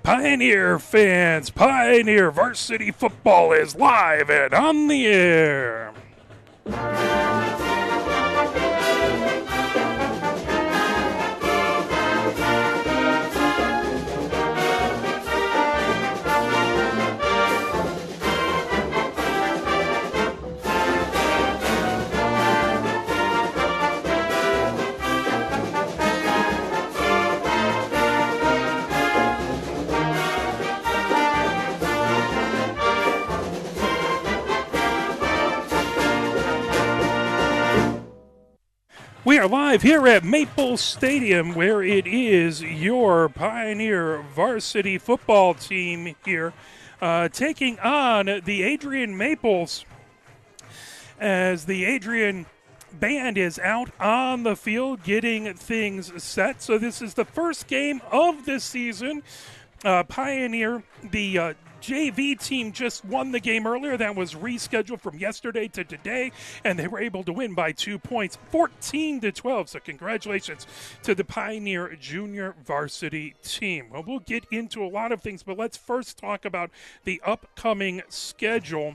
Pioneer fans, Pioneer Varsity Football is live and on the air. We are live here at Maple Stadium, where it is your Pioneer Varsity Football team here taking on the Adrian Maples as the Adrian band is out on the field getting things set. So this is the first game of the season. Pioneer, the JV team just won the game earlier. That was rescheduled from yesterday to today, and they were able to win by 2 points, 14-12. So congratulations to the Pioneer Junior Varsity team. Well, we'll get into a lot of things, but let's first talk about the upcoming schedule.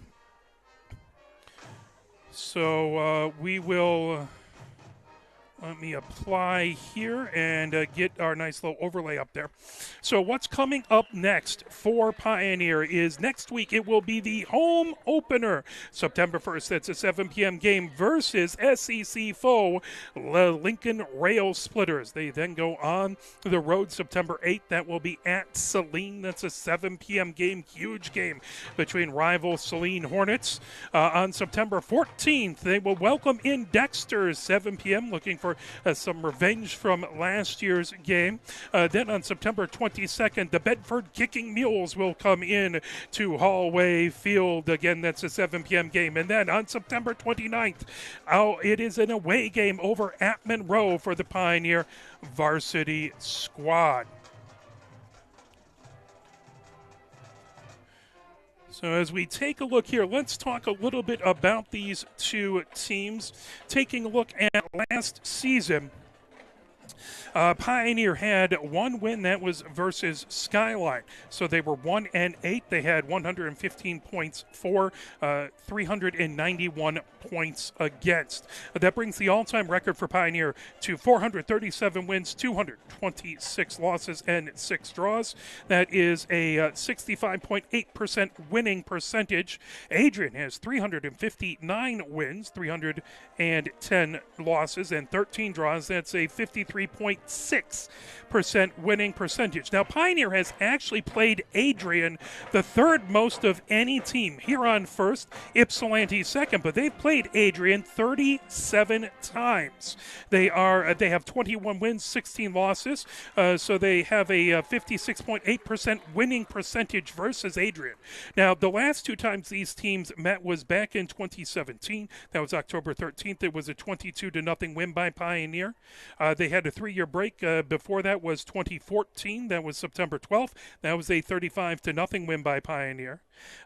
So we will... Let me apply here and get our nice little overlay up there. So what's coming up next for Pioneer is next week it will be the home opener. September 1st, that's a 7 p.m. game versus SEC foe, Lincoln Rail Splitters. They then go on the road September 8th. That will be at Saline. That's a 7 p.m. game, huge game between rival Saline Hornets. On September 14th, they will welcome in Dexter's 7 p.m. looking for some revenge from last year's game. Then on September 22nd, the Bedford Kicking Mules will come in to Hallway Field. Again, that's a 7 p.m. game. And then on September 29th, it is an away game over at Monroe for the Pioneer Varsity squad. So as we take a look here, let's talk a little bit about these two teams. Taking a look at last season, Pioneer had one win, that was versus Skyline. So they were 1-8. They had 115 points for, 391 points against. That brings the all-time record for Pioneer to 437 wins, 226 losses, and 6 draws. That is a 65.8% winning percentage. Adrian has 359 wins, 310 losses, and 13 draws. That's a 53.6% winning percentage. Now, Pioneer has actually played Adrian the third most of any team. Huron first, Ypsilanti second, but they've played Adrian 37 times. They have 21 wins, 16 losses, so they have a 56.8% winning percentage versus Adrian. Now, the last two times these teams met was back in 2017. That was October 13th. It was a 22-0 win by Pioneer. They had a 3-year break. Before that was 2014. That was September 12th. That was a 35-0 win by Pioneer.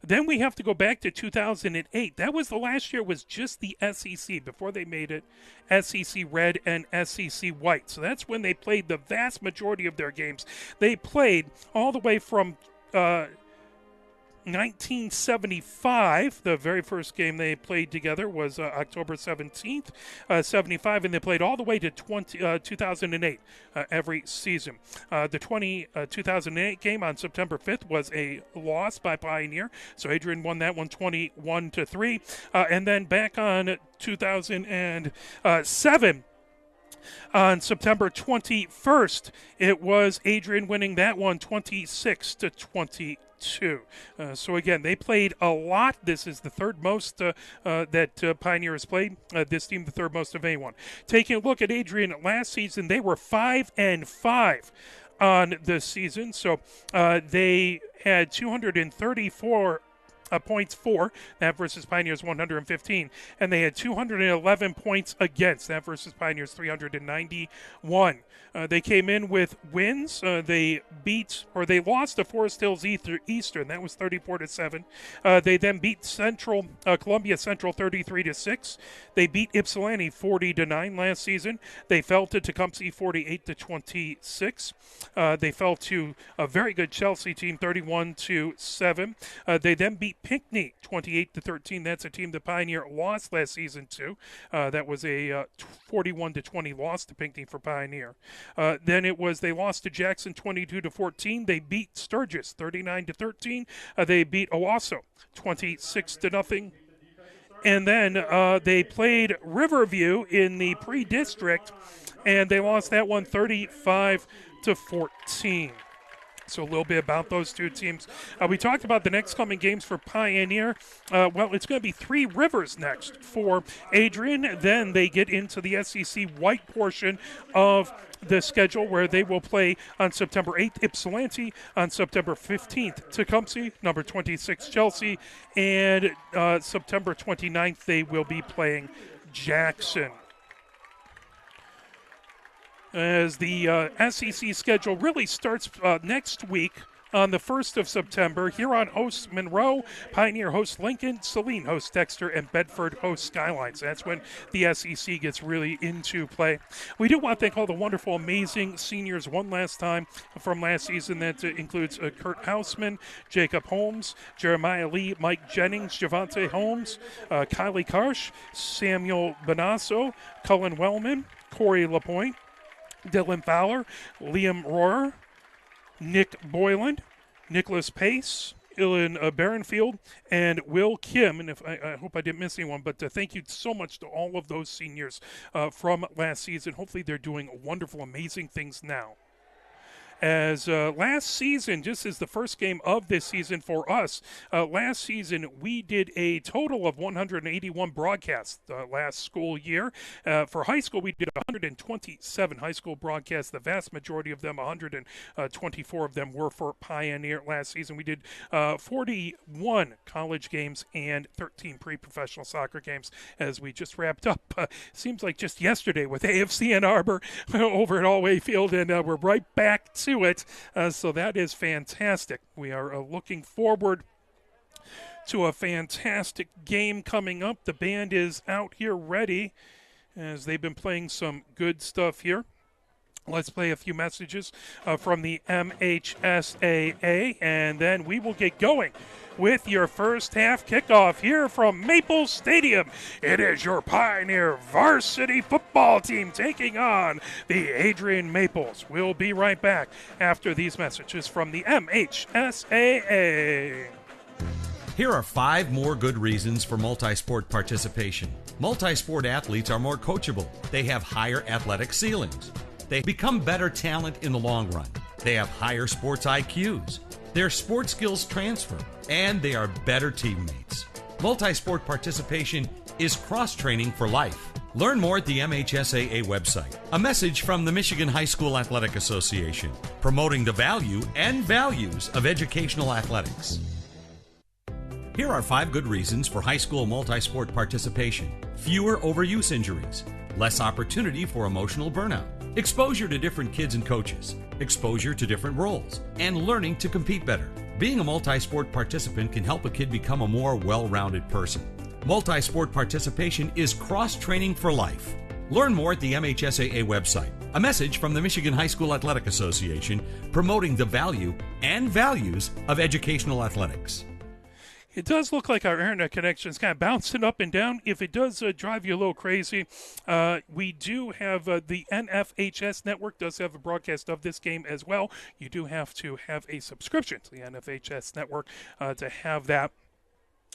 Then we have to go back to 2008. That was the last year was just the SEC. Before they made it SEC Red and SEC White. So that's when they played the vast majority of their games. They played all the way from 1975, the very first game they played together was October 17th, 75, and they played all the way to 2008 every season. The 2008 game on September 5th was a loss by Pioneer, so Adrian won that one 21-3, and then back on 2007, on September 21st, it was Adrian winning that one 26-22. So again, they played a lot. This is the third most that Pioneer has played. This team, the third most of anyone. Taking a look at Adrian last season, they were 5-5 on the season. So they had 234 points for, that versus Pioneers 115. And they had 211 points against, that versus Pioneers 391. They came in with wins. They lost to Forest Hills Eastern. That was 34-7. They then beat Columbia Central 33-6. They beat Ypsilanti 40-9 last season. They fell to Tecumseh 48-26. They fell to a very good Chelsea team 31-7. They then beat Pinckney 28-13. That's a team the Pioneer lost last season to. That was a 41-20 loss to Pinckney for Pioneer. Then they lost to Jackson 22-14. They beat Sturgis 39-13. They beat Owasso 26-0. And then they played Riverview in the pre-district, and they lost that one 35-14. So a little bit about those two teams. We talked about the next coming games for Pioneer. Well, it's going to be Three Rivers next for Adrian. Then they get into the SEC White portion of the schedule, where they will play on September 8th, Ypsilanti, on September 15th, Tecumseh, number 26, Chelsea, and September 29th, they will be playing Jackson. As the SEC schedule really starts next week on the 1st of September. Huron hosts Monroe, Pioneer hosts Lincoln, Saline hosts Dexter, and Bedford hosts Skylines. That's when the SEC gets really into play. We do want to thank all the wonderful, amazing seniors one last time from last season. That includes Kurt Hausman, Jacob Holmes, Jeremiah Lee, Mike Jennings, Javante Holmes, Kylie Karsh, Samuel Bonasso, Cullen Wellman, Corey LaPointe, Dylan Fowler, Liam Rohrer, Nick Boyland, Nicholas Pace, Ilan Barrenfield, and Will Kim. And I hope I didn't miss anyone, but thank you so much to all of those seniors from last season. Hopefully they're doing wonderful, amazing things now. As last season, just as the first game of this season for us, last season we did a total of 181 broadcasts last school year. For high school, we did 127 high school broadcasts. The vast majority of them, 124 of them, were for Pioneer last season. We did 41 college games and 13 pre-professional soccer games as we just wrapped up. Seems like just yesterday with AFC Ann Arbor over at Allway Field, and we're right back to it. So that is fantastic. We are looking forward to a fantastic game coming up. The band is out here ready as they've been playing some good stuff here. Let's play a few messages from the MHSAA, and then we will get going with your first half kickoff here from Maple Stadium. It is your Pioneer varsity football team taking on the Adrian Maples. We'll be right back after these messages from the MHSAA. Here are 5 more good reasons for multi-sport participation. Multi-sport athletes are more coachable. They have higher athletic ceilings. They become better talent in the long run. They have higher sports IQs. Their sports skills transfer, and they are better teammates. Multi-sport participation is cross-training for life. Learn more at the MHSAA website. A message from the Michigan High School Athletic Association, promoting the value and values of educational athletics. Here are 5 good reasons for high school multi-sport participation. Fewer overuse injuries, less opportunity for emotional burnout, exposure to different kids and coaches, exposure to different roles, and learning to compete better. Being a multi-sport participant can help a kid become a more well-rounded person. Multi-sport participation is cross-training for life. Learn more at the MHSAA website. A message from the Michigan High School Athletic Association, promoting the value and values of educational athletics. It does look like our internet connection is kind of bouncing up and down. If it does drive you a little crazy, we do have the NFHS network does have a broadcast of this game as well. You do have to have a subscription to the NFHS network to have that.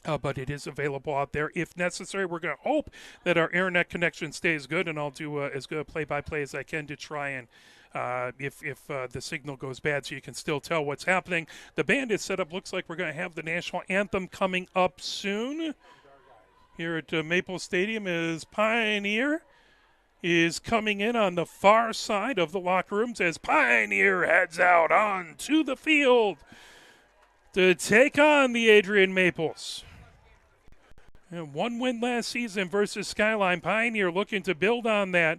But it is available out there if necessary. We're going to hope that our internet connection stays good, and I'll do as good a play-by-play as I can to try and if the signal goes bad so you can still tell what's happening. The band is set up. Looks like we're going to have the national anthem coming up soon. Here at Maple Stadium is Pioneer is coming in on the far side of the locker rooms as Pioneer heads out onto the field to take on the Adrian Maples. And one win last season versus Skyline. Pioneer looking to build on that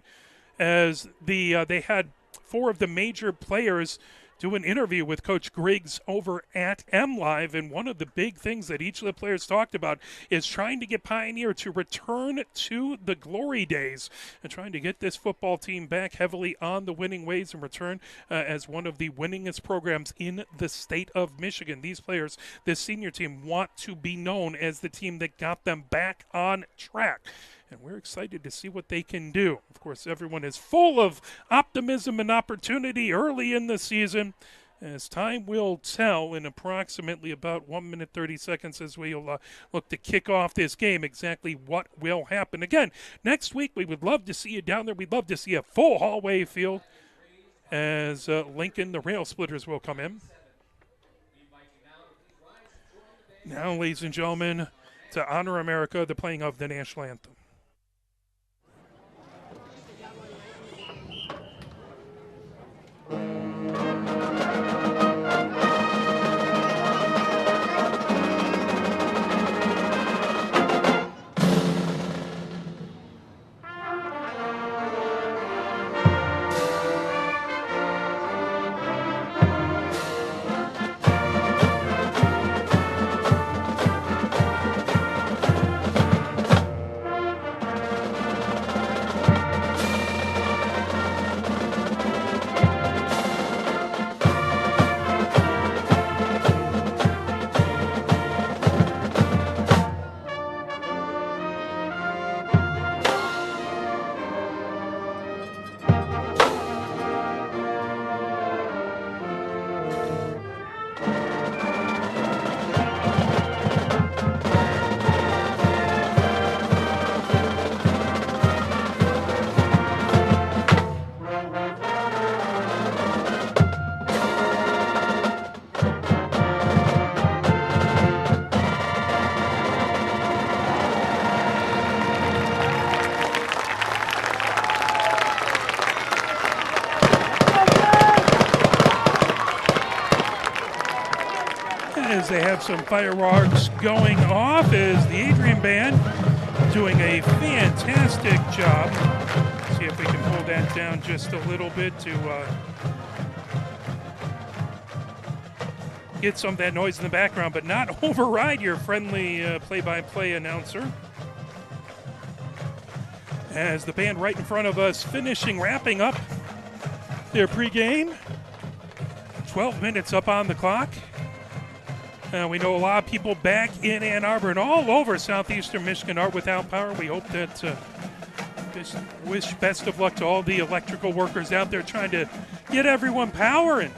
as they had 4 of the major players do an interview with Coach Griggs over at MLive, and one of the big things that each of the players talked about is trying to get Pioneer to return to the glory days and trying to get this football team back heavily on the winning ways and return as one of the winningest programs in the state of Michigan. These players, this senior team, want to be known as the team that got them back on track. And we're excited to see what they can do. Of course, everyone is full of optimism and opportunity early in the season. As time will tell in approximately about 1 minute 30 seconds as we'll look to kick off this game, exactly what will happen. Again, next week we would love to see you down there. We'd love to see a full hallway field as Lincoln, the Rail Splitters, will come in. Now, ladies and gentlemen, to honor America, the playing of the national anthem. As they have some fireworks going off, as the Adrian Band doing a fantastic job. See if we can pull that down just a little bit to get some of that noise in the background, but not override your friendly play-by-play announcer. As the band right in front of us wrapping up their pregame. 12 minutes up on the clock. We know a lot of people back in Ann Arbor and all over southeastern Michigan are without power. We hope that, wish best of luck to all the electrical workers out there trying to get everyone power. And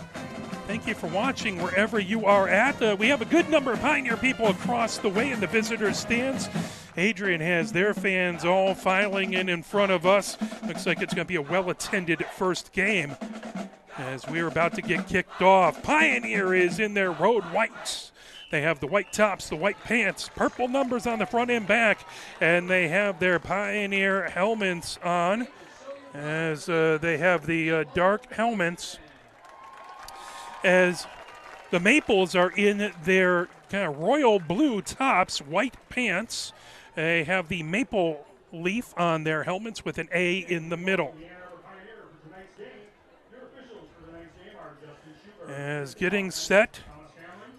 thank you for watching wherever you are at. We have a good number of Pioneer people across the way in the visitor stands. Adrian has their fans all filing in front of us. Looks like it's going to be a well-attended first game as we're about to get kicked off. Pioneer is in their road whites. They have the white tops, the white pants, purple numbers on the front and back, and they have their Pioneer helmets on as they have the dark helmets as the Maples are in their kind of royal blue tops, white pants. They have the maple leaf on their helmets with an A in the middle. As getting set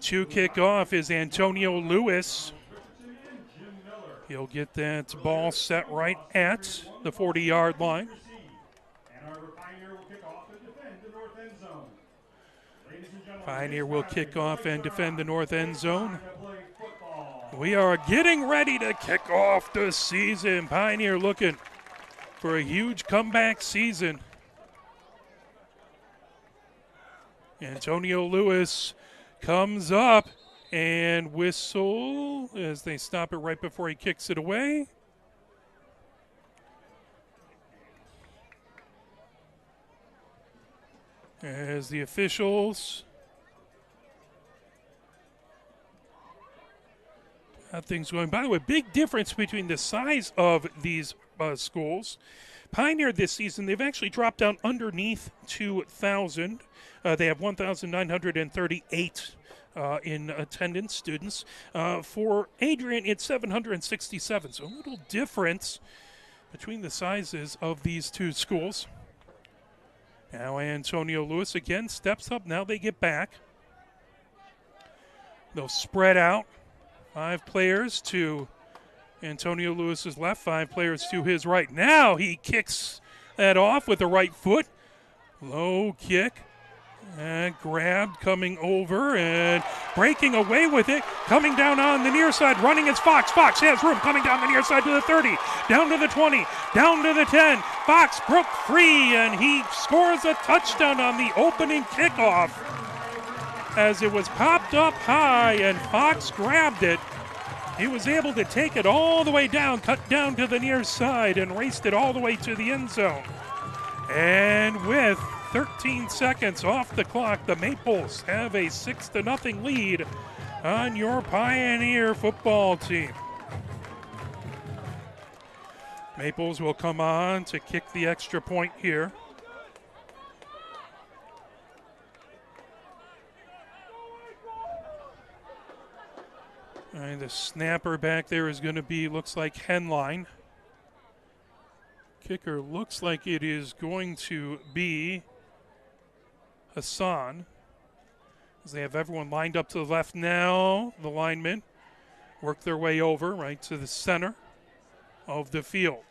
to kick off is Antonio Lewis. He'll get that ball set right at the 40-yard line. Pioneer will kick off and defend the north end zone. We are getting ready to kick off the season. Pioneer looking for a huge comeback season. Antonio Lewis comes up and whistle as they stop it right before he kicks it away. As the officials have things going. By the way, big difference between the size of these schools. Pioneer this season, they've actually dropped down underneath 2,000. They have 1,938 in attendance, students. For Adrian, it's 767, so a little difference between the sizes of these two schools. Now Antonio Lewis again steps up. Now they get back. They'll spread out. 5 players to Antonio Lewis's left, 5 players to his right. Now he kicks that off with the right foot. Low kick. And grabbed, coming over and breaking away with it. Coming down on the near side, running is Fox. Fox has room, coming down the near side to the 30, down to the 20, down to the 10. Fox broke free, and he scores a touchdown on the opening kickoff as it was popped up high, and Fox grabbed it. He was able to take it all the way down, cut down to the near side, and raced it all the way to the end zone. And with 13 seconds off the clock, the Maples have a 6-0 lead on your Pioneer football team. Maples will come on to kick the extra point here. And the snapper back there is going to be, looks like Henline. Kicker looks like it is going to be Hassan, as they have everyone lined up to the left now. The linemen work their way over right to the center of the field.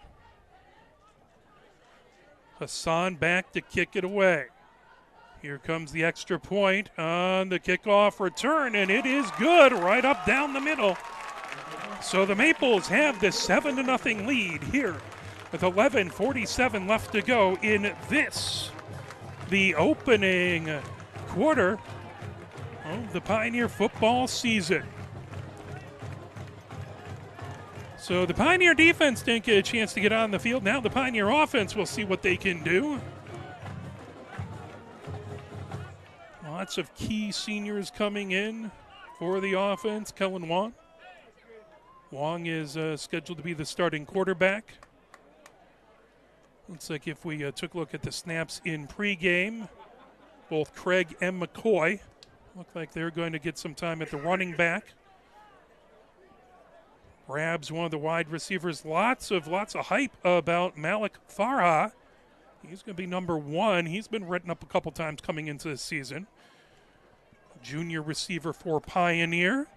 Hassan back to kick it away. Here comes the extra point on the kickoff return, and it is good right up down the middle. So the Maples have the 7-0 lead here with 11:47 left to go in this, the opening quarter of the Pioneer football season. So the Pioneer defense didn't get a chance to get on the field. Now the Pioneer offense will see what they can do. Lots of key seniors coming in for the offense. Kellen Wong. Wong is scheduled to be the starting quarterback. Looks like if we took a look at the snaps in pregame, both Craig and McCoy look like they're going to get some time at the running back. Grabs one of the wide receivers. Lots of hype about Malik Farha. He's going to be number 1. He's been written up a couple times coming into this season. Junior receiver for Pioneer.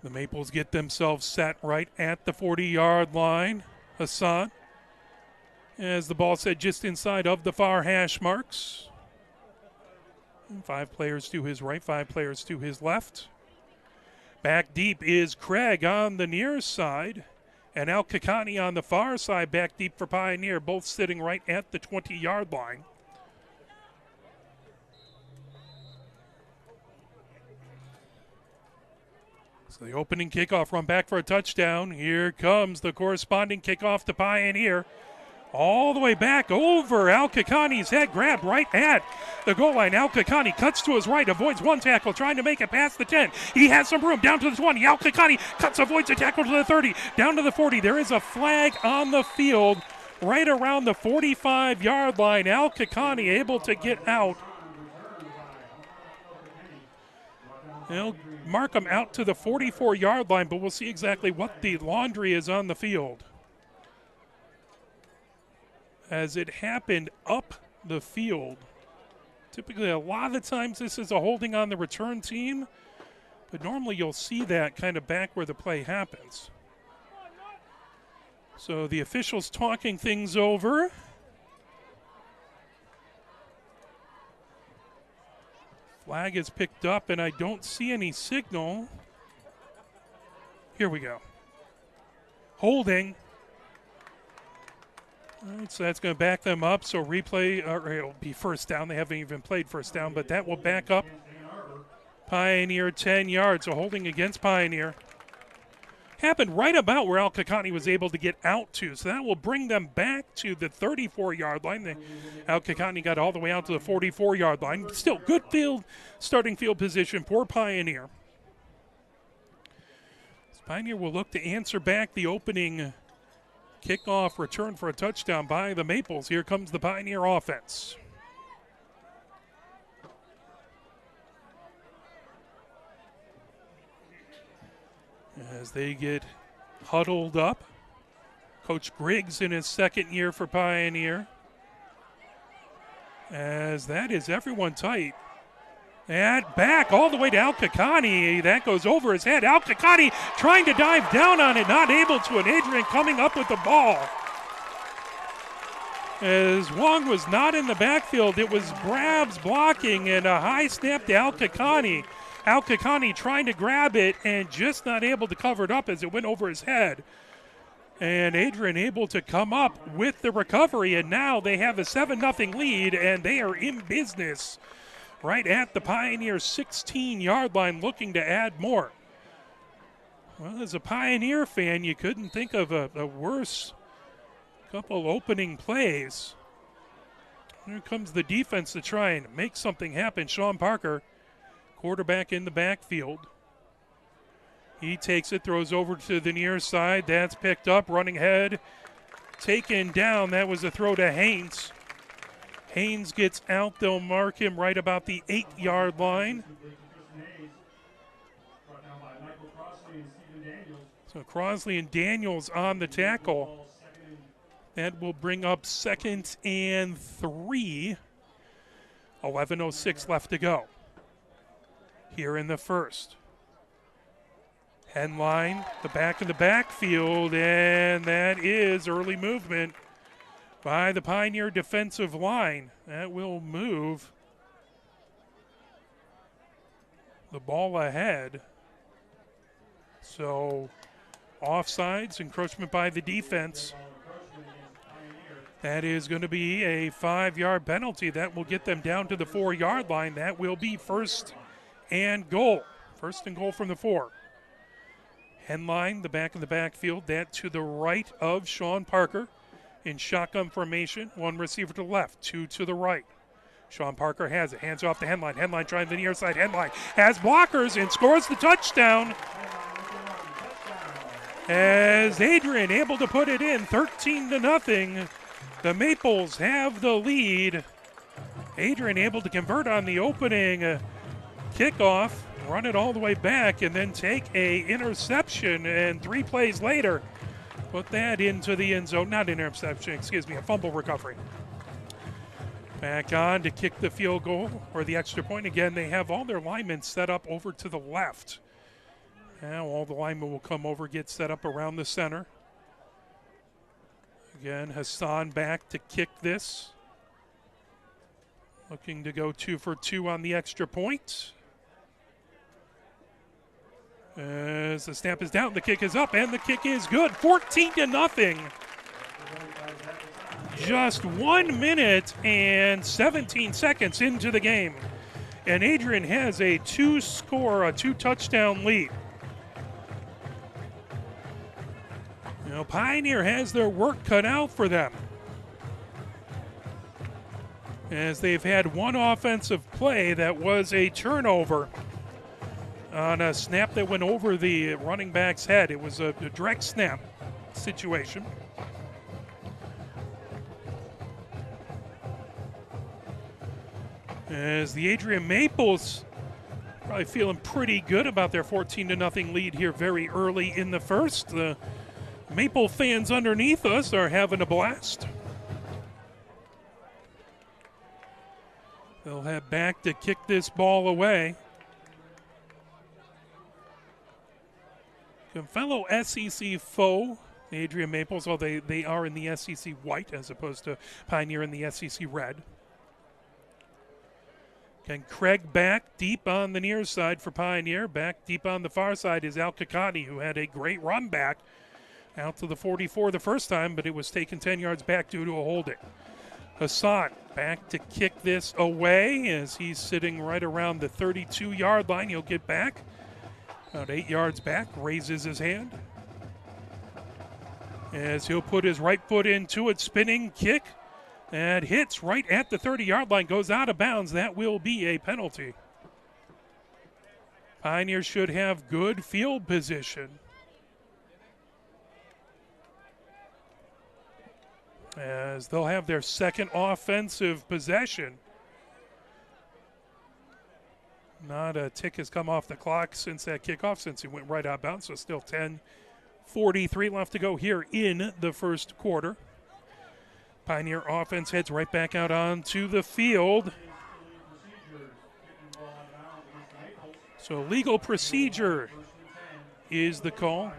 The Maples get themselves set right at the 40-yard line. Hassan, as the ball said, just inside of the far hash marks. 5 players to his right, 5 players to his left. Back deep is Craig on the near side, and Al Kakani on the far side, back deep for Pioneer, both sitting right at the 20-yard line. So the opening kickoff, run back for a touchdown. Here comes the corresponding kickoff to Pioneer. All the way back over Al Kakani's head, grabbed right at the goal line. Al Kakani cuts to his right, avoids one tackle, trying to make it past the 10. He has some room, down to the 20. Al Kakani cuts, avoids a tackle to the 30, down to the 40. There is a flag on the field right around the 45-yard line. Al Kakani able to get out. They'll mark him out to the 44-yard line, but we'll see exactly what the laundry is on the field, as it happened up the field. Typically, a lot of the times this is a holding on the return team, but normally you'll see that kind of back where the play happens. So the officials talking things over. Flag is picked up, and I don't see any signal. Here we go. Holding. All right, so that's going to back them up. So replay, it'll be first down. They haven't even played first down, but that will back up Pioneer 10 yards. So holding against Pioneer. Happened right about where Al Kakani was able to get out to. So that will bring them back to the 34-yard line. Al Kakani got all the way out to the 44-yard line. Still good starting field position for Pioneer. So Pioneer will look to answer back the opening Kickoff return for a touchdown by the Maples. Here comes the Pioneer offense. As they get huddled up. Coach Griggs in his second year for Pioneer. As that is everyone tight. And back all the way to Al-Kakani. That goes over his head. Al-Kakani trying to dive down on it, not able to. And Adrian coming up with the ball. As Wong was not in the backfield, it was Grabs blocking and a high snap to Al-Kakani. Al-Kakani trying to grab it and just not able to cover it up as it went over his head. And Adrian able to come up with the recovery, and now they have a 7-0 lead, and they are in business right at the Pioneer 16-yard line looking to add more. Well, as a Pioneer fan, you couldn't think of a worse couple opening plays. Here comes the defense to try and make something happen. Sean Parker, quarterback in the backfield. He takes it, throws over to the near side. That's picked up, running ahead, taken down. That was a throw to Haynes. Haynes gets out. They'll mark him right about the 8-yard line. So Crosley and Daniels on the tackle. That will bring up 2nd and 3. 11:06 left to go here in the first. Henline, the back in the backfield, and that is early movement by the Pioneer defensive line. That will move the ball ahead. So offsides, encroachment by the defense. That is going to be a 5-yard penalty. That will get them down to the 4-yard line. That will be 1st and goal. 1st and goal from the 4. Henline, the back in the backfield, that to the right of Sean Parker in shotgun formation. 1 receiver to the left, 2 to the right. Sean Parker has it, hands off to Henline. Henline trying the near side. Henline has blockers and scores the touchdown. As Adrian able to put it in, 13-0. The Maples have the lead. Adrian able to convert on the opening kickoff. Run it all the way back and then take a interception, and 3 plays later put that into the end zone. Not interception, excuse me, a fumble recovery. Back on to kick the field goal or the extra point. Again, they have all their linemen set up over to the left. Now all the linemen will come over, get set up around the center. Again, Hassan back to kick this. Looking to go 2 for 2 on the extra point. As the snap is down, the kick is up, and the kick is good. 14-0. Just 1 minute and 17 seconds into the game. And Adrian has a 2-touchdown lead. You know, Pioneer has their work cut out for them, as they've had 1 offensive play that was a turnover on a snap that went over the running back's head. It was a direct snap situation. As the Adrian Maples probably feeling pretty good about their 14-0 lead here very early in the first. The Maple fans underneath us are having a blast. They'll head back to kick this ball away. A fellow SEC foe, the Adrian Maples, although they are in the SEC white as opposed to Pioneer in the SEC red. Again, Craig back deep on the near side for Pioneer. Back deep on the far side is Al-Kakani, who had a great run back out to the 44 the first time, but it was taken 10 yards back due to a holding. Hassan back to kick this away as he's sitting right around the 32-yard line. He'll get back about 8 yards back, raises his hand as he'll put his right foot into it. Spinning kick that hits right at the 30-yard line, goes out of bounds. That will be a penalty. Pioneers should have good field position. as they'll have their second offensive possession. Not a tick has come off the clock since that kickoff, since he went right out of bounds, so still 10:43 left to go here in the first quarter. Pioneer offense heads right back out onto the field. So legal procedure is the call.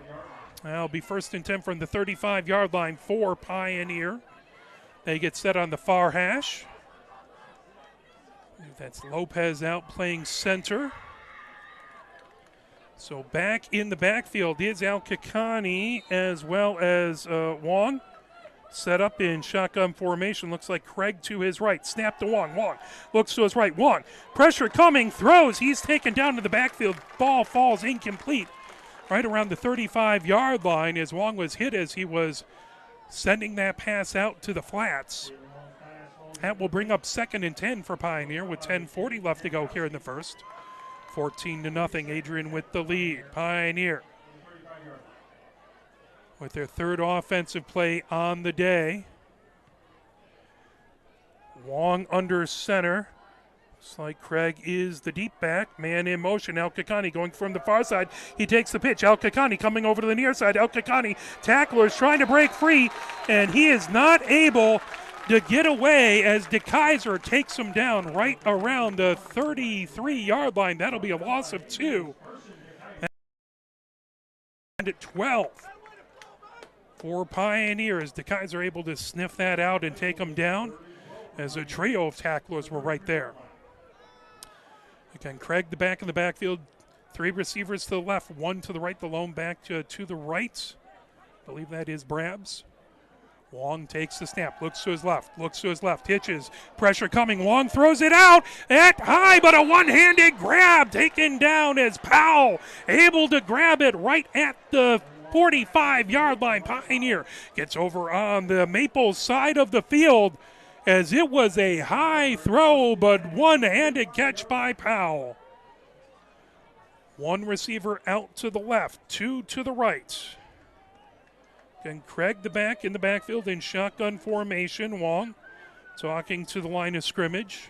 That'll be 1st and 10 from the 35-yard line for Pioneer. They get set on the far hash. That's Lopez out playing center. So back in the backfield is Al Kakani as well as Wong. Set up in shotgun formation. Looks like Craig to his right. Snap to Wong. Wong looks to his right. Wong. Pressure coming. Throws. He's taken down to the backfield. Ball falls incomplete. Right around the 35-yard line as Wong was hit as he was sending that pass out to the flats. That will bring up 2nd and 10 for Pioneer with 10:40 left to go here in the first. 14-0. Adrian with the lead. Pioneer with their third offensive play on the day. Wong under center. Looks like Craig is the deep back. Man in motion. Al Kakani going from the far side. He takes the pitch. Al Kakani coming over to the near side. Al Kakani, tacklers trying to break free, and he is not able to get away as DeKaiser takes him down right around the 33-yard line. That'll be a loss of 2. And at 12 for Pioneers. DeKaiser able to sniff that out and take him down as a trio of tacklers were right there. Again, Craig the back in the backfield. 3 receivers to the left, 1 to the right. The lone back to the right. I believe that is Brabs. Wong takes the snap, looks to his left, hitches, pressure coming, Wong throws it out, at high, but a one-handed grab taken down as Powell able to grab it right at the 45-yard line. Pioneer gets over on the Maples side of the field as it was a high throw, but one-handed catch by Powell. 1 receiver out to the left, 2 to the right. And Craig the back in the backfield in shotgun formation. Wong talking to the line of scrimmage.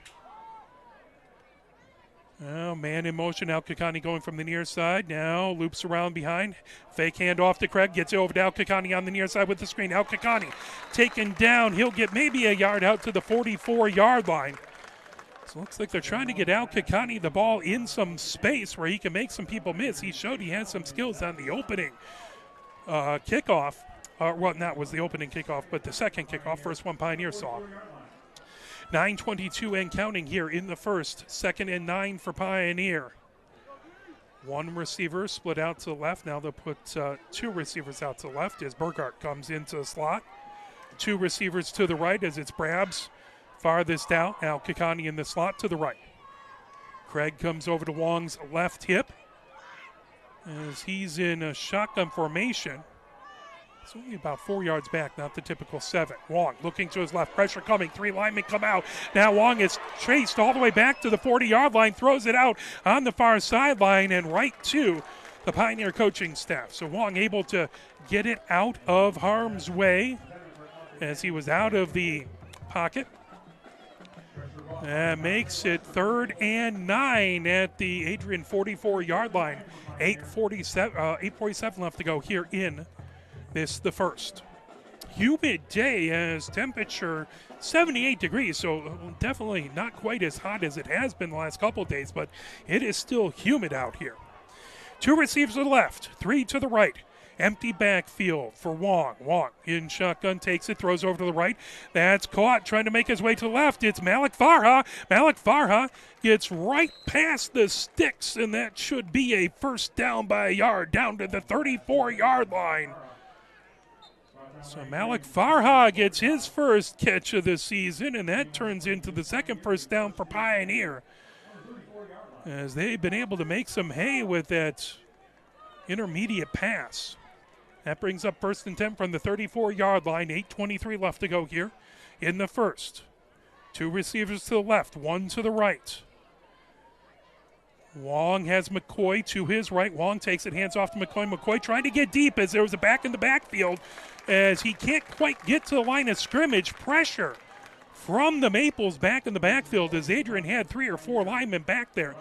Now man in motion. Al Kakani going from the near side. Now loops around behind. Fake handoff to Craig. Gets it over to Al Kakani on the near side with the screen. Al Kakani taken down. He'll get maybe a yard out to the 44-yard line. So looks like they're trying to get Al Kakani the ball in some space where he can make some people miss. He showed he has some skills on the opening kickoff. Well, that was the opening kickoff, but the second kickoff, first one Pioneer saw. 9:22 and counting here in the first. 2nd and 9 for Pioneer. 1 receiver split out to the left. Now they'll put 2 receivers out to the left as Burgart comes into the slot. 2 receivers to the right as it's Brabs farthest out. Al Kakani in the slot to the right. Craig comes over to Wong's left hip as he's in a shotgun formation. It's only about 4 yards back, not the typical 7. Wong looking to his left, pressure coming, 3 linemen come out. Now Wong is chased all the way back to the 40-yard line, throws it out on the far sideline and right to the Pioneer coaching staff. So Wong able to get it out of harm's way as he was out of the pocket. And makes it 3rd and 9 at the Adrian 44-yard line. 8:47 left to go here in the first. Humid day as temperature 78 degrees, so definitely not quite as hot as it has been the last couple of days, but it is still humid out here. 2 receivers to the left, 3 to the right. Empty backfield for Wong. Wong in shotgun takes it, throws over to the right. That's caught, trying to make his way to the left. It's Malik Farha. Malik Farha gets right past the sticks, and that should be a first down by a yard, down to the 34-yard line. So Malik Farha gets his first catch of the season, and that turns into the second first down for Pioneer, as they've been able to make some hay with that intermediate pass. That brings up 1st and 10 from the 34-yard line. 8:23 left to go here in the first. 2 receivers to the left, 1 to the right. Wong has McCoy to his right. Wong takes it, hands off to McCoy. McCoy trying to get deep as there was a back in the backfield as he can't quite get to the line of scrimmage. Pressure from the Maples back in the backfield as Adrian had 3 or 4 linemen back there.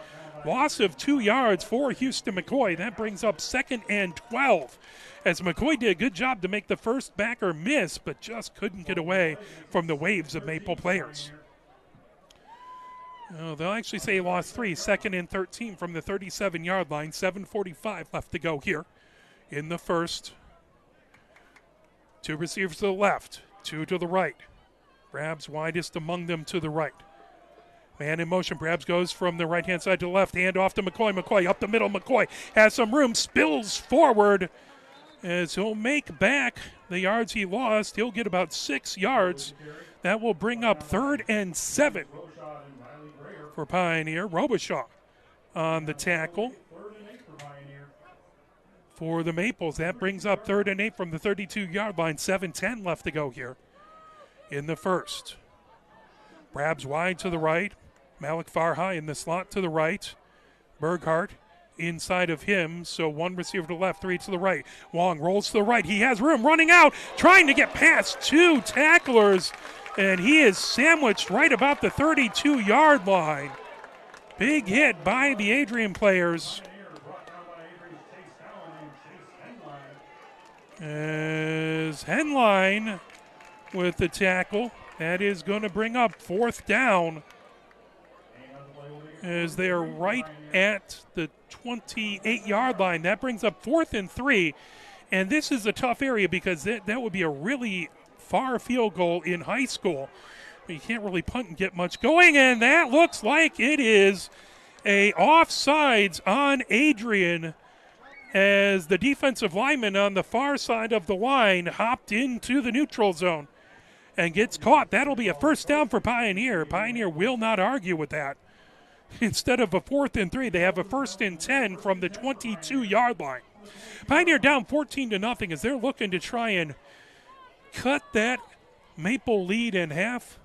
Loss of 2 yards for Houston McCoy. That brings up 2nd and 12. As McCoy did a good job to make the first backer miss, but just couldn't get away from the waves of Maple players. They'll actually say he lost 3, 2nd and 13 from the 37-yard line. 7:45 left to go here in the first. 2 receivers to the left, 2 to the right. Brabs widest among them to the right. Man in motion. Brabs goes from the right-hand side to the left. Hand off to McCoy. McCoy up the middle. McCoy has some room. Spills forward as he'll make back the yards he lost. He'll get about 6 yards. That will bring up 3rd and 7 for Pioneer. Robichaud on the tackle for the Maples. That brings up 3rd and 8 from the 32-yard line. 7:10 left to go here in the first. Brabs wide to the right. Malik Farha in the slot to the right. Burghardt inside of him, so 1 receiver to the left, 3 to the right. Wong rolls to the right. He has room, running out, trying to get past 2 tacklers, and he is sandwiched right about the 32-yard line. Big hit by the Adrian players. As Henline with the tackle. That is going to bring up 4th down as they are right at the 28-yard line. That brings up 4th and 3. And this is a tough area because that would be a really far field goal in high school. You can't really punt and get much going, and that looks like it is a offsides on Adrian as the defensive lineman on the far side of the line hopped into the neutral zone and gets caught. That'll be a 1st down for Pioneer. Pioneer will not argue with that. Instead of a 4th and 3, they have a 1st and 10 from the 22-yard line. Pioneer down 14-0 as they're looking to try and cut that Maple lead in half.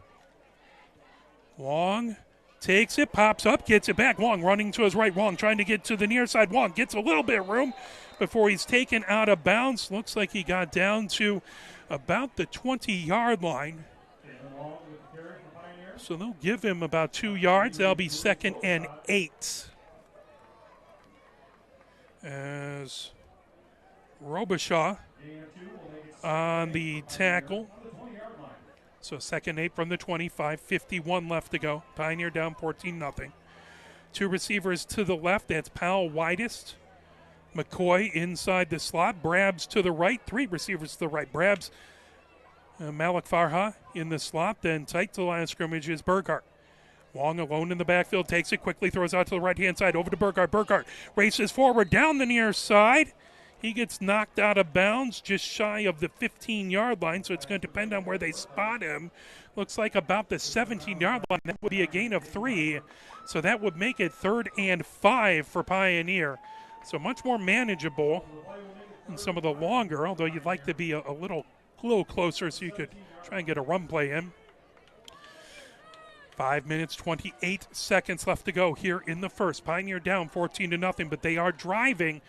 Wong takes it, pops up, gets it back. Wong running to his right. Wong trying to get to the near side. Wong gets a little bit of room before he's taken out of bounds. Looks like he got down to about the 20-yard line. So they'll give him about 2 yards. That'll be 2nd and 8. As Robichaud on the tackle. So 2nd 8 from the 25, 51 left to go. Pioneer down 14-0. 2 receivers to the left. That's Powell widest. McCoy inside the slot. Brabs to the right. 3 receivers to the right. Brabs, Malik Farha in the slot. Then tight to the line of scrimmage is Burghardt. Wong alone in the backfield. Takes it quickly. Throws out to the right-hand side. Over to Burghardt. Burghardt races forward down the near side. He gets knocked out of bounds just shy of the 15-yard line, so it's going to depend on where they spot him. Looks like about the 17-yard line. That would be a gain of 3, so that would make it 3rd and 5 for Pioneer. So much more manageable than some of the longer, although you'd like to be a little closer so you could try and get a run play in. 5 minutes, 28 seconds left to go here in the first. Pioneer down 14-0, but they are driving.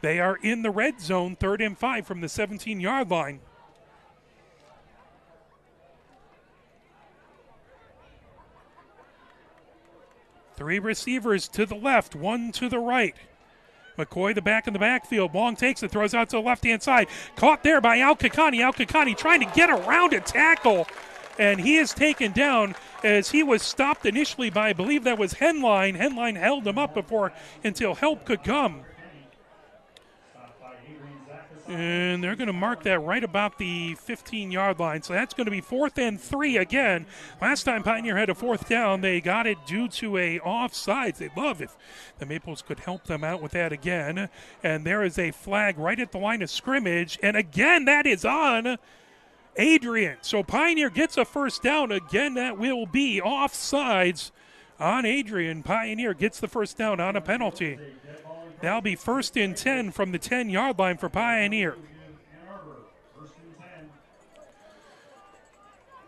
They are in the red zone, 3rd and 5 from the 17-yard line. Three receivers to the left, 1 to the right. McCoy, the back in the backfield. Long takes it, throws out to the left-hand side. Caught there by Al-Kakani. Al-Kakani trying to get around a tackle, and he is taken down as he was stopped initially by, I believe that was Henline. Henline held him up until help could come. And they're going to mark that right about the 15-yard line. So that's going to be 4th and 3 again. Last time Pioneer had a 4th down, they got it due to a offsides. They'd love if the Maples could help them out with that again. And there is a flag right at the line of scrimmage. And again, that is on Adrian. So Pioneer gets a 1st down. Again, that will be offsides on Adrian. Pioneer gets the 1st down on a penalty. That'll be 1st and 10 from the 10-yard line for Pioneer.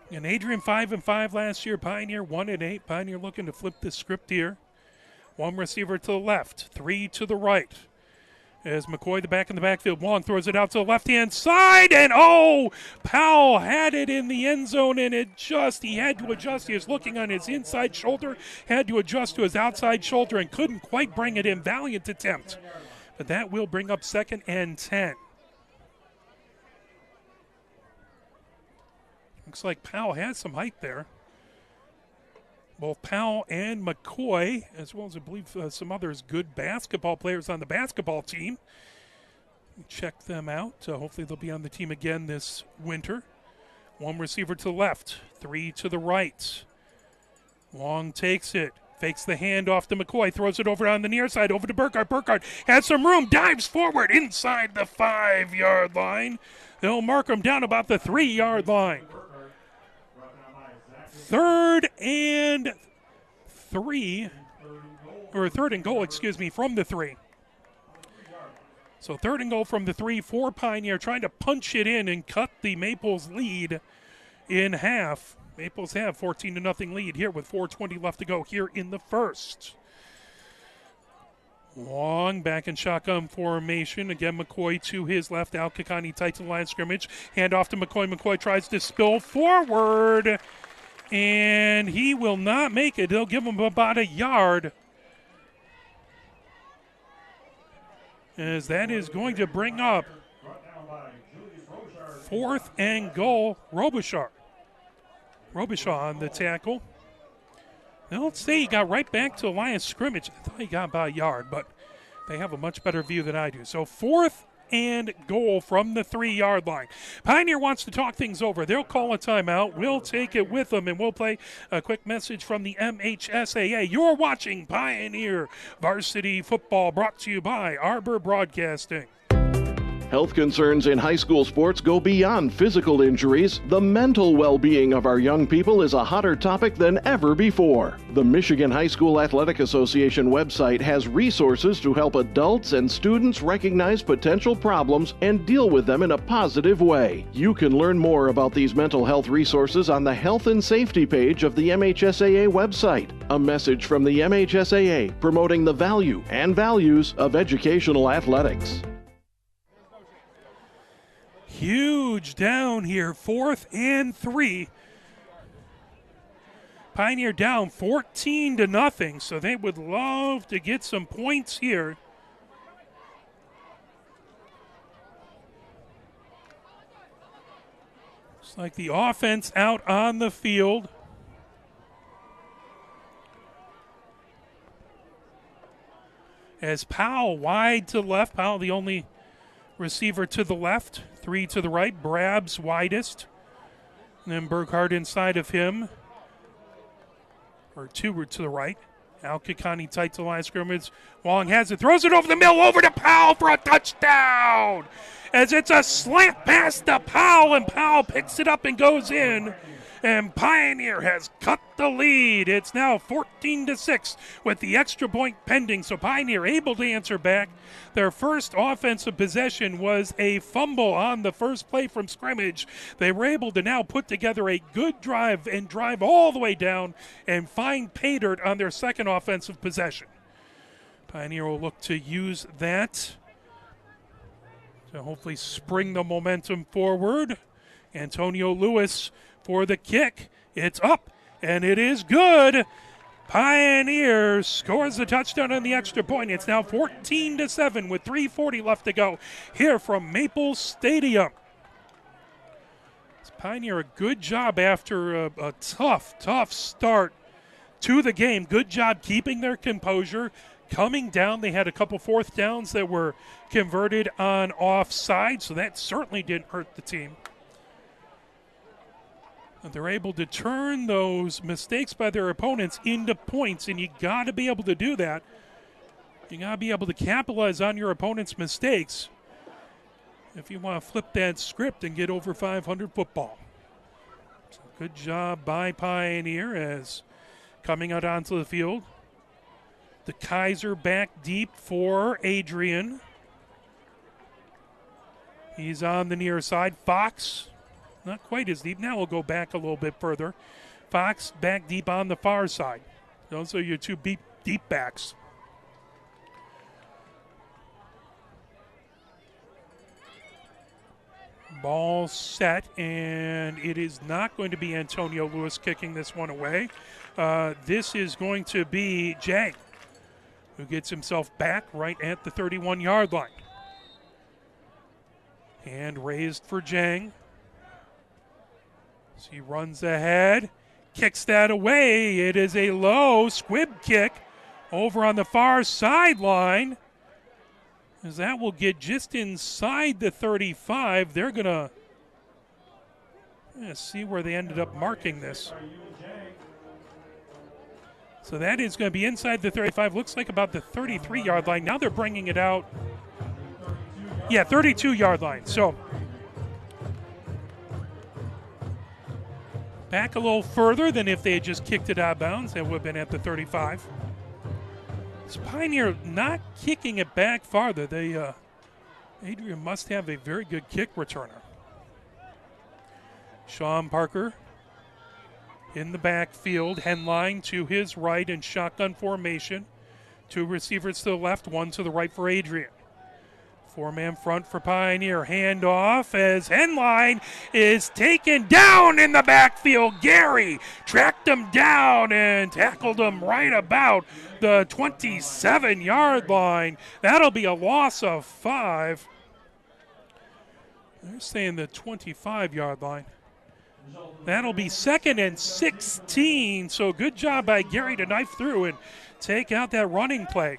And Adrian 5-5 last year. Pioneer 1-8. Pioneer looking to flip the script here. One receiver to the left, 3 to the right. As McCoy, the back in the backfield, Wong throws it out to the left-hand side, and Powell had it in the end zone, and he had to adjust. He was looking on his inside shoulder, had to adjust to his outside shoulder, and couldn't quite bring it in. Valiant attempt. But that will bring up 2nd and 10. Looks like Powell has some height there. Both Powell and McCoy, as well as I believe some others, good basketball players on the basketball team. Check them out. Hopefully they'll be on the team again this winter. One receiver to the left, 3 to the right. Long takes it, fakes the handoff to McCoy, throws it over on the near side, over to Burkhardt. Burkhardt has some room, dives forward inside the 5-yard line. They'll mark him down about the 3-yard line. 3rd and goal, from the 3. So 3rd and goal from the 3 for Pioneer, trying to punch it in and cut the Maples lead in half. Maples have 14-0 lead here with 4:20 left to go here in the first. Long back in shotgun formation. Again, McCoy to his left. Al Kakani tight to the line of scrimmage. Hand off to McCoy. McCoy tries to spill forward, and he will not make it. They'll give him about a yard, as that is going to bring up 4th and goal. Robichaud on the tackle. Now, let's say he got right back to the line of scrimmage. I thought he got about a yard, but they have a much better view than I do. So 4th and goal from the 3-yard line. Pioneer wants to talk things over. They'll call a timeout. We'll take it with them, and we'll play a quick message from the MHSAA. You're watching Pioneer Varsity Football, brought to you by Arbor Broadcasting. Health concerns in high school sports go beyond physical injuries. The mental well-being of our young people is a hotter topic than ever before. The Michigan High School Athletic Association website has resources to help adults and students recognize potential problems and deal with them in a positive way. You can learn more about these mental health resources on the Health and Safety page of the MHSAA website. A message from the MHSAA promoting the value and values of educational athletics. Huge down here, 4th and 3. Pioneer down 14-0, so they would love to get some points here. Looks like the offense out on the field. As Powell wide to left, Powell the only receiver to the left, 3 to the right, Brabs widest. And then Burkhardt inside of him, or 2 to the right. Al Kakani tight to line of scrimmage. Wong has it, throws it over the middle, over to Powell for a touchdown. As it's a slant pass to Powell, and Powell picks it up and goes in. And Pioneer has cut the lead. It's now 14-6 with the extra point pending. So Pioneer able to answer back. Their first offensive possession was a fumble on the first play from scrimmage. They were able to now put together a good drive and drive all the way down and find pay dirt on their second offensive possession. Pioneer will look to use that to hopefully spring the momentum forward. Antonio Lewis for the kick. It's up, and it is good. Pioneer scores the touchdown on the extra point. It's now 14-7 with 3:40 left to go here from Maple Stadium. It's Pioneer a good job after a tough start to the game. Good job keeping their composure. Coming down, they had a couple 4th downs that were converted on offside, so that certainly didn't hurt the team. They're able to turn those mistakes by their opponents into points, and you got to be able to do that. You got to be able to capitalize on your opponent's mistakes if you want to flip that script and get over 500 football. So good job by Pioneer as coming out onto the field. The Kaiser back deep for Adrian. He's on the near side. Fox, not quite as deep. Now we'll go back a little bit further. Fox back deep on the far side. Those are your 2 deep backs. Ball set, and it is not going to be Antonio Lewis kicking this one away. This is going to be Jang, who gets himself back right at the 31-yard line. Hand raised for Jang. So he runs ahead, kicks that away. It is a low squib kick over on the far sideline, as that will get just inside the 35. They're going to see where they ended up marking this. So that is going to be inside the 35. Looks like about the 33-yard line. Now they're bringing it out. Yeah, 32-yard line. So back a little further than if they had just kicked it out of bounds. That would have been at the 35. So Pioneer not kicking it back farther. Adrian must have a very good kick returner. Sean Parker in the backfield, Henline to his right in shotgun formation. Two receivers to the left, one to the right for Adrian. Four-man front for Pioneer. Handoff as Henline is taken down in the backfield. Gary tracked him down and tackled him right about the 27-yard line. That'll be a loss of 5. They're saying the 25-yard line. That'll be 2nd and 16. So good job by Gary to knife through and take out that running play.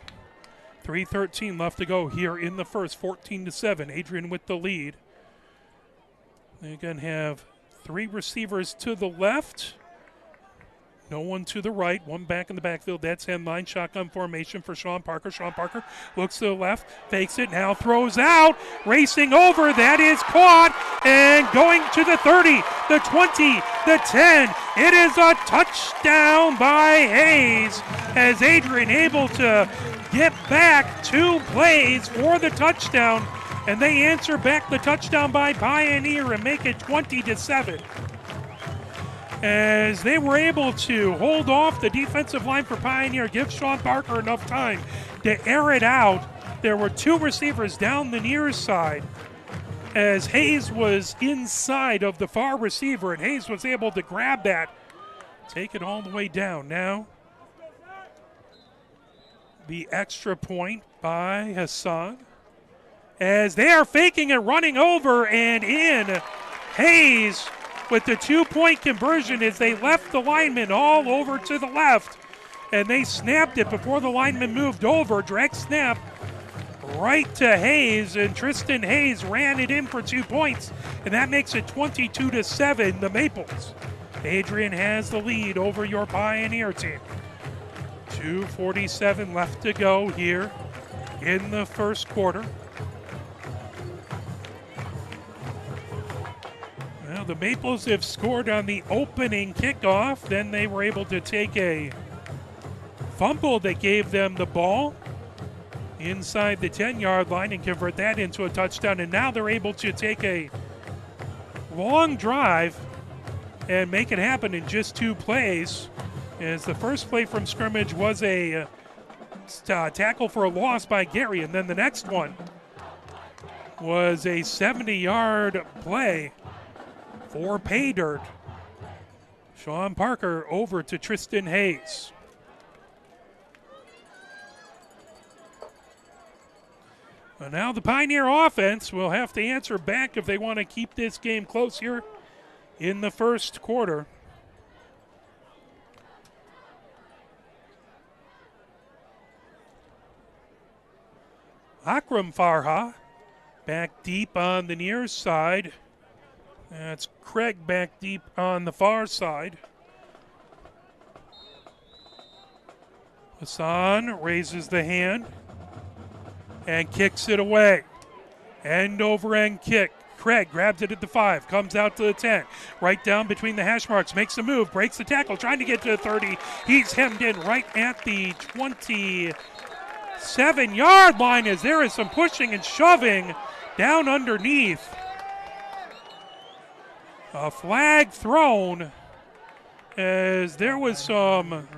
3:13 left to go here in the first, 14-7. Adrian with the lead. They're going to have 3 receivers to the left. No one to the right. One back in the backfield. That's Henline. Shotgun formation for Sean Parker. Sean Parker looks to the left, fakes it, now throws out. Racing over. That is caught and going to the 30, the 20, the 10. It is a touchdown by Hayes, as Adrian able to get back 2 plays for the touchdown, and they answer back the touchdown by Pioneer and make it 20-7. As they were able to hold off the defensive line for Pioneer, give Sean Parker enough time to air it out. There were 2 receivers down the near side, as Hayes was inside of the far receiver, and Hayes was able to grab that, take it all the way down. Now the extra point by Hassan, as they are faking it, running over and in. Hayes with the 2-point conversion as they left the lineman all over to the left, and they snapped it before the lineman moved over. Direct snap right to Hayes, and Tristan Hayes ran it in for 2 points, and that makes it 22-7, the Maples. Adrian has the lead over your Pioneer team. 2:47 left to go here in the first quarter. Well, the Maples have scored on the opening kickoff. Then they were able to take a fumble that gave them the ball inside the 10-yard line and convert that into a touchdown. And now they're able to take a long drive and make it happen in just 2 plays. As the first play from scrimmage was a tackle for a loss by Gary, and then the next one was a 70-yard play for pay dirt. Sean Parker over to Tristan Hayes. And now the Pioneer offense will have to answer back if they want to keep this game close here in the first quarter. Akram Farha back deep on the near side. That's Craig back deep on the far side. Hassan raises the hand and kicks it away. End over end kick. Craig grabs it at the 5, comes out to the 10, right down between the hash marks, makes a move, breaks the tackle, trying to get to the 30. He's hemmed in right at the 27-yard line, as there is some pushing and shoving down underneath. A flag thrown, as there was some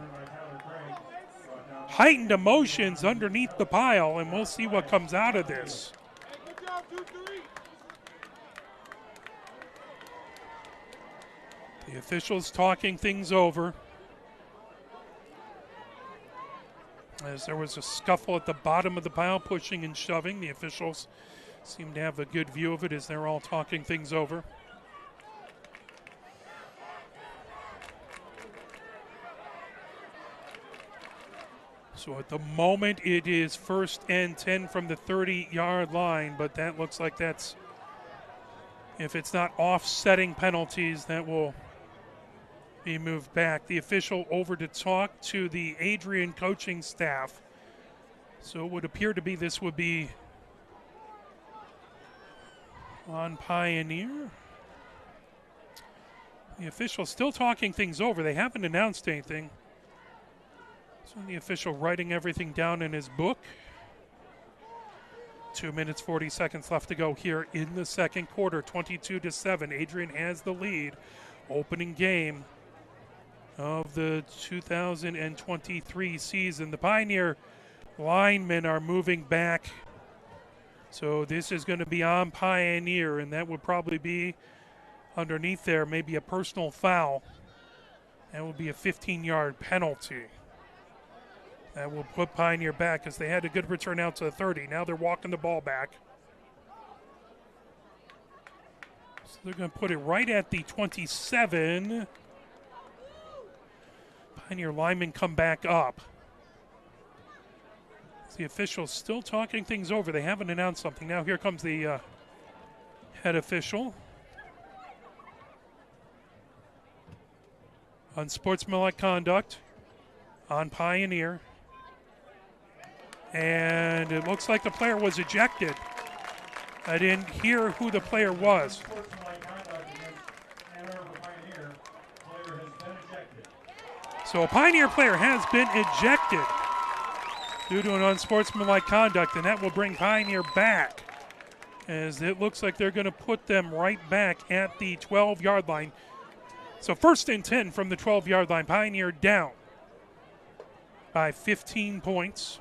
heightened emotions underneath the pile, and we'll see what comes out of this. The officials talking things over, as there was a scuffle at the bottom of the pile, pushing and shoving. The officials seem to have a good view of it as they're all talking things over. So at the moment it is 1st and 10 from the 30-yard line, but that looks like that's, if it's not offsetting penalties, that will be moved back. The official over to talk to the Adrian coaching staff. So it would appear to be this would be on Pioneer. The official still talking things over. They haven't announced anything. So the official writing everything down in his book. 2 minutes, 40 seconds left to go here in the second quarter. 22-7. Adrian has the lead. Opening game of the 2023 season. The Pioneer linemen are moving back. So this is going to be on Pioneer, and that would probably be underneath there, maybe a personal foul. That would be a 15-yard penalty. That will put Pioneer back as they had a good return out to the 30. Now they're walking the ball back. So they're going to put it right at the 27. Pioneer linemen come back up. The officials still talking things over. They haven't announced something. Now here comes the head official. Unsportsmanlike conduct on Pioneer. And it looks like the player was ejected. I didn't hear who the player was. So a Pioneer player has been ejected due to an unsportsmanlike conduct, and that will bring Pioneer back, as it looks like they're going to put them right back at the 12-yard line. So 1st and 10 from the 12-yard line. Pioneer down by 15 points.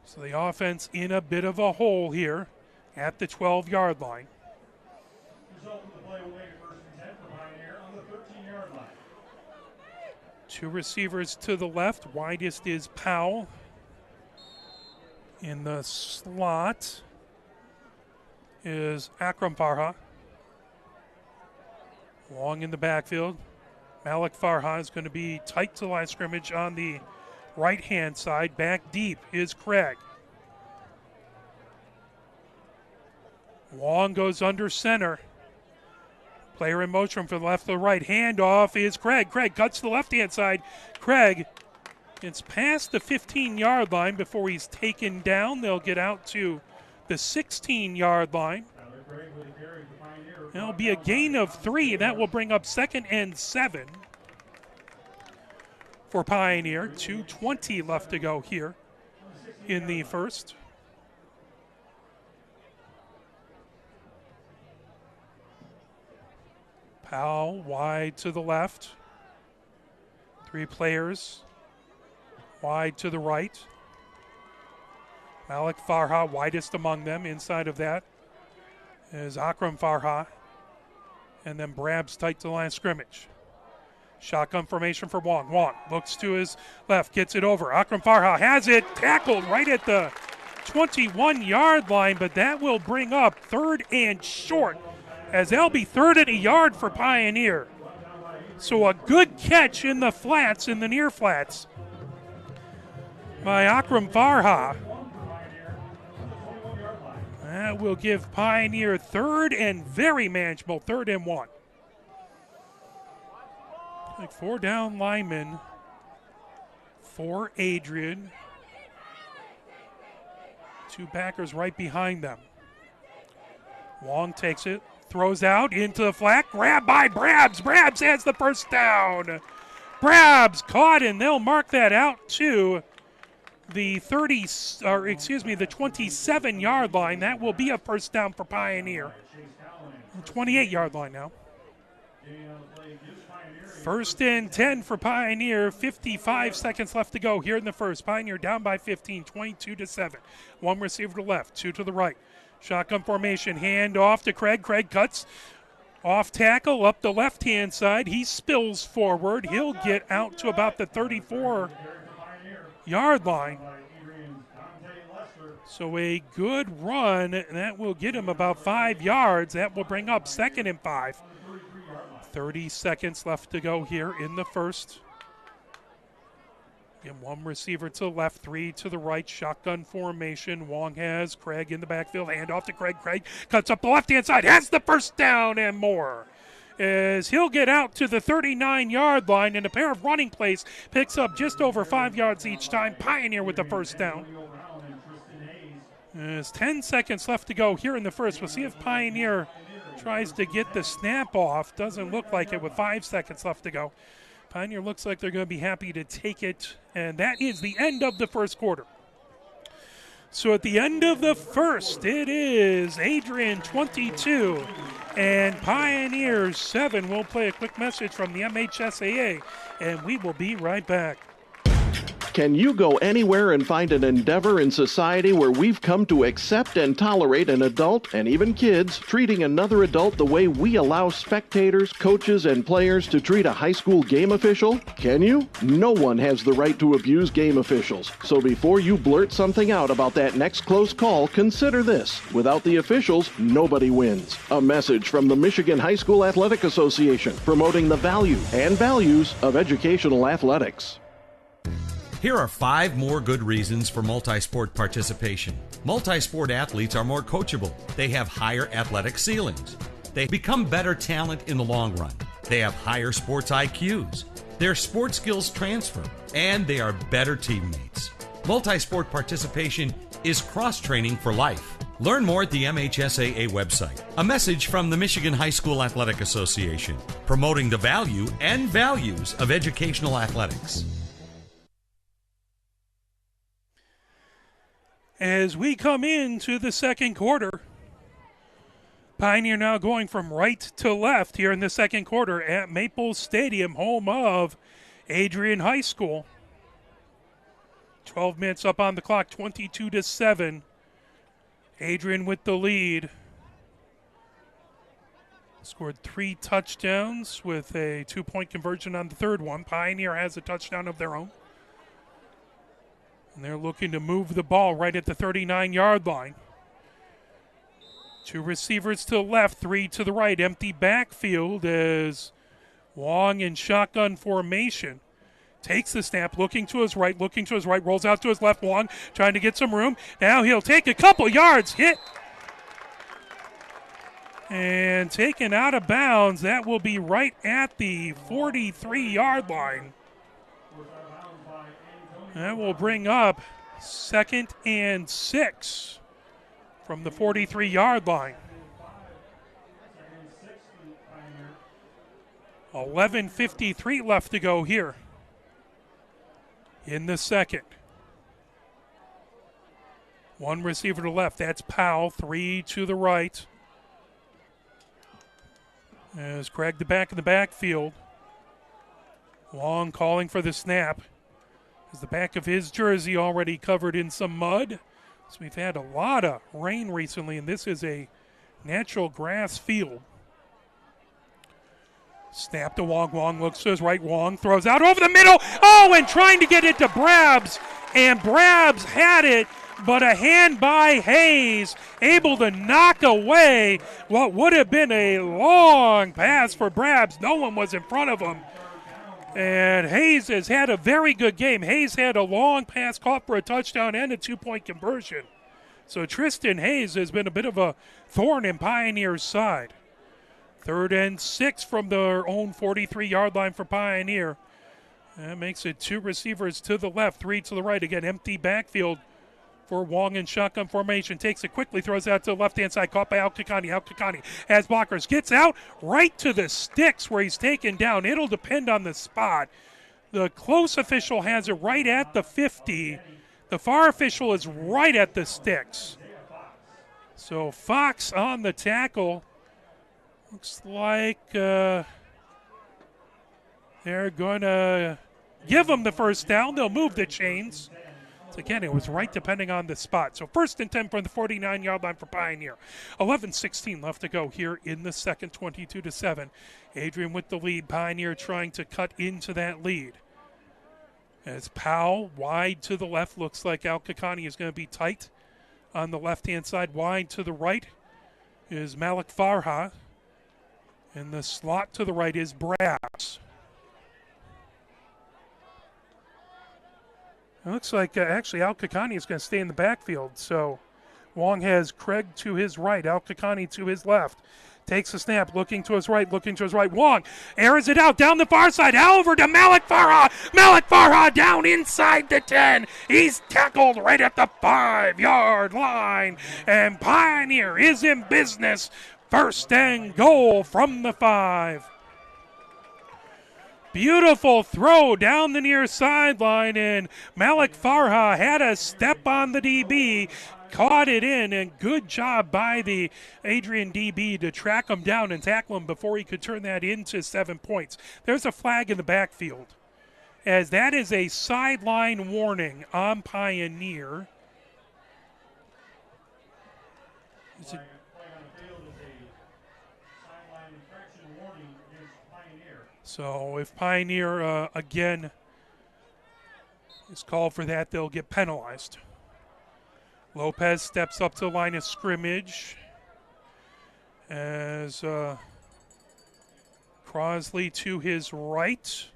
So the offense in a bit of a hole here at the 12-yard line. Result of the play will make it 1st and 10 for Pioneer on the 13-yard line. Two receivers to the left. Widest is Powell. In the slot is Akram Farha. Long in the backfield. Malik Farha is going to be tight to the line of scrimmage on the right-hand side. Back deep is Craig. Long goes under center. Player in motion from the left to the right. Handoff is Craig. Craig cuts to the left-hand side. Craig gets past the 15-yard line before he's taken down. They'll get out to the 16-yard line. It'll be a gain of 3. That will bring up 2nd and 7 for Pioneer. 2:20 left to go here in the first. Powell wide to the left. 3 players wide to the right. Malik Farha widest among them. Inside of that is Akram Farha. And then Brabs tight to the line of scrimmage. Shotgun formation for Wong. Wong looks to his left, gets it over. Akram Farha has it tackled right at the 21-yard line, but that will bring up 3rd and short, as they'll be 3rd and a yard for Pioneer. So a good catch in the flats, in the near flats, by Akram Farha. That will give Pioneer 3rd and very manageable, 3rd and 1. Like 4 down linemen for Adrian. 2 backers right behind them. Long takes it, throws out into the flat, grabbed by Brabs. Brabs has the first down. Brabs caught, and they'll mark that out to the 27-yard line. That will be a first down for Pioneer. 28-yard line now. 1st and 10 for Pioneer. 55 seconds left to go here in the first. Pioneer down by 15, 22-7. 1 receiver to the left, 2 to the right. Shotgun formation, hand off to Craig. Craig cuts off tackle up the left-hand side. He spills forward. He'll get out to about the 34-yard line. So a good run, and that will get him about 5 yards. That will bring up 2nd and 5. 30 seconds left to go here in the first. Again, one receiver to the left, 3 to the right, shotgun formation. Wong has Craig in the backfield, hand off to Craig. Craig cuts up the left-hand side, has the first down and more. As he'll get out to the 39-yard line, and a pair of running plays picks up just over 5 yards each time. Pioneer with the first down. There's 10 seconds left to go here in the first. We'll see if Pioneer tries to get the snap off. Doesn't look like it with 5 seconds left to go. Pioneer looks like they're going to be happy to take it, and that is the end of the first quarter. So at the end of the first, it is Adrian 22 and Pioneers 7. We'll play a quick message from the MHSAA, and we will be right back. Can you go anywhere and find an endeavor in society where we've come to accept and tolerate an adult, and even kids, treating another adult the way we allow spectators, coaches, and players to treat a high school game official? Can you? No one has the right to abuse game officials. So before you blurt something out about that next close call, consider this. Without the officials, nobody wins. A message from the Michigan High School Athletic Association, promoting the value and values of educational athletics. Here are 5 more good reasons for multi-sport participation. Multi-sport athletes are more coachable. They have higher athletic ceilings. They become better talent in the long run. They have higher sports IQs. Their sports skills transfer, and they are better teammates. Multi-sport participation is cross-training for life. Learn more at the MHSAA website. A message from the Michigan High School Athletic Association, promoting the value and values of educational athletics. As we come into the second quarter, Pioneer now going from right to left here in the second quarter at Maple Stadium, home of Adrian High School. 12 minutes up on the clock, 22-7. Adrian with the lead. Scored 3 touchdowns with a 2-point conversion on the third one. Pioneer has a touchdown of their own. And they're looking to move the ball right at the 39-yard line. 2 receivers to the left, 3 to the right. Empty backfield as Wong in shotgun formation. Takes the snap, looking to his right, rolls out to his left. Wong trying to get some room. Now he'll take a couple yards, hit. And taken out of bounds. That will be right at the 43-yard line. That will bring up 2nd and 6 from the 43-yard line. 11:53 left to go here in the second. 1 receiver to the left. That's Powell. 3 to the right. As Craig the back in the backfield. Long calling for the snap. Is the back of his jersey already covered in some mud? So we've had a lot of rain recently, and this is a natural grass field. Snap to Wong. Wong looks to his right. Wong throws out over the middle. Oh, and trying to get it to Brabs. And Brabs had it, but a hand by Hayes, able to knock away what would have been a long pass for Brabs. No one was in front of him. And Hayes has had a very good game. Hayes had a long pass caught for a touchdown and a 2-point conversion. So Tristan Hayes has been a bit of a thorn in Pioneer's side. 3rd and 6 from their own 43-yard line for Pioneer. That makes it 2 receivers to the left, 3 to the right. Again, empty backfield for Wong in shotgun formation. Takes it quickly, throws out to the left-hand side, caught by Alkakani. Alkakani has blockers, gets out right to the sticks where he's taken down. It'll depend on the spot. The close official has it right at the 50. The far official is right at the sticks. So Fox on the tackle. Looks like they're going to give him the first down. They'll move the chains. Again, it was right depending on the spot. So 1st and 10 from the 49-yard line for Pioneer. 11:16 left to go here in the second, 22-7. Adrian with the lead. Pioneer trying to cut into that lead. As Powell wide to the left, looks like Al-Kakani is going to be tight on the left-hand side. Wide to the right is Malik Farha. And the slot to the right is Brass. It looks like actually Al-Kakani is going to stay in the backfield. So Wong has Craig to his right, Al-Kakani to his left. Takes a snap, looking to his right. Wong airs it out down the far side. Over to Malik Farha. Malik Farha down inside the 10. He's tackled right at the 5-yard line. And Pioneer is in business. 1st and goal from the 5. Beautiful throw down the near sideline, and Malik Farha had a step on the DB, caught it in, and good job by the Adrian DB to track him down and tackle him before he could turn that into 7 points. There's a flag in the backfield, as that is a sideline warning on Pioneer. Is it? So if Pioneer, again, is called for that, they'll get penalized. Lopez steps up to the line of scrimmage as Crosley to his right.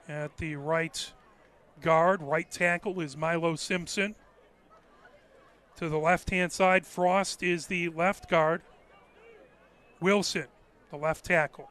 At the right guard, right tackle is Milo Simpson. To the left-hand side, Frost is the left guard. Wilson, the left tackle.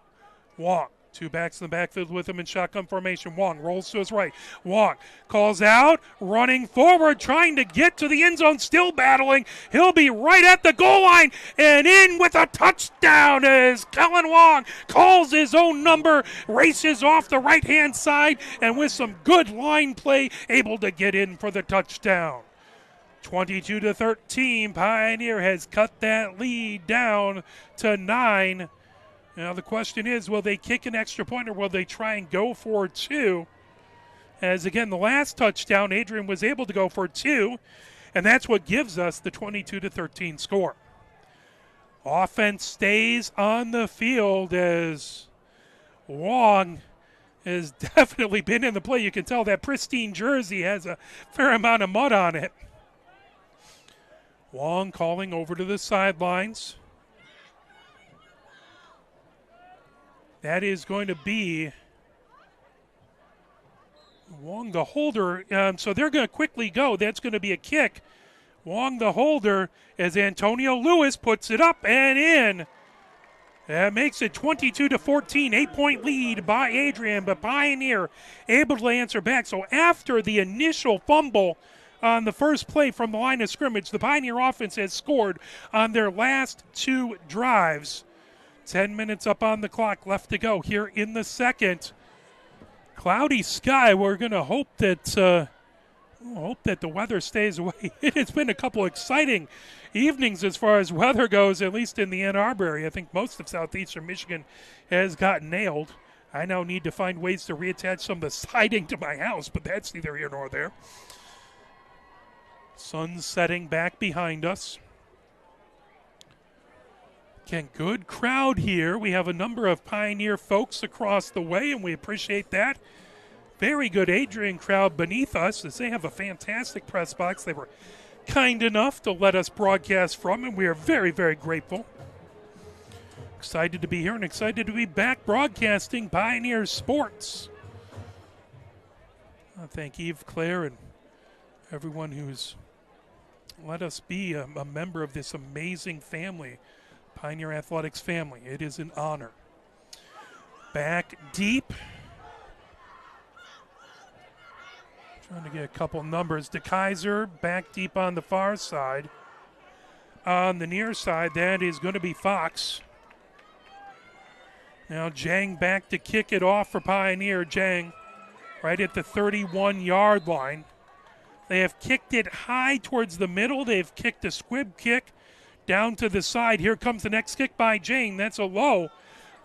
Wong. 2 backs in the backfield with him in shotgun formation. Wong rolls to his right. Wong calls out, running forward, trying to get to the end zone, still battling. He'll be right at the goal line and in with a touchdown as Kellen Wong calls his own number, races off the right-hand side, and with some good line play, able to get in for the touchdown. 22-13, Pioneer has cut that lead down to 9. Now the question is, will they kick an extra point or will they try and go for 2? As again, the last touchdown, Adrian was able to go for 2, and that's what gives us the 22-13 score. Offense stays on the field as Wong has definitely been in the play. You can tell that pristine jersey has a fair amount of mud on it. Wong calling over to the sidelines. That is going to be Wong the holder. So they're going to quickly go. That's going to be a kick. Wong the holder as Antonio Lewis puts it up and in. That makes it 22-14, 8-point lead by Adrian, but Pioneer able to answer back. So after the initial fumble on the first play from the line of scrimmage, the Pioneer offense has scored on their last 2 drives. 10 minutes up on the clock left to go here in the second. Cloudy sky. We're going to hope that the weather stays away. It's been a couple exciting evenings as far as weather goes, at least in the Ann Arbor area. I think most of southeastern Michigan has gotten nailed. I now need to find ways to reattach some of the siding to my house, but that's neither here nor there. Sun setting back behind us. Again, good crowd here. We have a number of Pioneer folks across the way, and we appreciate that. Very good Adrian crowd beneath us, as they have a fantastic press box. They were kind enough to let us broadcast from, and we are very, very grateful. Excited to be here and excited to be back broadcasting Pioneer Sports. I thank Eve, Claire, and everyone who's let us be a member of this amazing family, Pioneer Athletics family. It is an honor. Back deep. Trying to get a couple numbers. DeKaiser back deep on the far side. On the near side, that is going to be Fox. Now Jang back to kick it off for Pioneer. Jang right at the 31-yard line. They have kicked it high towards the middle. They've kicked a squib kick down to the side. Here comes the next kick by Jang. That's a low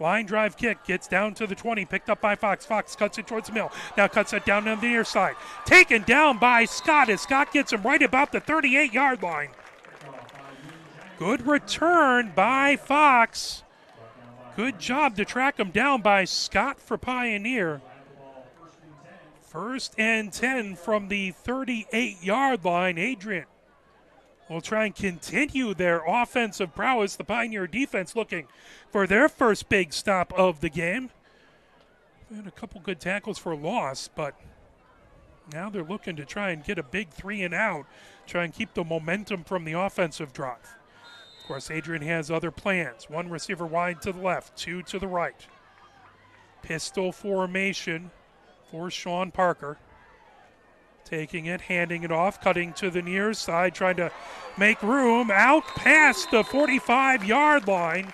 Line drive kick gets down to the 20, picked up by Fox. Fox cuts it towards the middle. Now cuts it down on the near side. Taken down by Scott as Scott gets him right about the 38-yard line. Good return by Fox. Good job to track him down by Scott for Pioneer. 1st and 10 from the 38-yard line. Adrian will try and continue their offensive prowess. The Pioneer defense looking for their first big stop of the game. And a couple good tackles for loss, but now they're looking to try and get a big 3 and out, try and keep the momentum from the offensive drive. Of course, Adrian has other plans. 1 receiver wide to the left, 2 to the right. Pistol formation for Sean Parker. Taking it, handing it off, cutting to the near side, trying to make room out past the 45-yard line,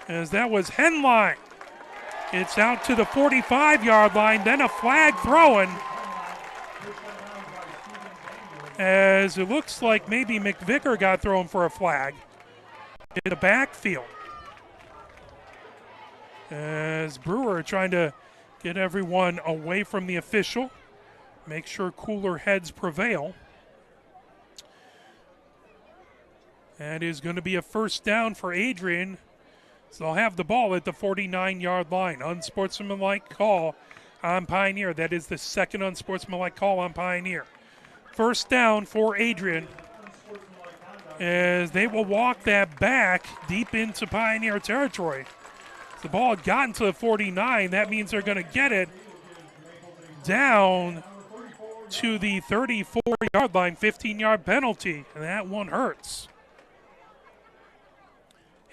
as that was Henline. It's out to the 45-yard line, then a flag thrown, as it looks like maybe McVicker got thrown for a flag in the backfield. As Brewer trying to get everyone away from the official. Make sure cooler heads prevail. That is going to be a first down for Adrian. So they'll have the ball at the 49-yard line. Unsportsmanlike call on Pioneer. That is the second unsportsmanlike call on Pioneer. First down for Adrian, as they will walk that back deep into Pioneer territory. The ball had gotten to the 49. That means they're going to get it down to the 34-yard line, 15-yard penalty, and that one hurts.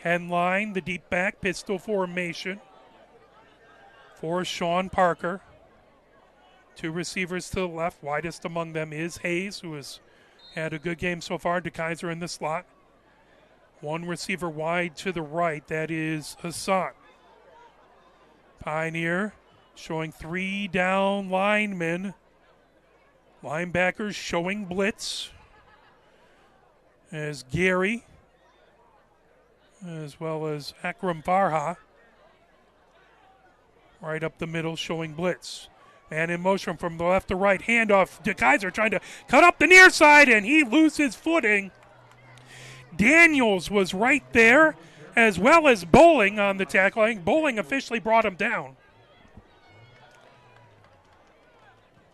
Henline, the deep back, pistol formation for Sean Parker. 2 receivers to the left. Widest among them is Hayes, who has had a good game so far. DeKaiser in the slot. 1 receiver wide to the right. That is Hassan. Pioneer showing 3 down linemen. Linebackers showing blitz. As Gary, as well as Akram Farha, right up the middle showing blitz. Man in motion from the left to right. Handoff. DeKaiser trying to cut up the near side, and he loses footing. Daniels was right there, as well as Bowling on the tackling. Bowling officially brought him down.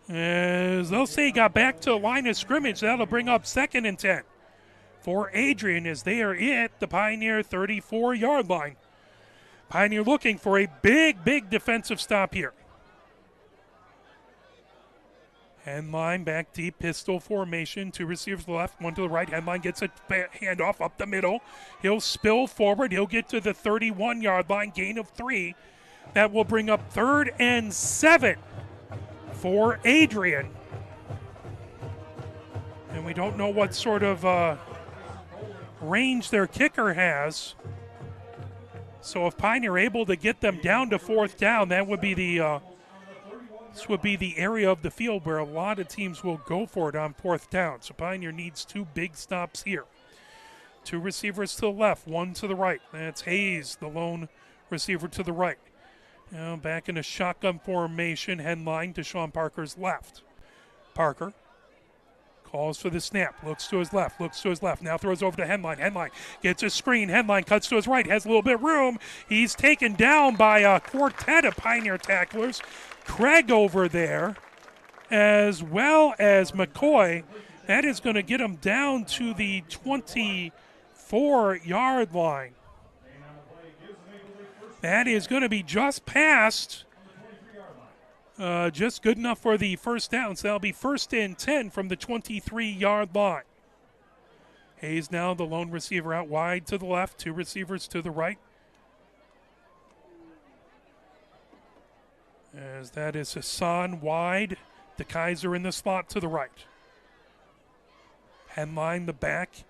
As they'll say he got back to the line of scrimmage, that'll bring up 2nd and 10 for Adrian, as they are at the Pioneer 34-yard line. Pioneer looking for a big defensive stop here. Henline back deep, pistol formation. 2 receivers to the left, 1 to the right. Henline gets a handoff up the middle. He'll spill forward. He'll get to the 31-yard line, gain of 3. That will bring up 3rd and 7 for Adrian. And we don't know what sort of range their kicker has. So if Pioneer able to get them down to 4th down, that would be the this would be the area of the field where a lot of teams will go for it on 4th down. So Pioneer needs 2 big stops here. 2 receivers to the left, 1 to the right. That's Hayes, the lone receiver to the right. Now back in a shotgun formation, Henline to Sean Parker's left. Parker calls for the snap, looks to his left, now throws over to Henline. Henline gets a screen, Henline cuts to his right, has a little bit of room. He's taken down by a quartet of Pioneer tacklers. Craig over there, as well as McCoy. That is going to get him down to the 24-yard line. That is going to be just past, just good enough for the first down. So that'll be 1st and 10 from the 23-yard line. Hayes now the lone receiver out wide to the left, 2 receivers to the right. As that is Hassan wide, DeKaiser in the slot to the right. Henline the back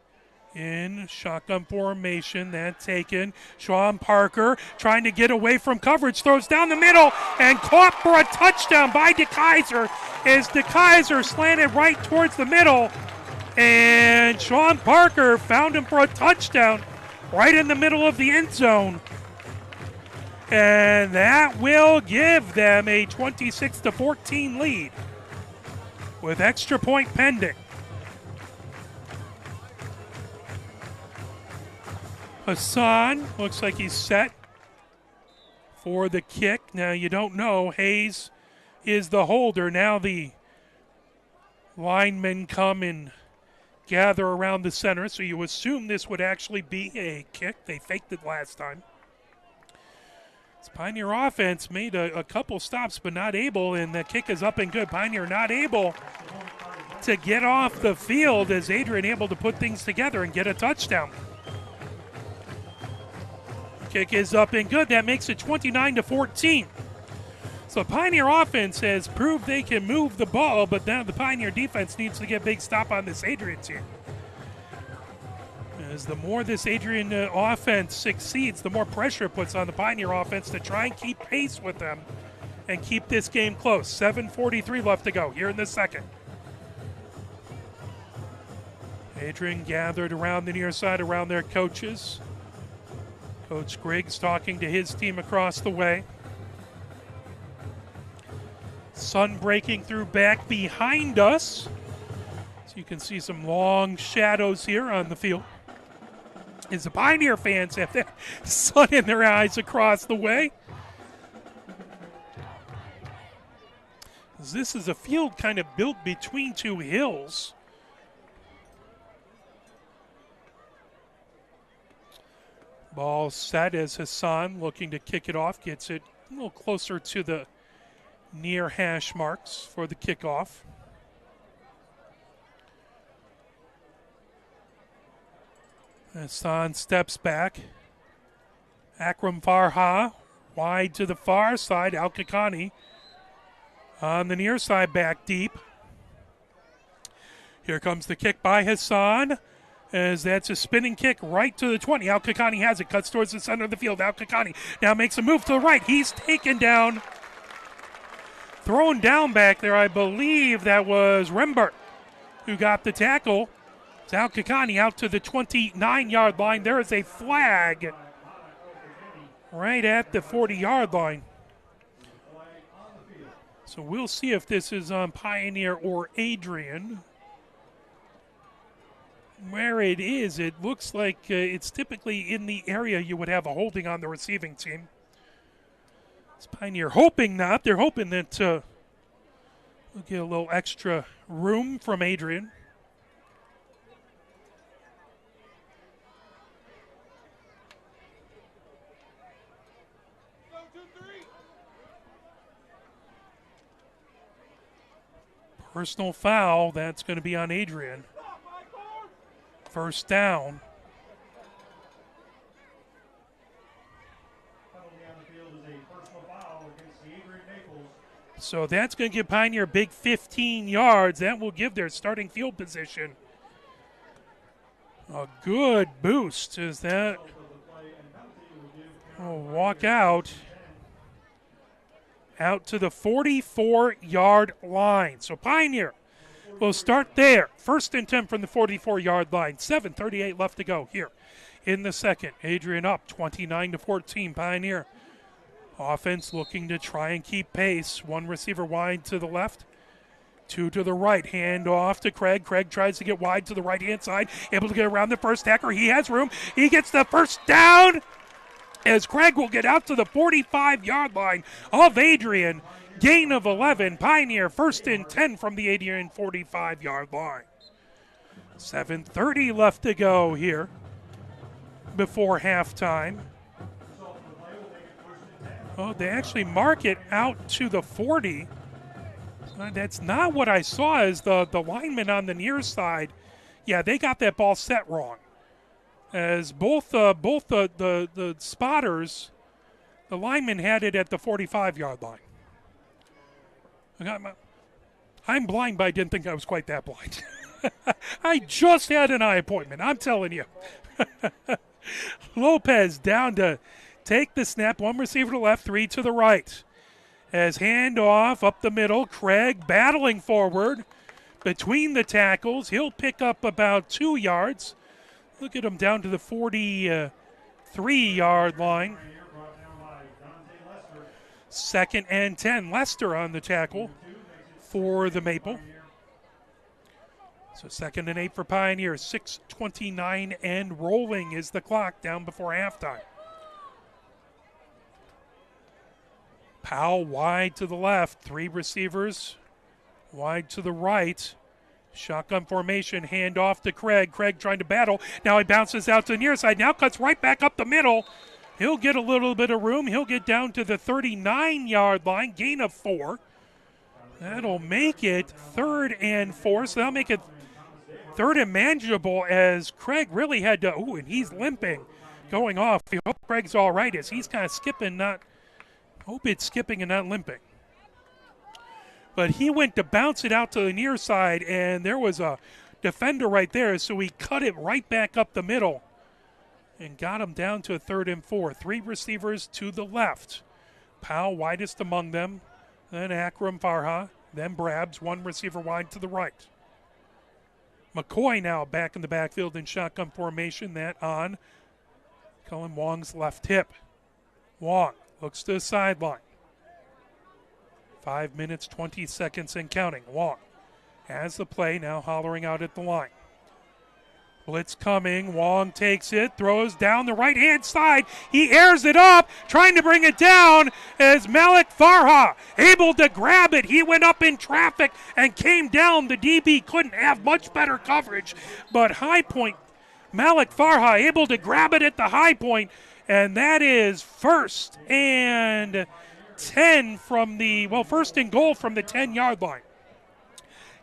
in shotgun formation, that taken. Sean Parker trying to get away from coverage, throws down the middle and caught for a touchdown by DeKaiser, as DeKaiser slanted right towards the middle, and Sean Parker found him for a touchdown right in the middle of the end zone. And that will give them a 26-14 lead with extra point pending. Hassan looks like he's set for the kick. Now you don't know. Hayes is the holder. Now the linemen come and gather around the center, so you assume this would actually be a kick. They faked it last time. This Pioneer offense made a couple stops but not able, and the kick is up and good. Pioneer not able to get off the field as Adrian able to put things together and get a touchdown. Kick is up and good. That makes it 29-14. So Pioneer offense has proved they can move the ball, but now the Pioneer defense needs to get a big stop on this Adrian team. As the more this Adrian offense succeeds, the more pressure it puts on the Pioneer offense to try and keep pace with them and keep this game close. 7:43 left to go here in the second. Adrian gathered around the near side, around their coaches. Coach Griggs talking to his team across the way. Sun breaking through back behind us. So you can see some long shadows here on the field. As the Pioneer fans have that sun in their eyes across the way. This is a field kind of built between two hills. Ball set as Hassan looking to kick it off. Gets it a little closer to the near hash marks for the kickoff. Hassan steps back. Akram Farha wide to the far side. Al-Kakani on the near side, back deep. Here comes the kick by Hassan, as that's a spinning kick right to the 20. Al-Kakani has it, cuts towards the center of the field. Al-Kakani now makes a move to the right. He's taken down, thrown down back there. I believe that was Rembert who got the tackle. It's Al-Kakani out to the 29-yard line. There is a flag right at the 40-yard line. So we'll see if this is on Pioneer or Adrian. Where it is, it looks like it's typically in the area you would have a holding on the receiving team. It's Pioneer hoping not. They're hoping that we'll get a little extra room from Adrian. Personal foul, that's going to be on Adrian. First down. So that's going to give Pioneer a big 15 yards. That will give their starting field position a good boost, as that will walk out to the 44-yard line. So Pioneer will start there. First and 10 from the 44-yard line. 7:38 left to go here in the second. Adrian up 29-14. Pioneer offense looking to try and keep pace. One receiver wide to the left, two to the right. Hand off to Craig. Craig tries to get wide to the right-hand side. Able to get around the first tackler. He has room. He gets the first down, as Craig will get out to the 45-yard line of Adrian. Gain of 11. Pioneer first and 10 from the Adrian 45-yard line. 7:30 left to go here before halftime. Oh, they actually mark it out to the 40. That's not what I saw, as the lineman on the near side. Yeah, they got that ball set wrong. As both the spotters, the linemen had it at the 45-yard line. I'm blind, but I didn't think I was quite that blind. I just had an eye appointment, I'm telling you. Lopez down to take the snap. One receiver to the left, three to the right. As handoff up the middle, Craig battling forward between the tackles. He'll pick up about 2 yards. Look at him down to the 43-yard line. 2nd and 10. Lester on the tackle for the Maple. So 2nd and 8 for Pioneer. 6:29 and rolling is the clock down before halftime. Powell wide to the left. 3 receivers wide to the right. Shotgun formation, hand off to Craig. Craig trying to battle. Now he bounces out to the near side. Now cuts right back up the middle. He'll get a little bit of room. He'll get down to the 39-yard line. Gain of 4. That'll make it 3rd and 4. So that'll make it 3rd and manageable as Craig really had to. Ooh, and he's limping going off. I hope Craig's all right as he's kind of skipping, hope it's skipping and not limping. But he went to bounce it out to the near side, and there was a defender right there, so he cut it right back up the middle and got him down to a 3rd and 4. 3 receivers to the left. Powell widest among them, then Akram Farha, then Brabs, 1 receiver wide to the right. McCoy now back in the backfield in shotgun formation, that on Cullen Wong's left hip. Wong looks to the sideline. 5 minutes, 20 seconds and counting. Wong has the play, now hollering out at the line. Blitz coming. Wong takes it, throws down the right-hand side. He airs it up, trying to bring it down as Malik Farha able to grab it. He went up in traffic and came down. The DB couldn't have much better coverage, but high point, Malik Farha able to grab it at the high point, and that is 1st and 10 from the, 1st and goal from the 10-yard line.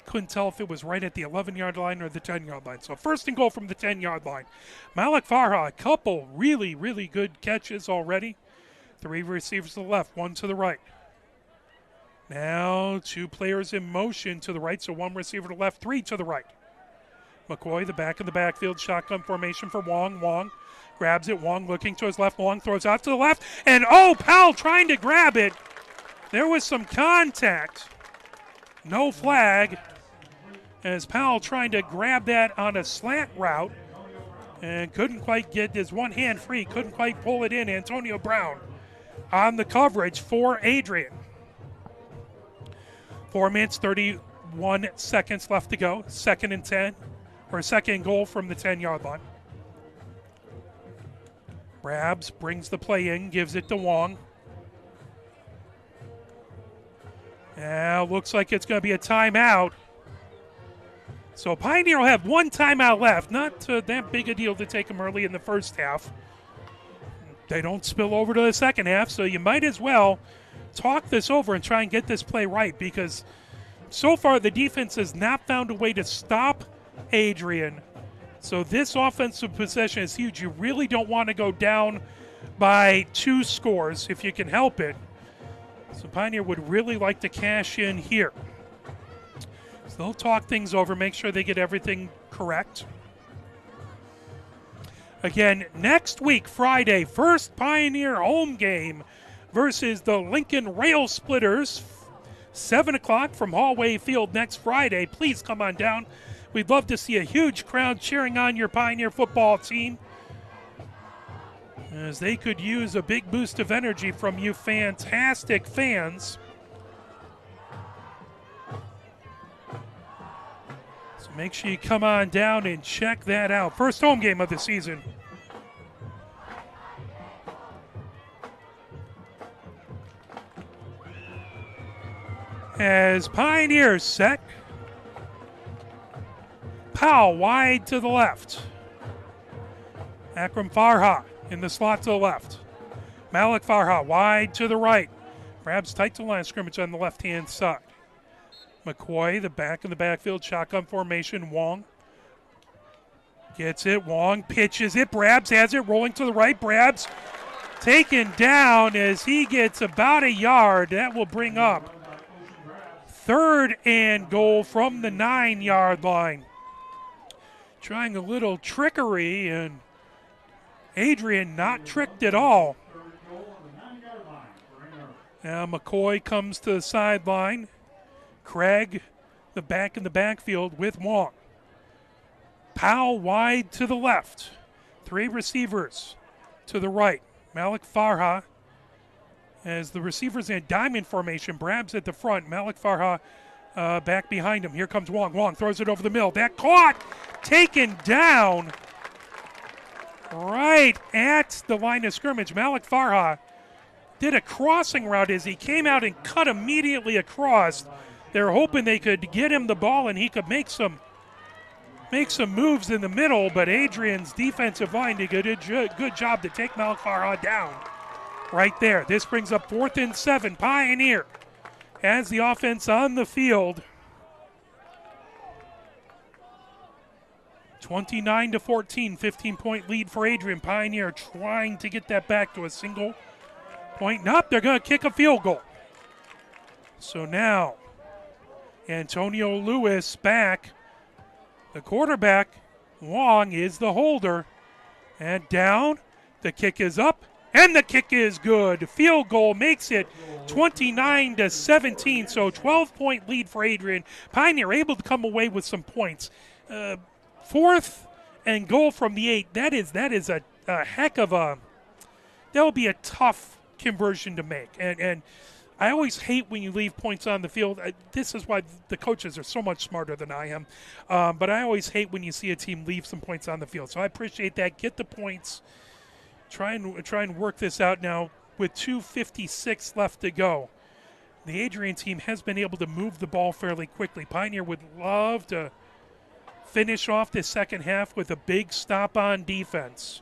Couldn't tell if it was right at the 11-yard line or the 10-yard line. So 1st and goal from the 10-yard line. Malik Farha, a couple really, really good catches already. 3 receivers to the left, 1 to the right. Now 2 players in motion to the right, so 1 receiver to the left, 3 to the right. McCoy, the back in the backfield, shotgun formation for Wong. Wong grabs it. Wong looking to his left. Wong throws out to the left. And Powell trying to grab it. There was some contact. No flag. As Powell trying to grab that on a slant route and couldn't quite get his one hand free, couldn't quite pull it in. Antonio Brown on the coverage for Adrian. 4 minutes, 31 seconds left to go. 2nd and 10, or 2nd and goal from the 10-yard line. Brabs brings the play in, gives it to Wong. Now looks like it's going to be a timeout. So Pioneer will have 1 timeout left. Not that big a deal to take them early in the first half. They don't spill over to the second half, so you might as well talk this over and try and get this play right, because so far the defense has not found a way to stop Adrian. So this offensive possession is huge. You really don't want to go down by 2 scores if you can help it. So Pioneer would really like to cash in here. So they'll talk things over, make sure they get everything correct. Again, next week, Friday, first Pioneer home game versus the Lincoln Rail Splitters. 7 o'clock from Hallway Field next Friday. Please come on down. We'd love to see a huge crowd cheering on your Pioneer football team, as they could use a big boost of energy from you fantastic fans. So make sure you come on down and check that out. First home game of the season. As Pioneers set. Powell wide to the left. Akram Farha in the slot to the left. Malik Farha wide to the right. Grabs tight to the line of scrimmage on the left-hand side. McCoy, the back in the backfield, shotgun formation. Wong gets it. Wong pitches it. Brabs has it, rolling to the right. Brabs taken down as he gets about a yard. That will bring up 3rd and goal from the 9-yard line. Trying a little trickery, and Adrian not tricked at all. Now McCoy comes to the sideline. Craig, the back in the backfield with Wong. Powell wide to the left. 3 receivers to the right. Malik Farha as the receivers in diamond formation. Brabs at the front. Malik Farha back behind him. Here comes Wong. Wong throws it over the middle. That caught, taken down right at the line of scrimmage. Malik Farha did a crossing route as he came out and cut immediately across. They're hoping they could get him the ball and he could make some moves in the middle, but Adrian's defensive line did a good job to take Malik Farha down right there. This brings up 4th and 7. Pioneer has the offense on the field. 29-14, 15-point lead for Adrian. Pioneer trying to get that back to a single point. Nope, they're going to kick a field goal. So now, Antonio Lewis back. The quarterback, Wong, is the holder. And down, the kick is up, and the kick is good. Field goal makes it 29-17, so 12-point lead for Adrian. Pioneer able to come away with some points. 4th and goal from the 8. That is a heck of a, that will be a tough conversion to make. And I always hate when you leave points on the field. This is why the coaches are so much smarter than I am. But I always hate when you see a team leave some points on the field. So I appreciate that. Get the points. Try and work this out now with 2:56 left to go. The Adrian team has been able to move the ball fairly quickly. Pioneer would love to finish off this second half with a big stop on defense.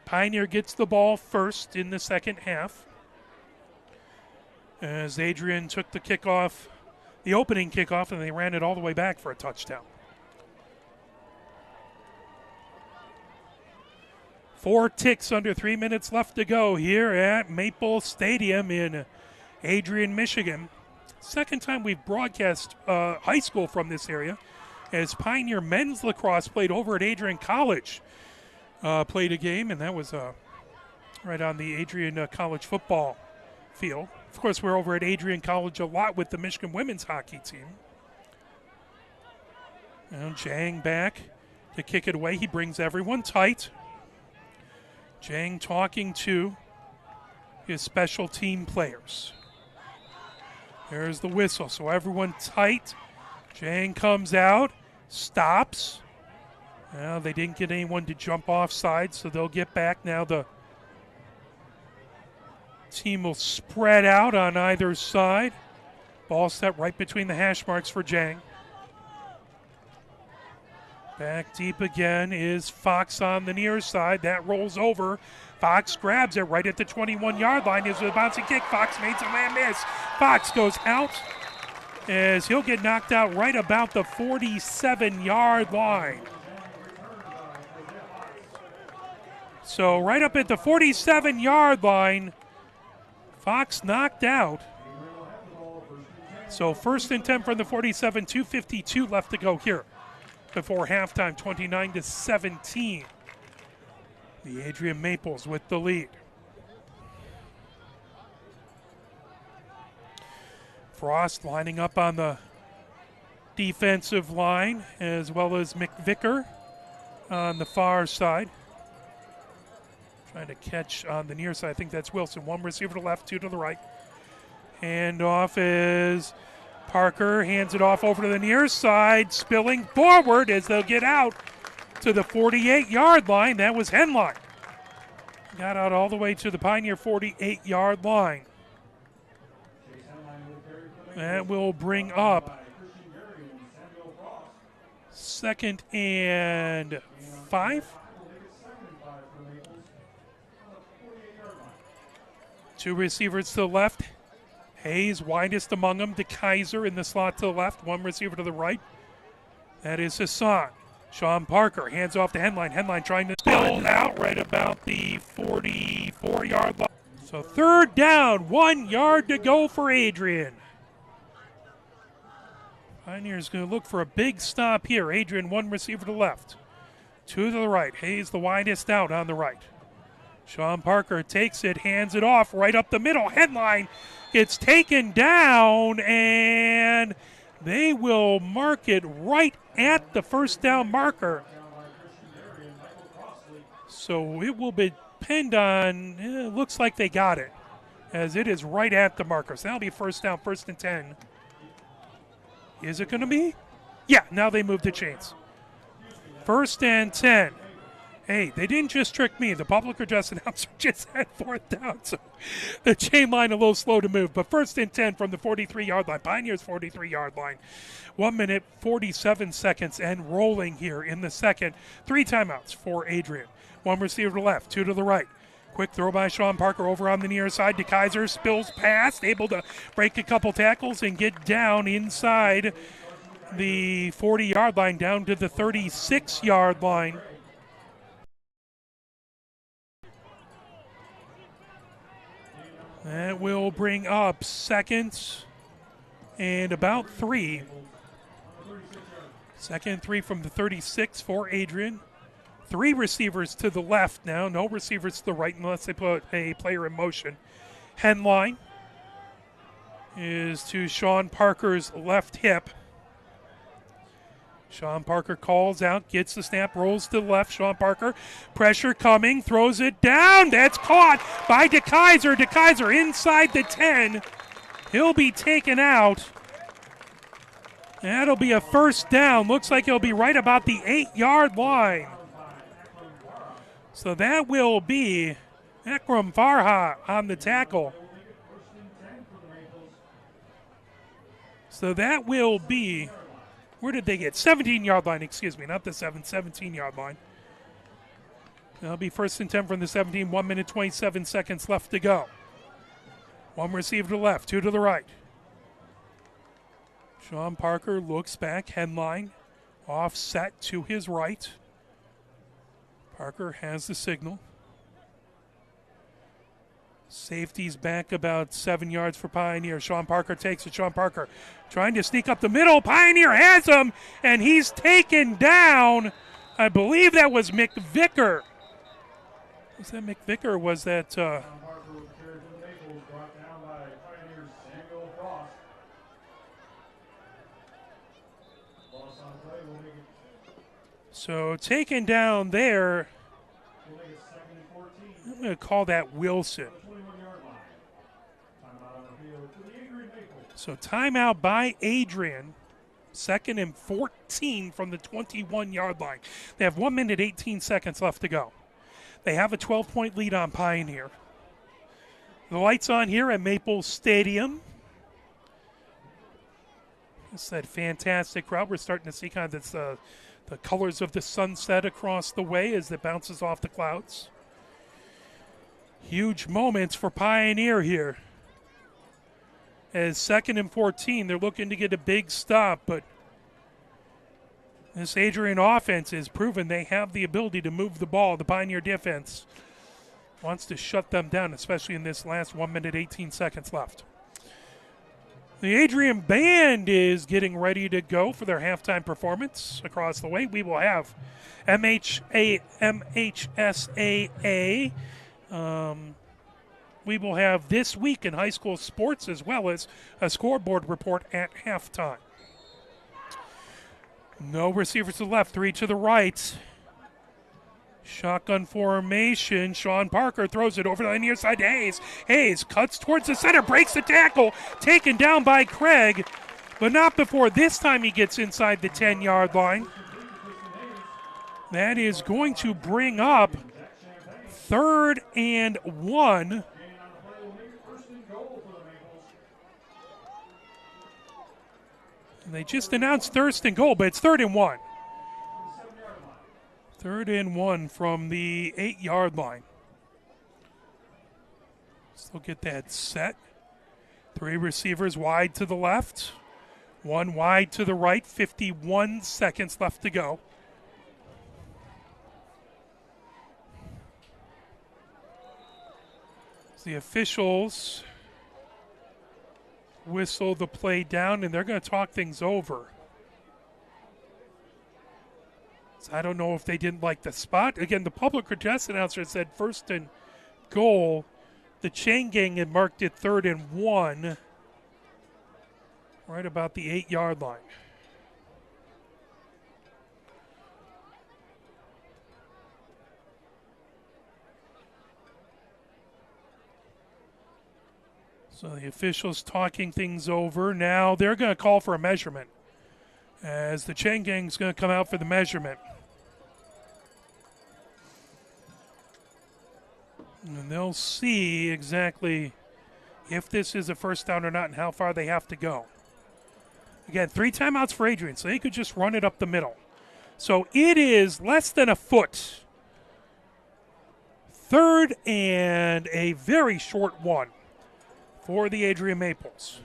Pioneer gets the ball first in the second half as Adrian took the kickoff, the opening kickoff, and they ran it all the way back for a touchdown. 4 ticks under 3 minutes left to go here at Maple Stadium in Adrian, Michigan. Second time we've broadcast high school from this area, as Pioneer men's lacrosse played over at Adrian College. Played a game, and that was right on the Adrian College football field. Of course, we're over at Adrian College a lot with the Michigan women's hockey team. And Jang back to kick it away. He brings everyone tight. Jang talking to his special team players. There's the whistle, so everyone tight. Jang comes out, stops. Well, they didn't get anyone to jump offside, so they'll get back. Now the team will spread out on either side. Ball set right between the hash marks for Jang. Back deep again is Fox on the near side. That rolls over. Fox grabs it right at the 21-yard line. Is a bouncing kick. Fox made some man miss. Fox goes out as he'll get knocked out right about the 47-yard line. So right up at the 47-yard line, Fox knocked out. So 1st and 10 from the 47, 2:52 left to go here before halftime, 29-17. The Adrian Maples with the lead. Frost lining up on the defensive line, as well as McVicker on the far side. Trying to catch on the near side. I think that's Wilson. 1 receiver to the left, 2 to the right. Handoff is Parker. Hands it off over to the near side. Spilling forward as they'll get out to the 48-yard line. That was Henline. Got out all the way to the Pioneer 48-yard line. That will bring up 2nd and 5. 2 receivers to the left. Hayes widest among them. DeKaiser in the slot to the left. 1 receiver to the right. That is Hassan. Sean Parker hands off to Henline. Henline trying to spill out right about the 44-yard line. So 3rd down, 1 yard to go for Adrian. Pioneers going to look for a big stop here. Adrian, 1 receiver to the left. 2 to the right. Hayes the widest out on the right. Sean Parker takes it, hands it off right up the middle. Headline gets taken down, and they will mark it right at the 1st down marker. So it will be depend on, it looks like they got it, as it is right at the marker. So that'll be first down, 1st and 10. Is it going to be? Yeah, now they move the chains. 1st and 10. Hey, they didn't just trick me. The public address announcer just had 4th down, so the chain line a little slow to move. But 1st and 10 from the 43-yard line. Pioneers 43-yard line. 1 minute, 47 seconds, and rolling here in the second. 3 timeouts for Adrian. 1 receiver to the left, 2 to the right. Quick throw by Sean Parker over on the near side to Kaiser. Spills past, able to break a couple tackles and get down inside the 40-yard line, down to the 36-yard line. That will bring up 2nd and about 3. 2nd and 3 from the 36 for Adrian. 3 receivers to the left now. No receivers to the right unless they put a player in motion. Henline is to Sean Parker's left hip. Sean Parker calls out, gets the snap, rolls to the left. Sean Parker, pressure coming, throws it down. That's caught by DeKaiser. DeKaiser inside the 10. He'll be taken out. That'll be a 1st down. Looks like he'll be right about the 8-yard line. So that will be Ekram Farha on the tackle. So that will be, where did they get? 17-yard line, excuse me, not the 17-yard line. That'll be 1st and 10 from the 17, 1 minute, 27 seconds left to go. 1 receiver to the left, 2 to the right. Sean Parker looks back, headline, offset to his right. Parker has the signal. Safety's back about 7 yards for Pioneer. Sean Parker takes it. Sean Parker trying to sneak up the middle. Pioneer has him, and he's taken down. I believe that was McVicker. Was that McVicker or was that... So taken down there, I'm going to call that Wilson. So timeout by Adrian, 2nd and 14 from the 21-yard line. They have 1 minute, 18 seconds left to go. They have a 12-point lead on Pioneer. The lights on here at Maple Stadium. It's that fantastic crowd. We're starting to see kind of this, the colors of the sunset across the way as it bounces off the clouds. Huge moments for Pioneer here. As 2nd and 14, they're looking to get a big stop, but this Adrian offense has proven they have the ability to move the ball. The Pioneer defense wants to shut them down, especially in this last 1 minute, 18 seconds left. The Adrian Band is getting ready to go for their halftime performance across the way. We will have MHSAA. We will have This Week in High School Sports as well as a scoreboard report at halftime. No receivers to the left, 3 to the right. Shotgun formation. Sean Parker throws it over to the near side to Hayes. Hayes cuts towards the center, breaks the tackle, taken down by Craig, but not before this time he gets inside the 10-yard line. That is going to bring up 3rd and 1. And they just announced 1st and goal, but it's 3rd and 1. 3rd and 1 from the 8-yard line. Still get that set. 3 receivers wide to the left, 1 wide to the right, 51 seconds left to go. The officials whistle the play down, and they're going to talk things over. So I don't know if they didn't like the spot. Again, the public address announcer said 1st and goal. The chain gang had marked it 3rd and 1, right about the 8-yard line. So the officials talking things over. Now they're going to call for a measurement as the Chen gang's going to come out for the measurement. And they'll see exactly if this is a first down or not and how far they have to go. Again, 3 timeouts for Adrian, so they could just run it up the middle. So it is less than a foot. 3rd and a very short one for the Adrian Maples.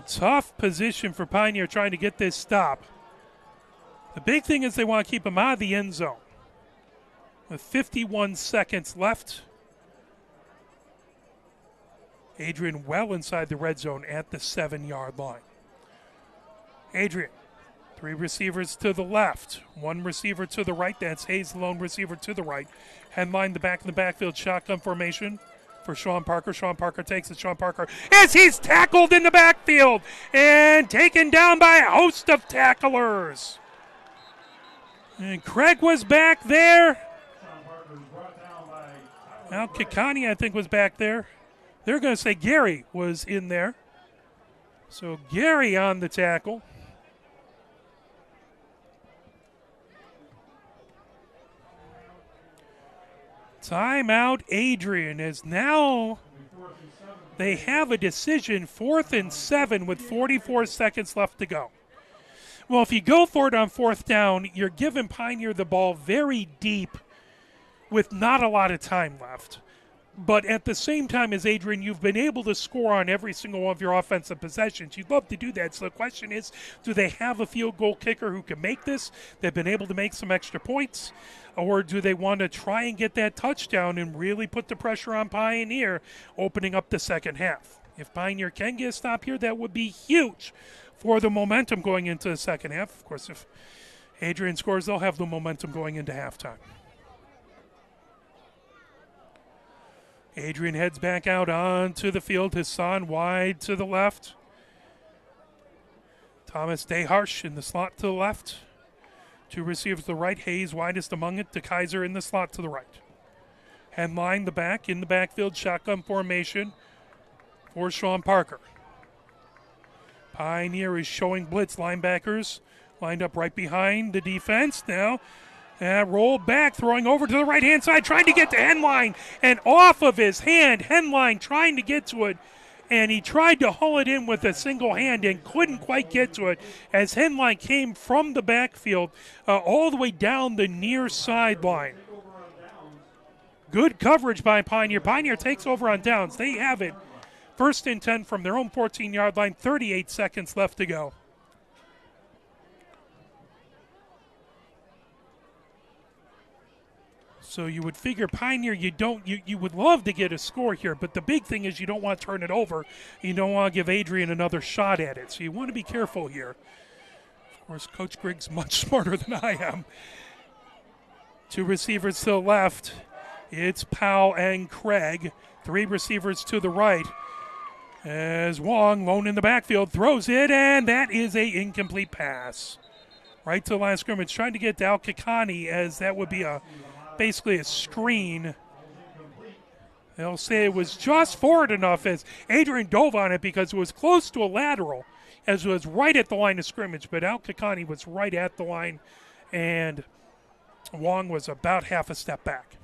Tough position for Pioneer trying to get this stop. The big thing is they want to keep him out of the end zone. With 51 seconds left. Adrian well inside the red zone at the 7-yard line. Adrian, 3 receivers to the left, 1 receiver to the right. That's Hayes, the lone receiver to the right. Headline the back in the backfield, shotgun formation for Sean Parker. Sean Parker takes it. Sean Parker, as he's tackled in the backfield and taken down by a host of tacklers. And Craig was back there. Al Kikani, I think, was back there. They're going to say Gary was in there. So Gary on the tackle. Timeout Adrian is now they have a decision, 4th and 7 with 44 seconds left to go. Well, if you go for it on 4th down, you're giving Pioneer the ball very deep with not a lot of time left. But at the same time as Adrian, you've been able to score on every single one of your offensive possessions. You'd love to do that. So the question is, do they have a field goal kicker who can make this? They've been able to make some extra points. Or do they want to try and get that touchdown and really put the pressure on Pioneer, opening up the second half? If Pioneer can get a stop here, that would be huge for the momentum going into the second half. Of course, if Adrian scores, they'll have the momentum going into halftime. Adrian heads back out onto the field. Hassan wide to the left. Thomas Deharsh in the slot to the left. 2 receivers to the right. Hayes widest among it. DeKaiser in the slot to the right. Headline the back in the backfield. Shotgun formation for Sean Parker. Pioneer is showing blitz. Linebackers lined up right behind the defense now. Rolled back, throwing over to the right-hand side, trying to get to Henline, and off of his hand. Henline trying to get to it, and he tried to haul it in with a single hand and couldn't quite get to it as Henline came from the backfield all the way down the near sideline. Good coverage by Pioneer. Pioneer takes over on downs. They have it. 1st and 10 from their own 14-yard line, 38 seconds left to go. So you would figure Pioneer, you would love to get a score here, but the big thing is you don't want to turn it over. You don't want to give Adrian another shot at it. So you want to be careful here. Of course, Coach Griggs much smarter than I am. 2 receivers to the left. It's Powell and Craig. 3 receivers to the right. As Wong, lone in the backfield, throws it, and that is an incomplete pass. Right to the line of scrimmage, trying to get to Al Kikani, as that would be basically a screen. They'll say it was just forward enough as Adrian dove on it because it was close to a lateral, as it was right at the line of scrimmage, but Al Kikani was right at the line, and Wong was about half a step back.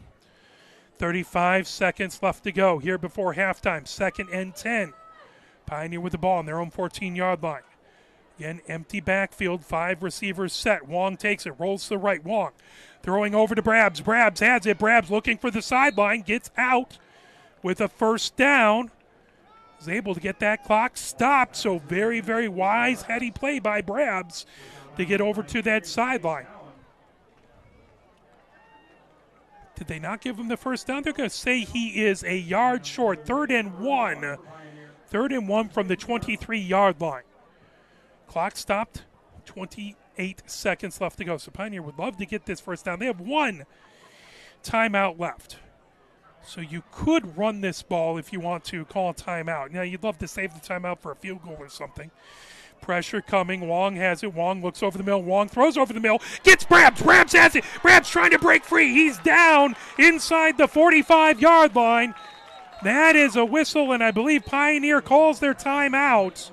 35 seconds left to go here before halftime. 2nd and 10. Pioneer with the ball on their own 14-yard line. Again, empty backfield, 5 receivers set. Wong takes it, rolls to the right. Wong throwing over to Brabs. Brabs has it. Brabs looking for the sideline, gets out with a 1st down. Is able to get that clock stopped, so very, very wise heady play by Brabs to get over to that sideline. Did they not give him the 1st down? They're going to say he is a yard short. 3rd and 1. 3rd and 1 from the 23-yard line. Clock stopped. 28 seconds left to go. So Pioneer would love to get this 1st down. They have 1 timeout left. So you could run this ball if you want to call a timeout. Now, you'd love to save the timeout for a field goal or something. Pressure coming. Wong has it. Wong looks over the middle. Wong throws over the middle. Gets Brabs. Brabs has it. Brabs trying to break free. He's down inside the 45-yard line. That is a whistle, and I believe Pioneer calls their timeout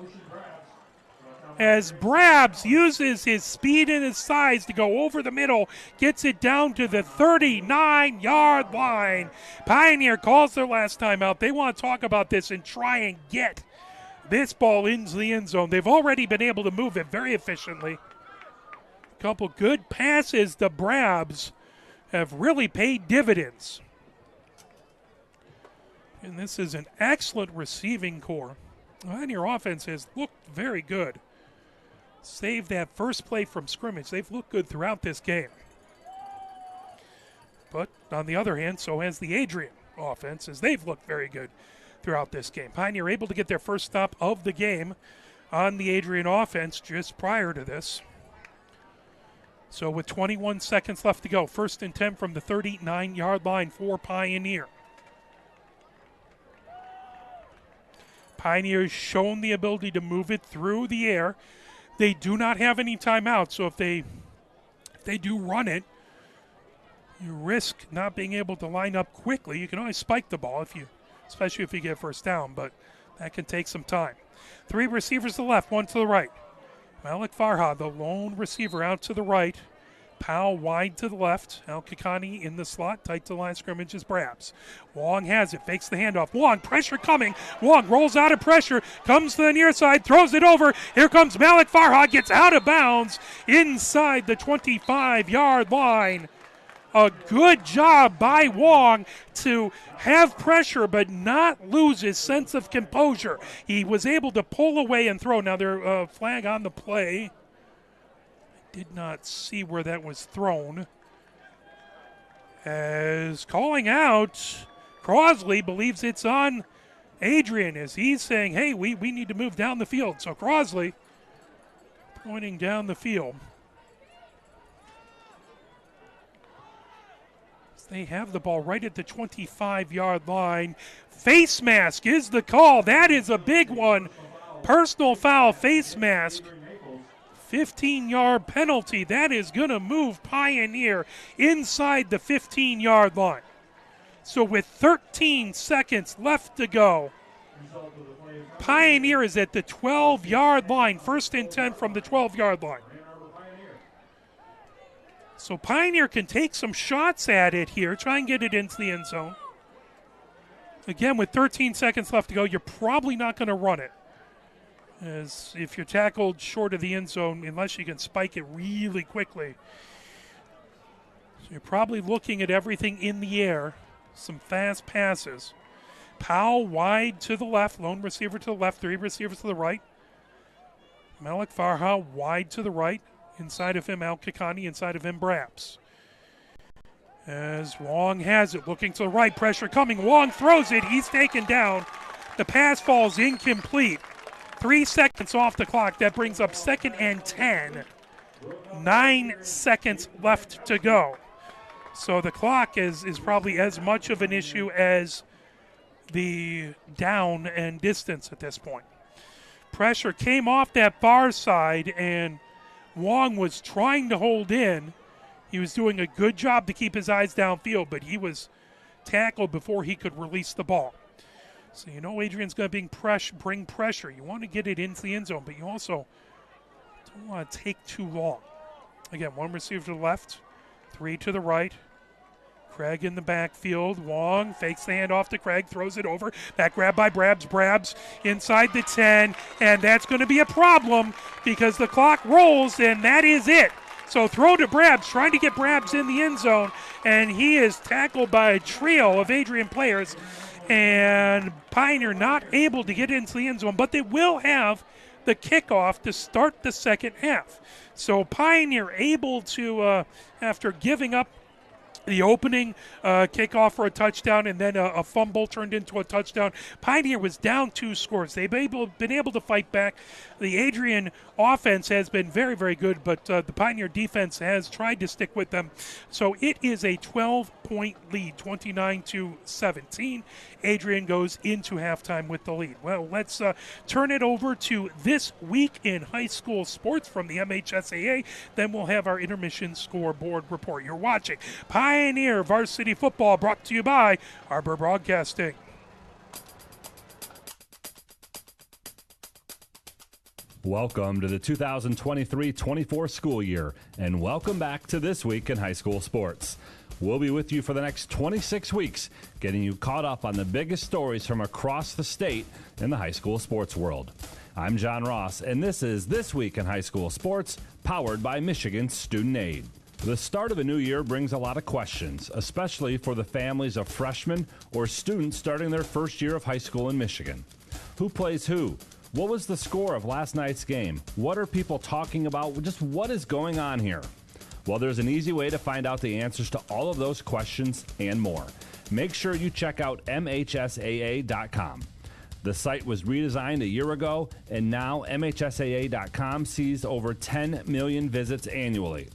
as Brabs uses his speed and his size to go over the middle, gets it down to the 39-yard line. Pioneer calls their last timeout. They want to talk about this and try and get this ball into the end zone. They've already been able to move it very efficiently. A couple good passes. The Brabs have really paid dividends. And this is an excellent receiving core. Pioneer offense has looked very good. Save that first play from scrimmage. They've looked good throughout this game. But on the other hand, so has the Adrian offense, as they've looked very good throughout this game. Pioneer able to get their first stop of the game on the Adrian offense just prior to this. So with 21 seconds left to go, 1st and 10 from the 39-yard line for Pioneer. Pioneer's shown the ability to move it through the air. They do not have any timeouts, so if they do run it, you risk not being able to line up quickly. You can always spike the ball, especially if you get first down, but that can take some time. 3 receivers to the left, 1 to the right. Malik Farha, the lone receiver, out to the right. Powell wide to the left. Al-Kakani in the slot. Tight to the line of scrimmage is Brabs. Wong has it. Fakes the handoff. Wong, pressure coming. Wong rolls out of pressure. Comes to the near side. Throws it over. Here comes Malik Farha. Gets out of bounds inside the 25-yard line. A good job by Wong to have pressure but not lose his sense of composure. He was able to pull away and throw. Now, their flag on the play. Did not see where that was thrown. As calling out, Crosley believes it's on Adrian as he's saying, hey, we need to move down the field. So Crosley pointing down the field. They have the ball right at the 25-yard line. Face mask is the call. That is a big one. Personal foul, face mask. 15-yard penalty. That is going to move Pioneer inside the 15-yard line. So with 13 seconds left to go, Pioneer is at the 12-yard line. 1st and 10 from the 12-yard line. So Pioneer can take some shots at it here, try and get it into the end zone. Again, with 13 seconds left to go, you're probably not going to run it. As if you're tackled short of the end zone, unless you can spike it really quickly. So you're probably looking at everything in the air, some fast passes. Powell wide to the left, lone receiver to the left, 3 receivers to the right. Malik Farha wide to the right. Inside of him, Al-Kakani. Inside of him, Brabs. As Wong has it, looking to the right, pressure coming. Wong throws it. He's taken down. The pass falls incomplete. 3 seconds off the clock. That brings up 2nd and 10. 9 seconds left to go. So the clock is probably as much of an issue as the down and distance at this point. Pressure came off that far side, and Wong was trying to hold in. He was doing a good job to keep his eyes downfield, but he was tackled before he could release the ball. So you know Adrian's going to bring pressure. You want to get it into the end zone, but you also don't want to take too long. Again, 1 receiver to the left, 3 to the right. Craig in the backfield. Wong fakes the handoff to Craig, throws it over. That grab by Brabs. Brabs inside the 10, and that's going to be a problem because the clock rolls, and that is it. So throw to Brabs, trying to get Brabs in the end zone, and he is tackled by a trio of Adrian players, and Pioneer not able to get into the end zone, but they will have the kickoff to start the second half. So Pioneer able to, after giving up the opening kickoff for a touchdown and then a fumble turned into a touchdown. Pioneer was down 2 scores. They've been able to fight back. The Adrian offense has been very, very good, but the Pioneer defense has tried to stick with them. So it is a 12-point lead, 29-17. Adrian goes into halftime with the lead. Well, let's turn it over to This Week in High School Sports from the MHSAA. Then we'll have our intermission scoreboard report. You're watching Pioneer Varsity Football, brought to you by Arbor Broadcasting. Welcome to the 2023-24 school year, and welcome back to This Week in High School Sports. We'll be with you for the next 26 weeks, getting you caught up on the biggest stories from across the state in the high school sports world. I'm John Ross, and this is This Week in High School Sports, powered by Michigan Student Aid. The start of a new year brings a lot of questions, especially for the families of freshmen or students starting their first year of high school in Michigan. Who plays who? What was the score of last night's game? What are people talking about? Just what is going on here? Well, there's an easy way to find out the answers to all of those questions and more. Make sure you check out MHSAA.com. The site was redesigned a year ago, and now MHSAA.com sees over 10 million visits annually.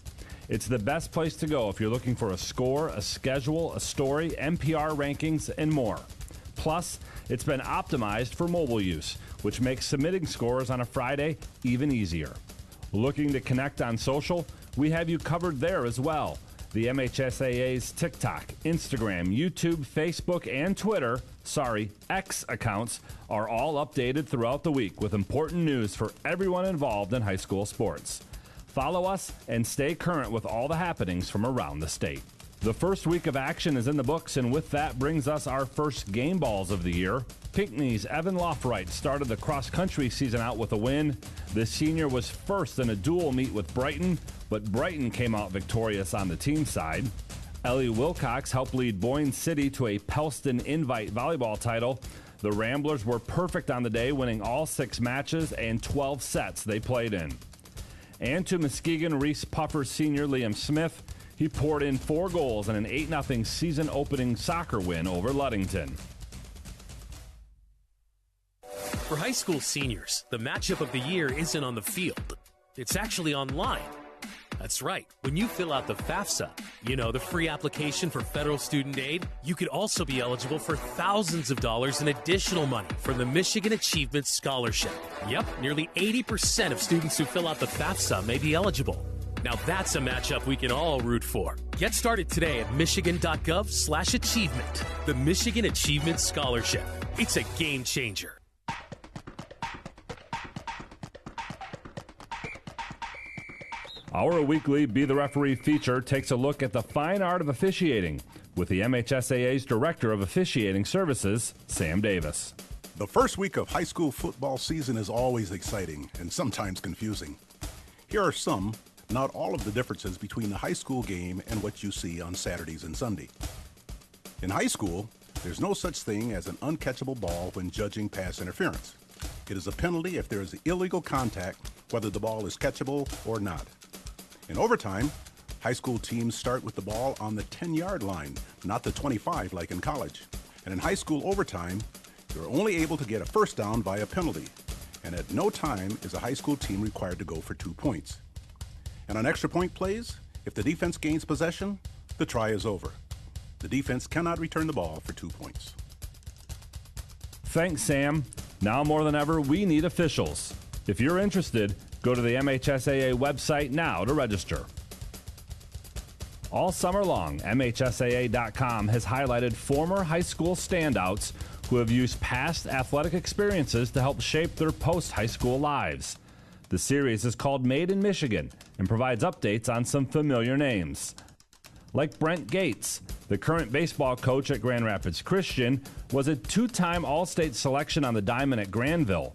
It's the best place to go if you're looking for a score, a schedule, a story, NPR rankings, and more. Plus, it's been optimized for mobile use, which makes submitting scores on a Friday even easier. Looking to connect on social? We have you covered there as well. The MHSAA's TikTok, Instagram, YouTube, Facebook, and Twitter, X accounts are all updated throughout the week with important news for everyone involved in high school sports. Follow us and stay current with all the happenings from around the state. The first week of action is in the books, and with that brings us our first game balls of the year. Pinckney's Evan Lofwright started the cross-country season out with a win. The senior was first in a dual meet with Brighton, but Brighton came out victorious on the team side. Ellie Wilcox helped lead Boyne City to a Pelston Invite volleyball title. The Ramblers were perfect on the day, winning all 6 matches and 12 sets they played in. And to Muskegon Reese Puffer senior Liam Smith, he poured in 4 goals in an 8-0 season-opening soccer win over Ludington. For high school seniors, the matchup of the year isn't on the field. It's actually online. That's right. When you fill out the FAFSA, the free application for federal student aid, you could also be eligible for thousands of dollars in additional money from the Michigan Achievement Scholarship. Yep, nearly 80% of students who fill out the FAFSA may be eligible. Now that's a matchup we can all root for. Get started today at michigan.gov/achievement. The Michigan Achievement Scholarship. It's a game changer. Our weekly Be the Referee feature takes a look at the fine art of officiating with the MHSAA's Director of Officiating Services, Sam Davis. The first week of high school football season is always exciting and sometimes confusing. Here are some, not all of the differences between the high school game and what you see on Saturdays and Sunday. In high school, there's no such thing as an uncatchable ball when judging pass interference. It is a penalty if there is illegal contact, whether the ball is catchable or not. In overtime, high school teams start with the ball on the 10-yard line, not the 25 like in college. And in high school overtime, you're only able to get a first down by a penalty. And at no time is a high school team required to go for 2 points. And on extra point plays, if the defense gains possession, the try is over. The defense cannot return the ball for 2 points. Thanks, Sam. Now more than ever, we need officials. If you're interested, go to the MHSAA website now to register. All summer long, MHSAA.com has highlighted former high school standouts who have used past athletic experiences to help shape their post-high school lives. The series is called Made in Michigan and provides updates on some familiar names. Like Brent Gates, the current baseball coach at Grand Rapids Christian, was a 2-time All-State selection on the diamond at Granville.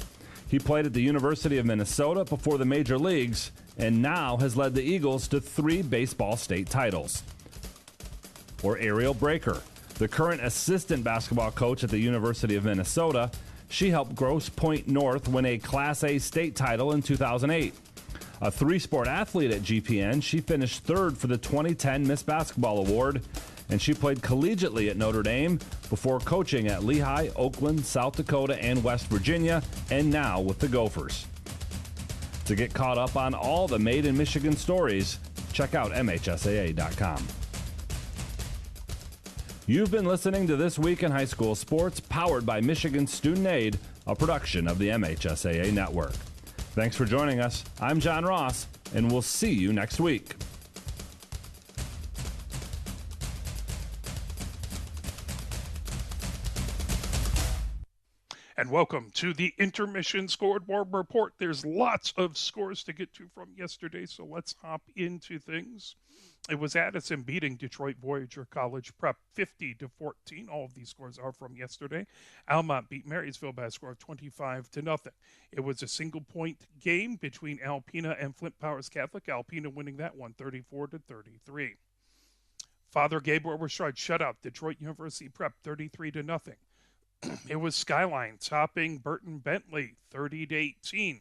He played at the University of Minnesota before the major leagues and now has led the Eagles to 3 baseball state titles. Or Ariel Breaker, the current assistant basketball coach at the University of Minnesota. She helped Grosse Pointe North win a Class A state title in 2008. A 3-sport athlete at GPN, she finished 3rd for the 2010 Miss Basketball Award, and she played collegiately at Notre Dame before coaching at Lehigh, Oakland, South Dakota, and West Virginia, and now with the Gophers. To get caught up on all the Made in Michigan stories, check out MHSAA.com. You've been listening to This Week in High School Sports, powered by Michigan Student Aid, a production of the MHSAA Network. Thanks for joining us. I'm John Ross, and we'll see you next week. And welcome to the intermission scoreboard report. There's lots of scores to get to from yesterday, so let's hop into things. It was Addison beating Detroit Voyager College Prep 50-14. All of these scores are from yesterday. Almont beat Marysville by a score of 25-0. It was a single-point game between Alpena and Flint Powers Catholic. Alpena winning that one 34-33. Father Gabriel Richard shutout Detroit University Prep 33-0. It was Skyline topping Burton Bentley 30-18.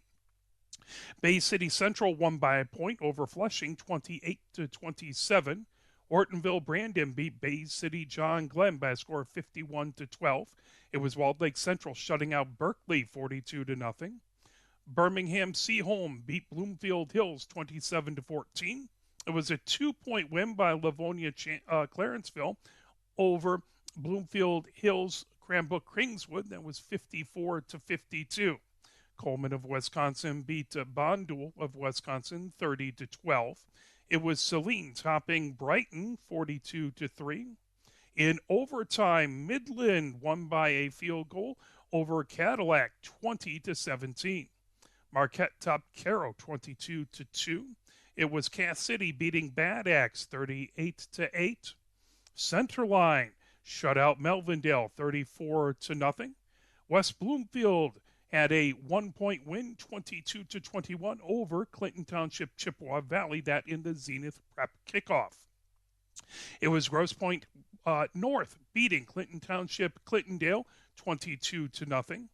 Bay City Central won by a point over Flushing 28-27. Ortonville Brandon beat Bay City John Glenn by a score of 51-12. It was Walled Lake Central shutting out Berkeley 42-0. Birmingham Seaholm beat Bloomfield Hills 27-14. It was a 2-point win by Livonia Clarenceville over Bloomfield Hills Cranbrook Kingswood. That was 54-52. Coleman of Wisconsin beat Bondul of Wisconsin 30-12. It was Saline topping Brighton 42-3. In overtime, Midland won by a field goal over Cadillac 20-17. Marquette topped Caro 22-2. It was Cass City beating Bad Axe 38-8. Centerline shut out Melvindale 34-0. West Bloomfield had a 1-point win 22-21 over Clinton Township Chippewa Valley, that in the Zenith Prep kickoff. It was Grosse Pointe North beating Clinton Township Clintondale 22-0.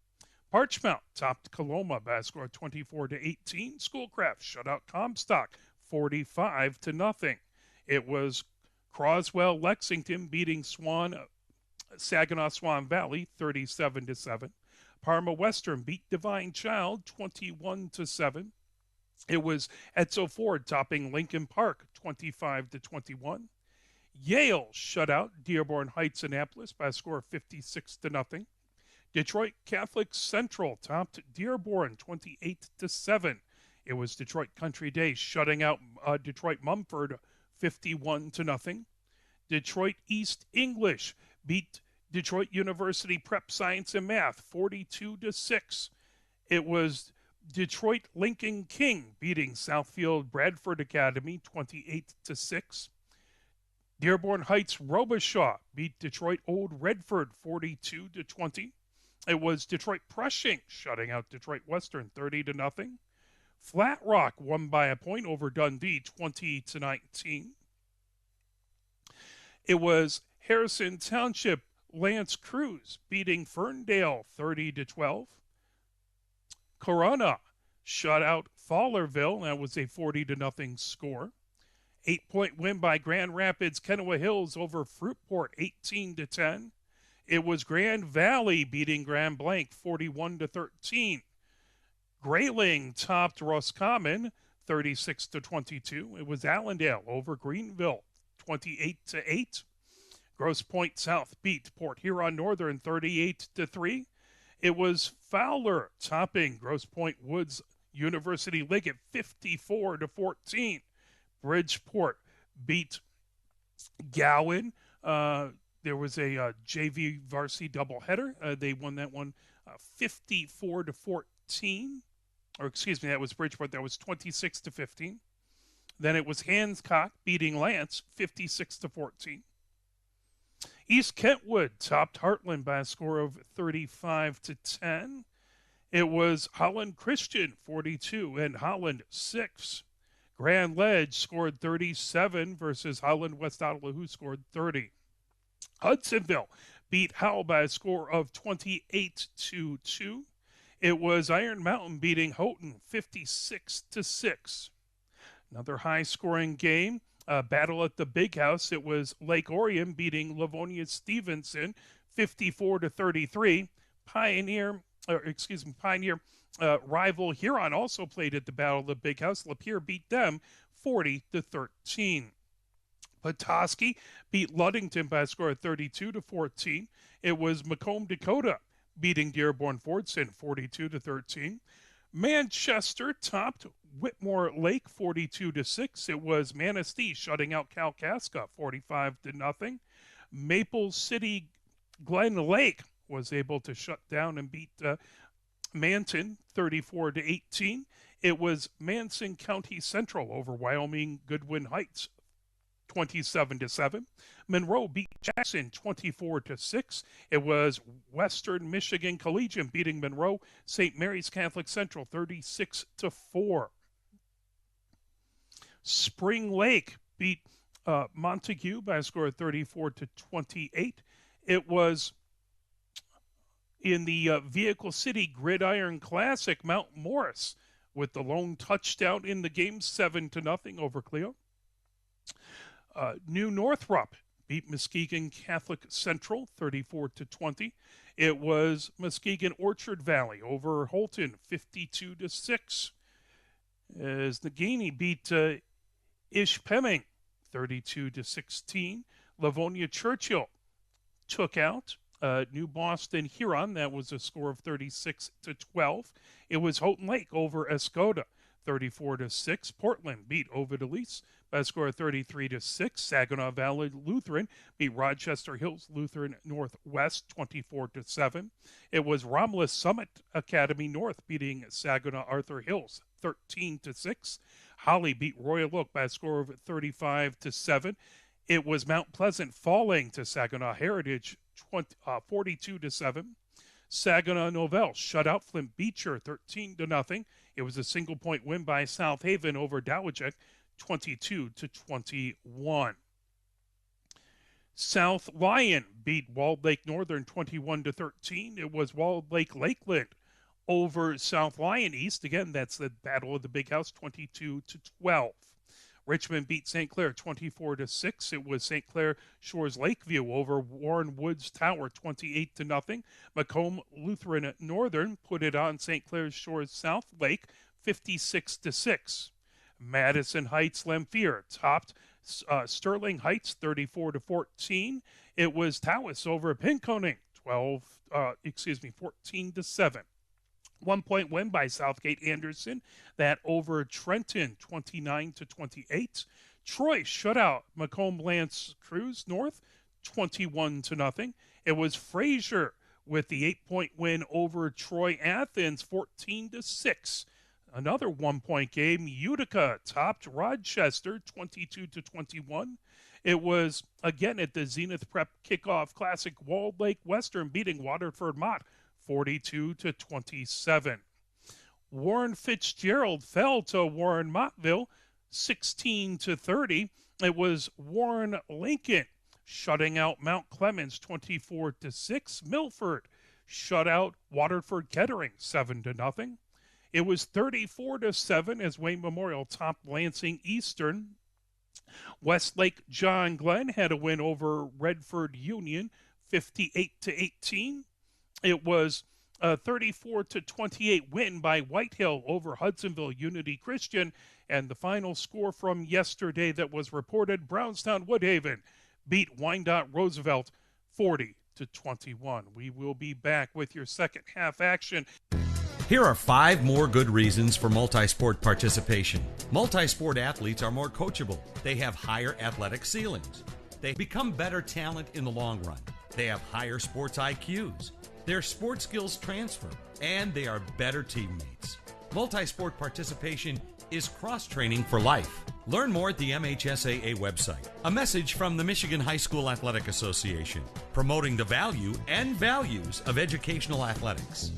Parchmount topped Coloma by a score of 24-18. Schoolcraft shut out Comstock 45-0. It was Croswell Lexington beating Saginaw Swan Valley 37-7. Parma Western beat Divine Child 21-7. It was Edzo Ford topping Lincoln Park 25-21. Yale shut out Dearborn Heights Annapolis by a score of 56-0. Detroit Catholic Central topped Dearborn 28-7. It was Detroit Country Day shutting out Detroit Mumford 51-0. Detroit East English beat Detroit University Prep Science and Math 42-6. It was Detroit Lincoln King beating Southfield Bradford Academy 28-6. Dearborn Heights Robichaud beat Detroit Old Redford 42-20. It was Detroit Prushing shutting out Detroit Western 30-0. Flat Rock won by a point over Dundee 20-19. It was Harrison Township Lance Cruz beating Ferndale 30-12. Corona shut out Fowlerville. That was a 40-0 score. 8-point win by Grand Rapids Kennewa Hills over Fruitport 18-10. It was Grand Valley beating Grand Blanc 41-13. Grayling topped Roscommon 36-22. It was Allendale over Greenville 28-8. Grosse Pointe South beat Port Huron Northern 38-3. It was Fowler topping Grosse Pointe Woods University Liggett 54-14. Bridgeport beat Gowan. There was a JV varsity doubleheader. They won that one 54-14. Or excuse me, that was Bridgeport. That was 26-15. Then it was Hancock beating Lance 56-14. East Kentwood topped Heartland by a score of 35-10. It was Holland Christian 42 and Holland 6. Grand Ledge scored 37 versus Holland West Ottawa, who scored 30. Hudsonville beat Howell by a score of 28-2. It was Iron Mountain beating Houghton 56-6. Another high-scoring game, battle at the Big House. It was Lake Orion beating Livonia Stevenson 54-33. Pioneer rival Huron also played at the Battle of the Big House. Lapeer beat them 40-13. Petoskey beat Ludington by a score of 32-14. It was Macomb, Dakota beating Dearborn Fordson 42-13. Manchester topped Whitmore Lake 42-6. It was Manistee shutting out Kalkaska 45-0. Maple City Glen Lake was able to shut down and beat Manton 34-18. It was Manson County Central over Wyoming Goodwin Heights 27-7. Monroe beat Jackson 24-6. It was Western Michigan Collegiate beating Monroe St. Mary's Catholic Central 36-4. Spring Lake beat Montague by a score of 34-28. It was in the Vehicle City Gridiron Classic, Mount Morris with the lone touchdown in the game, 7-0 over Clio. New Northrop beat Muskegon Catholic Central 34-20. It was Muskegon Orchard Valley over Holton 52-6. As Nagini beat Ishpeming 32-16. Livonia Churchill took out New Boston Huron. That was a score of 36-12. It was Houghton Lake over Escoda 34-6. Portland beat Ovid Elise by a score of 33-6. Saginaw Valley Lutheran beat Rochester Hills Lutheran Northwest 24-7. It was Romulus Summit Academy North beating Saginaw Arthur Hills 13-6. Holly beat Royal Oak by a score of 35-7. It was Mount Pleasant falling to Saginaw Heritage 42-7. Saginaw Novell shut out Flint Beecher 13-0. It was a single-point win by South Haven over Dowagiac 22-21. South Lyon beat Walled Lake Northern 21-13. It was Walled Lake Lakeland over South Lyon East. Again, that's the Battle of the Big House 22-12. Richmond beat St. Clair 24-6. It was St. Clair Shores Lakeview over Warren Woods Tower 28-0. Macomb Lutheran Northern put it on St. Clair Shores South Lake 56-6. Madison Heights Lemphir topped Sterling Heights 34-14. It was Tawas over Pinconning 14-7. 1 point win by Southgate Anderson. That over Trenton 29-28. Troy shut out Macomb Lance Cruz North 21-0. It was Fraser with the 8-point win over Troy Athens 14-6. Another 1 point game. Utica topped Rochester 22-21. It was again at the Zenith Prep Kickoff Classic. Walled Lake Western beating Waterford Mott 42-27. Warren Fitzgerald fell to Warren Mottville 16-30. It was Warren Lincoln shutting out Mount Clemens 24-6. Milford shut out Waterford Kettering 7-0. It was 34-7 as Wayne Memorial topped Lansing Eastern. Westlake John Glenn had a win over Redford Union 58-18. It was a 34-28 win by Whitehill over Hudsonville Unity Christian. And the final score from yesterday that was reported, Brownstown Woodhaven beat Wyandotte Roosevelt 40-21. We will be back with your second half action. Here are 5 more good reasons for multi-sport participation. Multi-sport athletes are more coachable. They have higher athletic ceilings. They become better talent in the long run. They have higher sports IQs. Their sports skills transfer, and they are better teammates. Multi-sport participation is cross-training for life. Learn more at the MHSAA website. A message from the Michigan High School Athletic Association, promoting the value and values of educational athletics.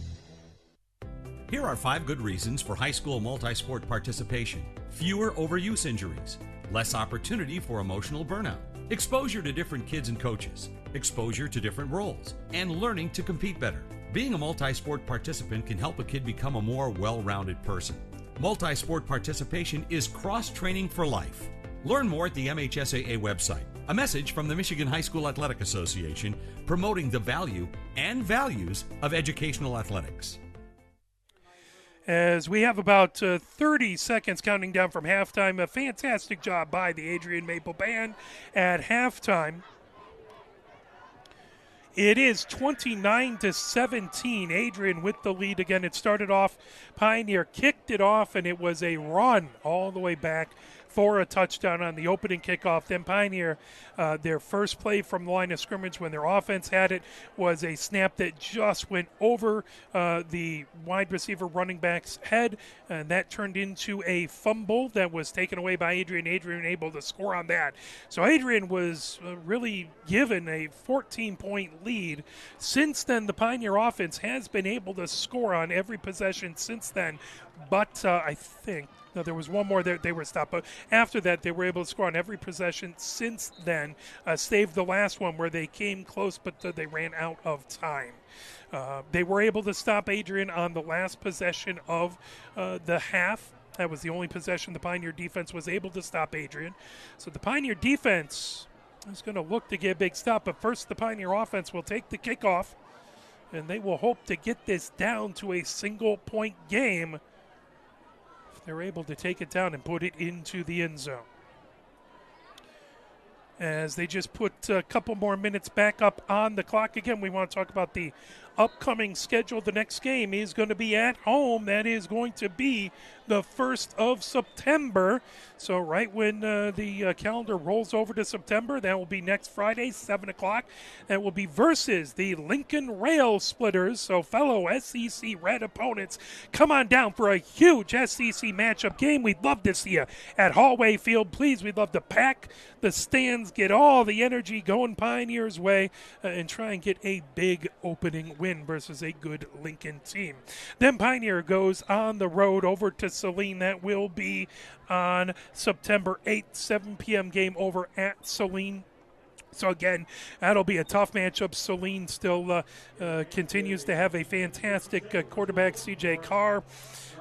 Here are 5 good reasons for high school multi-sport participation. Fewer overuse injuries, less opportunity for emotional burnout, exposure to different kids and coaches, exposure to different roles, and learning to compete better. Being a multi-sport participant can help a kid become a more well-rounded person. Multi-sport participation is cross-training for life. Learn more at the MHSAA website. A message from the Michigan High School Athletic Association, promoting the value and values of educational athletics. As we have about 30 seconds counting down from halftime, a fantastic job by the Adrian Maple Band at halftime. It is 29-17. Adrian with the lead again. It started off, Pioneer kicked it off, and it was a run all the way back for a touchdown on the opening kickoff. Then Pioneer, their first play from the line of scrimmage when their offense had it was a snap that just went over the wide receiver running back's head, and that turned into a fumble that was taken away by Adrian. Adrian able to score on that. So Adrian was really given a 14-point lead. Since then, the Pioneer offense has been able to score on every possession since then, but I think there was one more that they were stopped. But after that, they were able to score on every possession since then, save the last one where they came close, but they ran out of time. They were able to stop Adrian on the last possession of the half. That was the only possession the Pioneer defense was able to stop Adrian. So the Pioneer defense is going to look to get a big stop. But first, the Pioneer offense will take the kickoff, and they will hope to get this down to a single-point game if they're able to take it down and put it into the end zone. As they just put a couple more minutes back up on the clock. Again, we want to talk about the upcoming schedule. The next game is going to be at home. That is going to be the 1st of September. So right when the calendar rolls over to September, that will be next Friday, 7 o'clock. That will be versus the Lincoln Rail Splitters. So fellow SEC Red opponents, come on down for a huge SEC matchup game. We'd love to see you at Hallway Field. Please, we'd love to pack the stands, get all the energy going Pioneers' way, and try and get a big opening win versus a good Lincoln team. Then Pioneer goes on the road over to Saline. That will be on September 8th, 7 p.m. game over at Saline. So again, that'll be a tough matchup. Saline still continues to have a fantastic quarterback, C.J. Carr.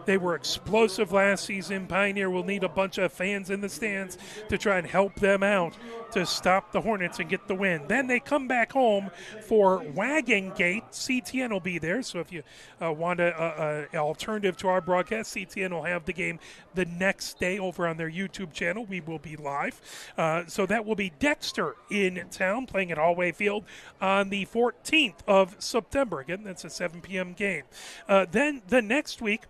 They were explosive last season. Pioneer will need a bunch of fans in the stands to try and help them out to stop the Hornets and get the win. Then they come back home for Wagon Gate. CTN will be there, so if you want an alternative to our broadcast, CTN will have the game the next day over on their YouTube channel. We will be live. So that will be Dexter in town playing at Hallway Field on the 14th of September. Again, that's a 7 p.m. game. Then the next week,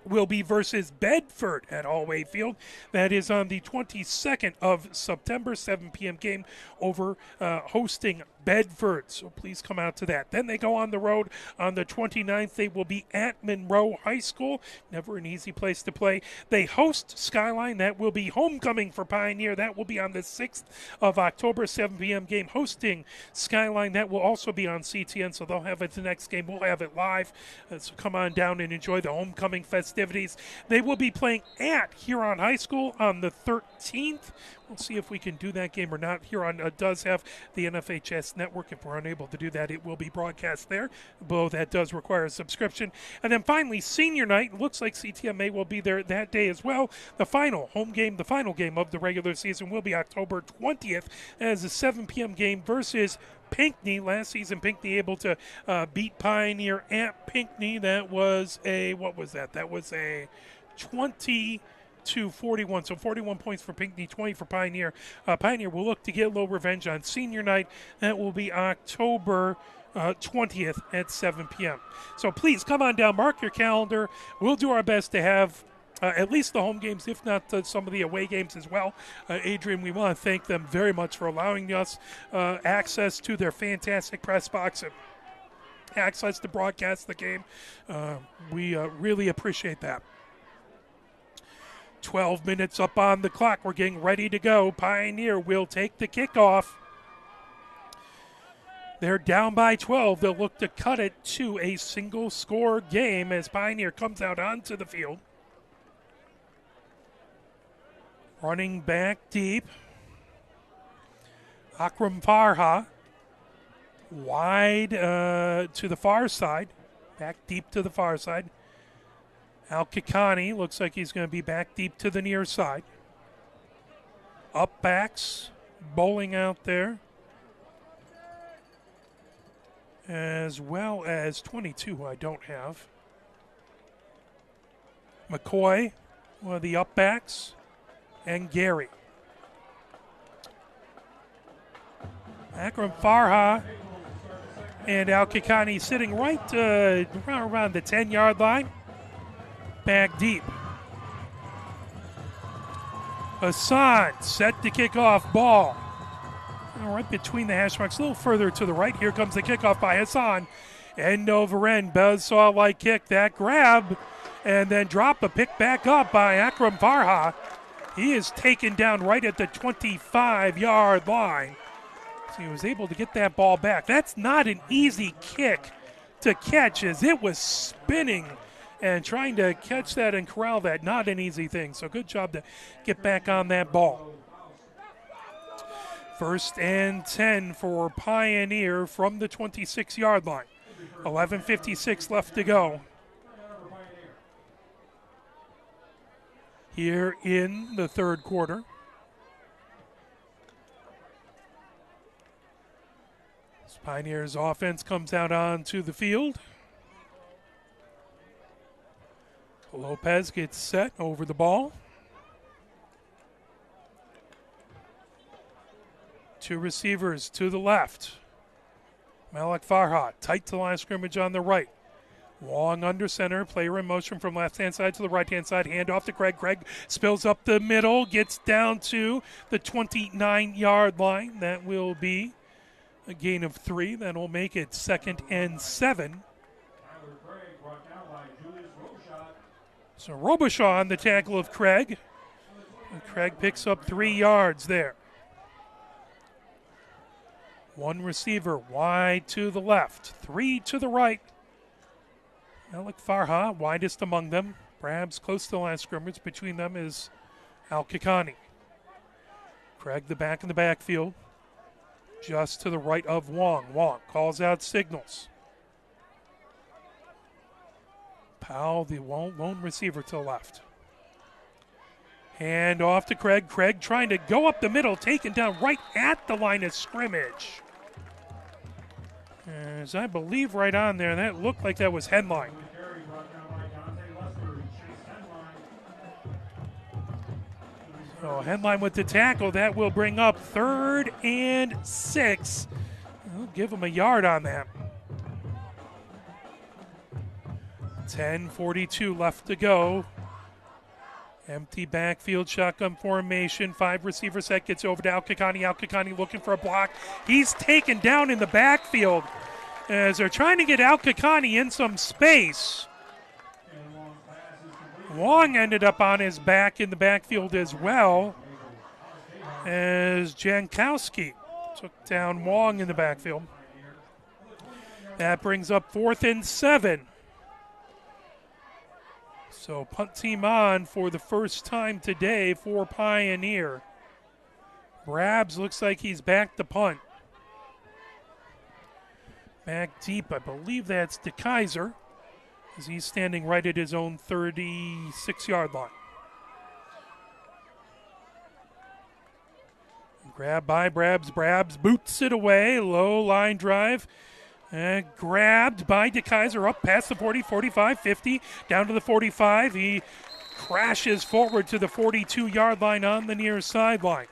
will be versus Bedford at Hallway Field. That is on the 22nd of September, 7 p.m. game over hosting Bedford. So please come out to that. Then they go on the road on the 29th. They will be at Monroe High School. Never an easy place to play. They host Skyline. That will be homecoming for Pioneer. That will be on the 6th of October, 7 p.m. game hosting Skyline. That will also be on CTN, so they'll have it the next game. We'll have it live. So come on down and enjoy the homecoming festivities. They will be playing at Huron High School on the 13th. We'll see if we can do that game or not. Huron does have the NFHS network. If we're unable to do that, it will be broadcast there. Though that does require a subscription. And then finally, senior night. Looks like CTMA will be there that day as well. The final home game, the final game of the regular season will be October 20th as a 7 p.m. game versus Pinckney. Last season, Pinckney able to beat Pioneer at Pinckney. That was a, what was that? That was a 20 to 41. So 41 points for Pinckney, 20 for Pioneer. Pioneer will look to get a little revenge on senior night. That will be October 20th at 7 p.m. So please come on down, mark your calendar. We'll do our best to have at least the home games, if not some of the away games as well. Adrian, we want to thank them very much for allowing us access to their fantastic press box and access to broadcast the game. We really appreciate that. 12 minutes up on the clock. We're getting ready to go. Pioneer will take the kickoff. They're down by 12. They'll look to cut it to a single-score game as Pioneer comes out onto the field. Running back deep. Akram Farha. Wide to the far side. Back deep to the far side. Al-Kikani looks like he's going to be back deep to the near side. Up backs, bowling out there. As well as 22, who I don't have. McCoy, one of the up backs, and Gary. Akram Farha and Al-Kikani sitting right around the 10-yard line. Back deep. Hassan set to kick off ball. Right between the hash marks, a little further to the right. Here comes the kickoff by Hassan. End over end, buzzsaw-like kick. That grab and then drop a pick back up by Akram Farha. He is taken down right at the 25-yard line. So he was able to get that ball back. That's not an easy kick to catch as it was spinning and trying to catch that and corral that. Not an easy thing. So good job to get back on that ball. 1st and 10 for Pioneer from the 26-yard line. 11:56 left to go. Here in the third quarter. As Pioneer's offense comes out onto the field. Lopez gets set over the ball. 2 receivers to the left. Malik Farhat tight to the line of scrimmage on the right. Wong under center, player in motion from left-hand side to the right-hand side. Hand off to Craig. Craig spills up the middle, gets down to the 29-yard line. That will be a gain of 3. That will make it 2nd and 7. So Robichaud on the tackle of Craig. And Craig picks up 3 yards there. 1 receiver wide to the left, 3 to the right. Malik Farha, widest among them. Perhaps close to the line of scrimmage. Between them is Al-Kikani. Craig the back in the backfield. Just to the right of Wong. Wong calls out signals. Powell, the lone receiver to the left. Hand off to Craig. Craig trying to go up the middle, taken down right at the line of scrimmage. As I believe right on there, that looked like that was Headline. So Headline with the tackle. That will bring up 3rd and 6. We'll give him a yard on that. 10:42 left to go. Empty backfield, shotgun formation, 5 receiver set, gets over to Al-Kikani. Al-Kikani looking for a block. He's taken down in the backfield as they're trying to get Al-Kikani in some space. Wong ended up on his back in the backfield as well as Jankowski took down Wong in the backfield. That brings up 4th and 7. So punt team on for the first time today for Pioneer. Brabs looks like he's back to punt. Back deep, I believe that's DeKaiser, as he's standing right at his own 36-yard line. Grab by Brabs. Brabs boots it away. Low line drive. Grabbed by DeKaiser up past the 40, 45, 50, down to the 45. He crashes forward to the 42-yard line on the near sideline.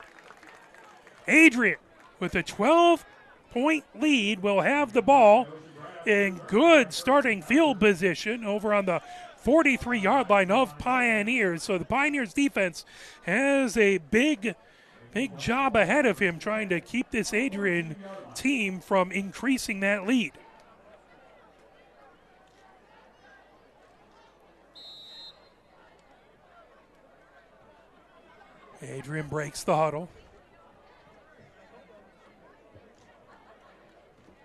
Adrian with a 12-point lead will have the ball in good starting field position over on the 43-yard line of Pioneers. So the Pioneers defense has a big job ahead of him trying to keep this Adrian team from increasing that lead. Adrian breaks the huddle.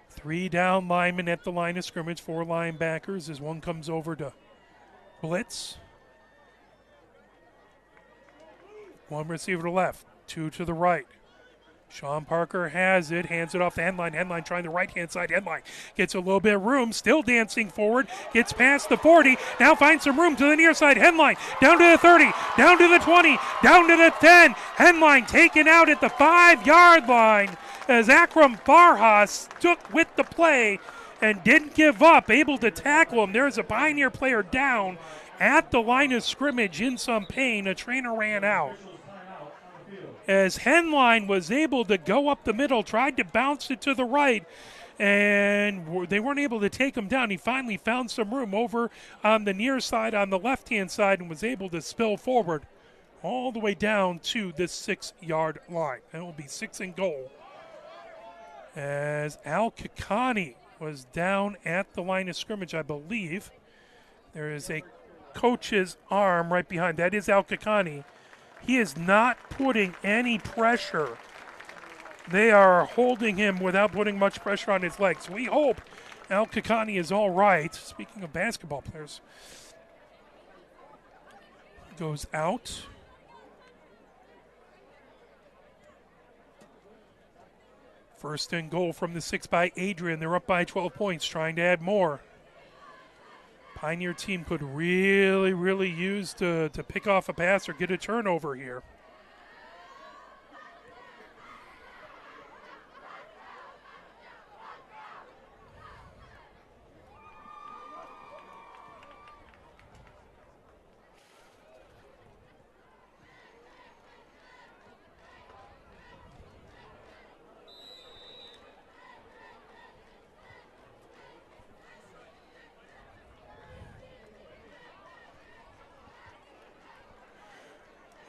3 down linemen at the line of scrimmage, 4 linebackers as one comes over to blitz. 1 receiver to left. 2 to the right. Sean Parker has it, hands it off to Henline. Henline trying the right-hand side. Henline gets a little bit of room, still dancing forward, gets past the 40, now finds some room to the near side. Henline down to the 30, down to the 20, down to the 10. Henline taken out at the 5-yard line as Akram Farha stuck with the play and didn't give up, able to tackle him. There's a Pioneer player down at the line of scrimmage in some pain. A trainer ran out. As Henline was able to go up the middle, tried to bounce it to the right, and they weren't able to take him down. He finally found some room over on the near side, on the left-hand side, and was able to spill forward all the way down to the 6-yard line. That will be 6 and goal, as Al Kakani was down at the line of scrimmage, I believe. There is a coach's arm right behind. That is Al Kakani. He is not putting any pressure. They are holding him without putting much pressure on his legs. We hope Al Kakani is all right. Speaking of basketball players. Goes out. First and goal from the 6 by Adrian. They're up by 12 points, trying to add more. Pioneer team could really use to pick off a pass or get a turnover here.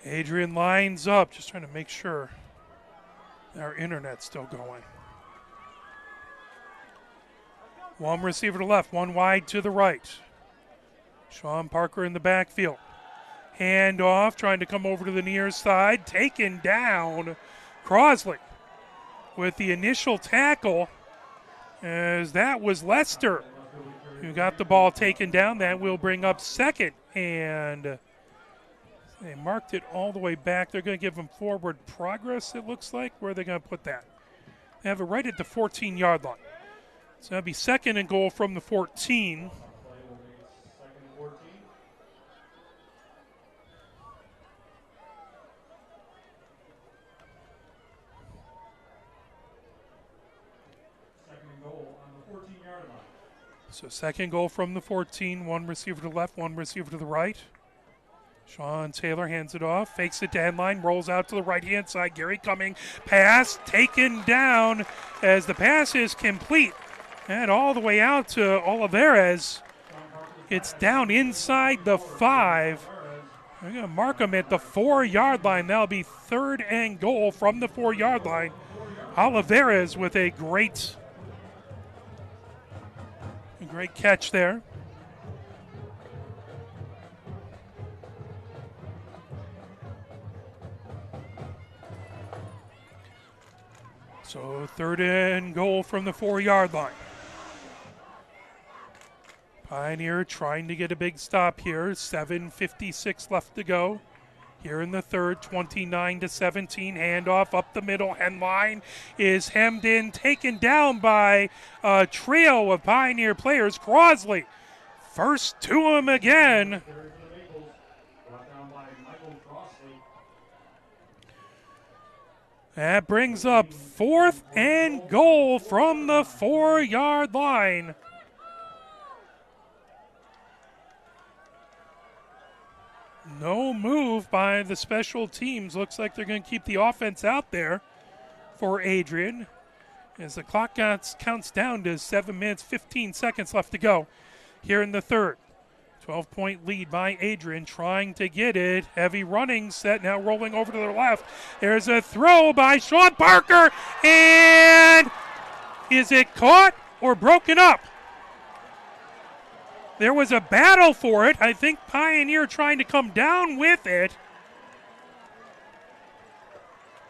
Adrian lines up, just trying to make sure our internet's still going. One receiver to left, one wide to the right. Sean Parker in the backfield. Hand off, trying to come over to the near side. Taken down. Crosley with the initial tackle, as that was Lester who got the ball taken down. That will bring up second, and they marked it all the way back. They're going to give them forward progress, it looks like. Where are they going to put that? They have it right at the 14-yard line. So that'll be second and goal from the 14. So second goal from the 14. One receiver to the left, one receiver to the right. Sean Taylor hands it off, fakes it to end line, rolls out to the right-hand side. Gary Cumming, pass taken down as the pass is complete. And all the way out to Olivares. It's down inside the 5. They're going to mark him at the 4-yard line. That'll be third and goal from the 4-yard line. Olivares with a great catch there. So third and goal from the 4-yard line. Pioneer trying to get a big stop here. 7:56 left to go. Here in the third, 29-17. Handoff up the middle. Henline is hemmed in, taken down by a trio of Pioneer players. Crosley, first to him again. That brings up fourth and goal from the 4-yard line. No move by the special teams. Looks like they're going to keep the offense out there for Adrian, as the clock counts down to 7 minutes, 15 seconds left to go here in the third. 12-point lead by Adrian, trying to get it. Heavy running set, now rolling over to the left. There's a throw by Sean Parker, and is it caught or broken up? There was a battle for it. I think Pioneer trying to come down with it.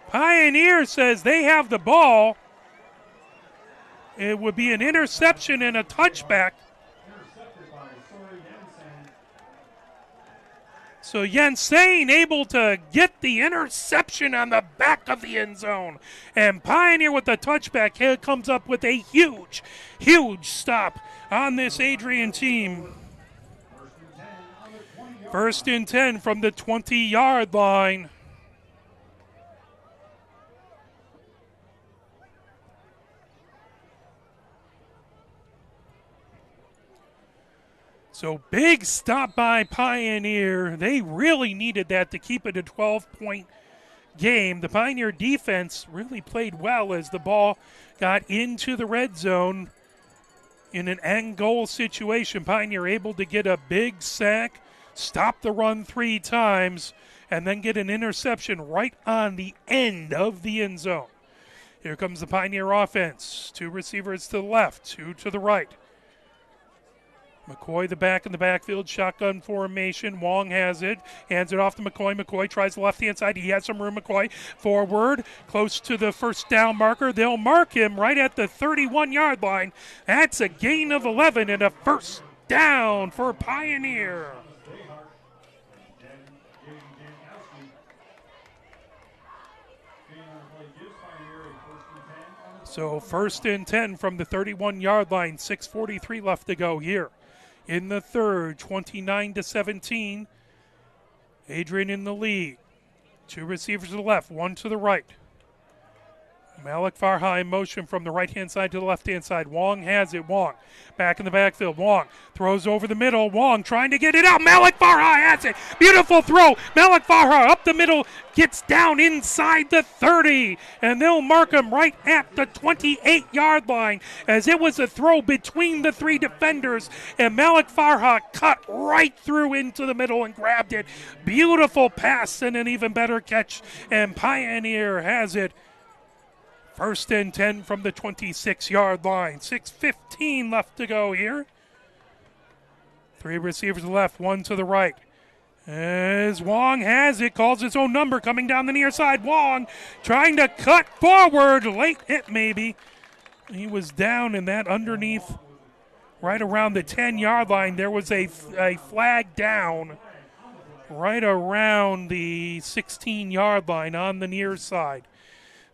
Pioneer says they have the ball. It would be an interception and a touchback. So Jensen able to get the interception on the back of the end zone. And Pioneer with the touchback here comes up with a huge stop on this Adrian team. First and 10 from the 20-yard line. So big stop by Pioneer. They really needed that to keep it a 12-point game. The Pioneer defense really played well as the ball got into the red zone in an end goal situation. Pioneer able to get a big sack, stop the run 3 times, and then get an interception right on the end of the end zone. Here comes the Pioneer offense. 2 receivers to the left, 2 to the right. McCoy, the back in the backfield, shotgun formation. Wong has it, hands it off to McCoy. McCoy tries the left-hand side. He has some room. McCoy forward, close to the first down marker. They'll mark him right at the 31-yard line. That's a gain of 11 and a first down for Pioneer. So 1st and 10 from the 31-yard line. 6:43 left to go here in the third. 29-17. Adrian in the lead. 2 receivers to the left, 1 to the right. Malik Farha in motion from the right-hand side to the left-hand side. Wong has it. Wong back in the backfield. Wong throws over the middle. Wong trying to get it out. Malik Farha has it. Beautiful throw. Malik Farha up the middle, gets down inside the 30, and they'll mark him right at the 28-yard line as it was a throw between the 3 defenders, and Malik Farha cut right through into the middle and grabbed it. Beautiful pass and an even better catch, and Pioneer has it. 1st and 10 from the 26-yard line. 6:15 left to go here. 3 receivers to the left, 1 to the right. As Wong has it, calls his own number coming down the near side. Wong trying to cut forward. Late hit maybe. He was down in that underneath right around the 10-yard line. There was a flag down right around the 16-yard line on the near side.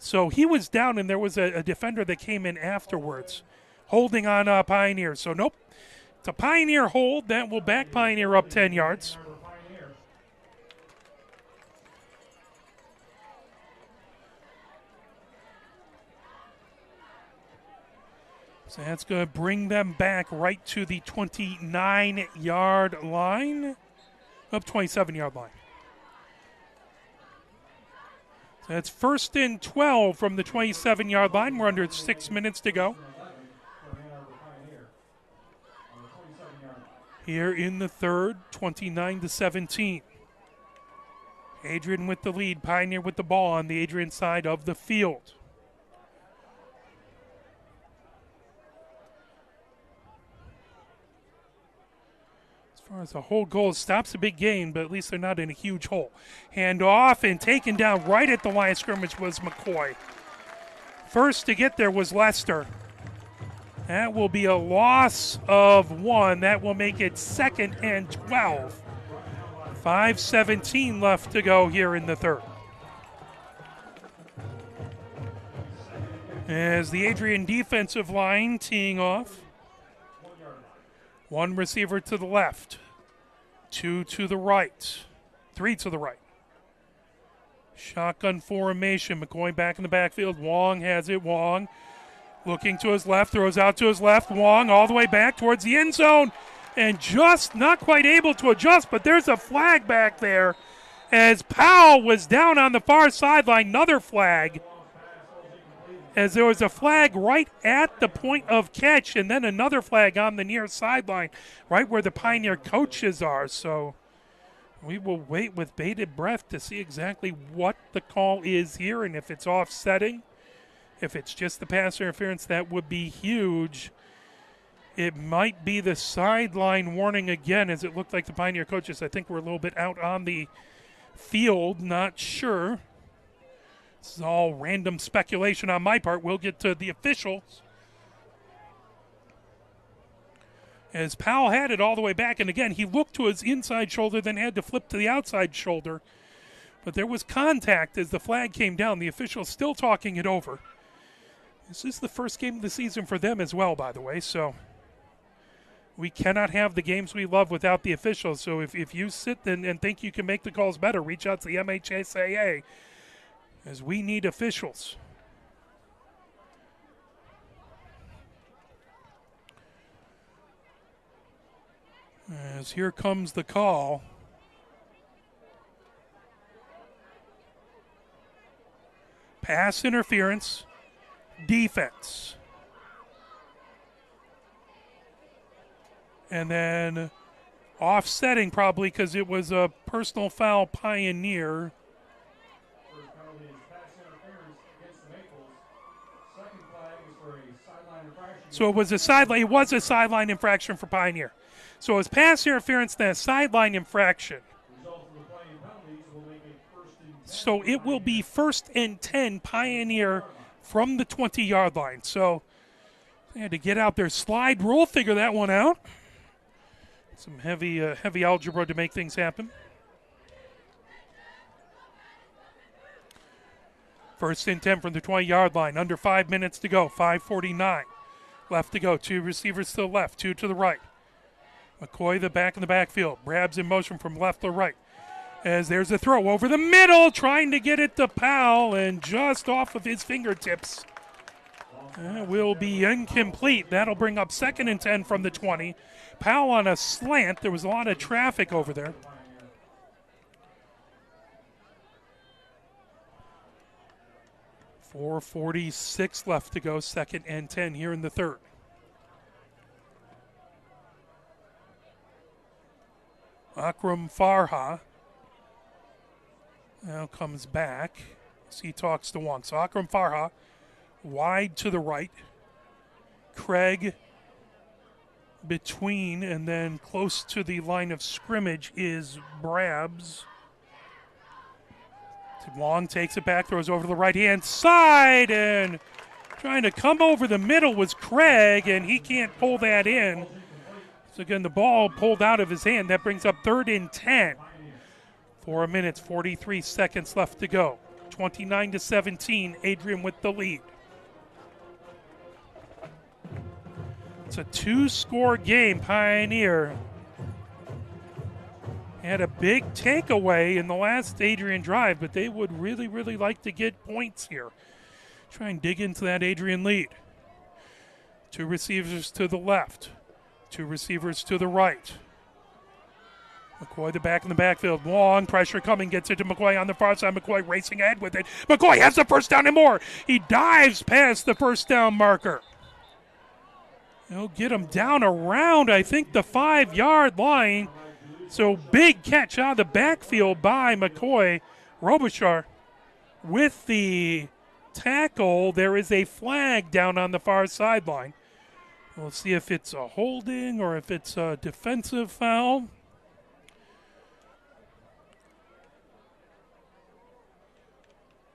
So he was down, and there was a defender that came in afterwards, holding on Pioneer. So nope, it's a Pioneer hold. That will back Pioneer up 10 yards. So that's going to bring them back right to the 29-yard line, up 27-yard line. That's 1st and 12 from the 27-yard line. We're under 6 minutes to go. Here in the third, 29-17. Adrian with the lead, Pioneer with the ball on the Adrian side of the field. As far as the whole goal, stops a big gain, but at least they're not in a huge hole. Hand off and taken down right at the line of scrimmage was McCoy. First to get there was Lester. That will be a loss of 1. That will make it 2nd and 12. 5:17 left to go here in the third. As the Adrian defensive line teeing off. 1 receiver to the left, 2 to the right, 3 to the right. Shotgun formation. McCoy back in the backfield. Wong has it. Wong looking to his left, throws out to his left. Wong all the way back towards the end zone and just not quite able to adjust, but there's a flag back there as Powell was down on the far sideline. Another flag, as there was a flag right at the point of catch and then another flag on the near sideline right where the Pioneer coaches are. So we will wait with bated breath to see exactly what the call is here and if it's offsetting. If it's just the pass interference, that would be huge. It might be the sideline warning again, as it looked like the Pioneer coaches, I think, were a little bit out on the field. Not sure. This is all random speculation on my part. We'll get to the officials. As Powell had it all the way back, and again, he looked to his inside shoulder, then had to flip to the outside shoulder. But there was contact as the flag came down. The officials still talking it over. This is the first game of the season for them as well, by the way, so we cannot have the games we love without the officials. So if you sit and think you can make the calls better, reach out to the MHSAA, as we need officials. As here comes the call. Pass interference, defense. And then Offsetting probably because it was a personal foul Pioneer. First penalty is pass interference against the Maples. Second flag is for a sideline infraction. So it was a sideline infraction for Pioneer. So it was pass interference, then a sideline infraction. Result of the play and penalties will make it first and 10. So it will be 1st and 10 Pioneer from the 20-yard line. So they had to get out their slide rule, figure that one out. Some heavy algebra to make things happen. 1st and 10 from the 20-yard line. Under 5 minutes to go. 5:49 left to go. 2 receivers to the left, 2 to the right. McCoy, the back in the backfield. Brabs in motion from left to right. As there's a throw over the middle, trying to get it to Powell, and just off of his fingertips. That will be incomplete. That'll bring up 2nd and 10 from the 20. Powell on a slant. There was a lot of traffic over there. .446 left to go. 2nd and 10 here in the third. Akram Farha now comes back as he talks to Wong. So Akram Farha wide to the right. Craig between, and then close to the line of scrimmage is Brabs. Wong takes it back, throws over to the right-hand side, and trying to come over the middle was Craig, and he can't pull that in. So again, the ball pulled out of his hand. That brings up 3rd and 10. 4 minutes, 43 seconds left to go. 29-17, Adrian with the lead. It's a 2-score game. Pioneer had a big takeaway in the last Adrian drive, but they would really, really like to get points here. Try and dig into that Adrian lead. 2 receivers to the left. 2 receivers to the right. McCoy, the back in the backfield. Long pressure coming, gets it to McCoy on the far side. McCoy racing ahead with it. McCoy has the first down and more. He dives past the first down marker. He'll get him down around, I think, the 5-yard line. So big catch out of the backfield by McCoy. Robichar with the tackle. There is a flag down on the far sideline. We'll see if it's a holding or if it's a defensive foul.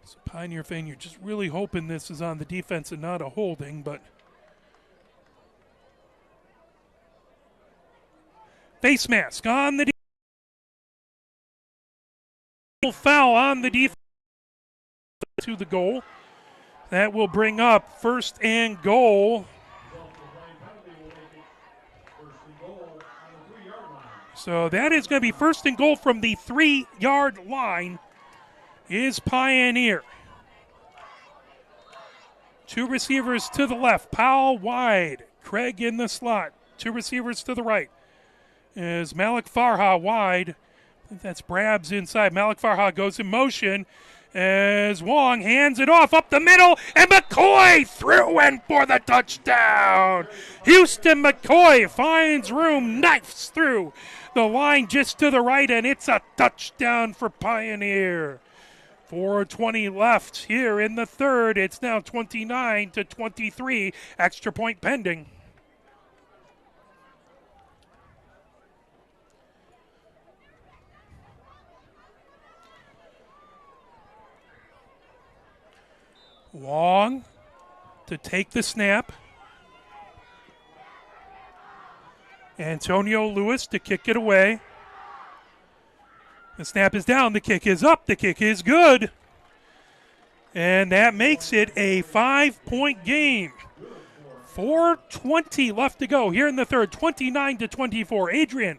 So Pioneer fan, you're just really hoping this is on the defense and not a holding, but face mask on the foul on the defense to the goal. That will bring up 1st and goal. So that is going to be 1st and goal from the 3-yard line is Pioneer. 2 receivers to the left. Powell wide. Craig in the slot. 2 receivers to the right. Is Malik Farha wide. I think that's Brabs inside. Malik Farha goes in motion as Wong hands it off up the middle, and McCoy through and for the touchdown. Houston McCoy finds room, knifes through the line just to the right, and it's a touchdown for Pioneer. 4:20 left here in the third. It's now 29-23. Extra point pending. Long to take the snap. Antonio Lewis to kick it away. The snap is down. The kick is up. The kick is good. And that makes it a 5-point game. 4:20 left to go here in the third. 29-24. Adrian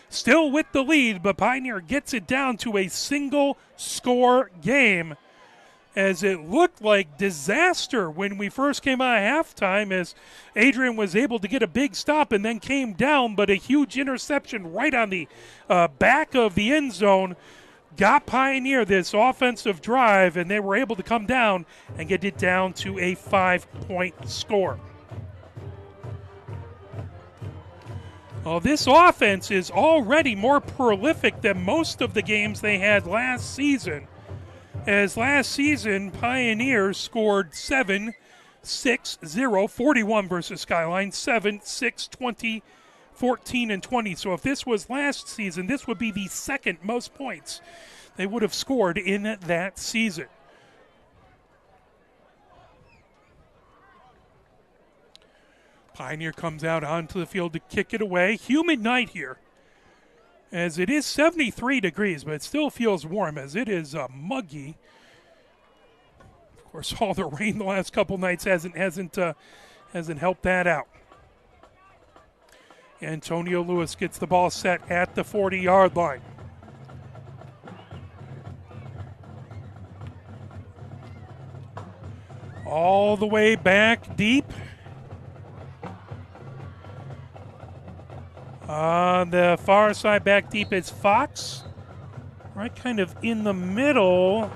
still with the lead, but Pioneer gets it down to a single-score game, as it looked like disaster when we first came out of halftime, as Adrian was able to get a big stop and then came down, but a huge interception right on the back of the end zone got Pioneer this offensive drive, and they were able to come down and get it down to a 5-point score. Well, this offense is already more prolific than most of the games they had last season. As last season, Pioneers scored 7-6-0, 41 versus Skyline, 7-6, 20, 14, and 20. So if this was last season, this would be the second most points they would have scored in that season. Pioneer comes out onto the field to kick it away. Humid night here, as it is 73 degrees, but it still feels warm as it is muggy. Of course, all the rain the last couple nights hasn't helped that out. Antonio Lewis gets the ball set at the 40-yard line. All the way back deep. On the far side, back deep, is Fox. Right kind of in the middle. I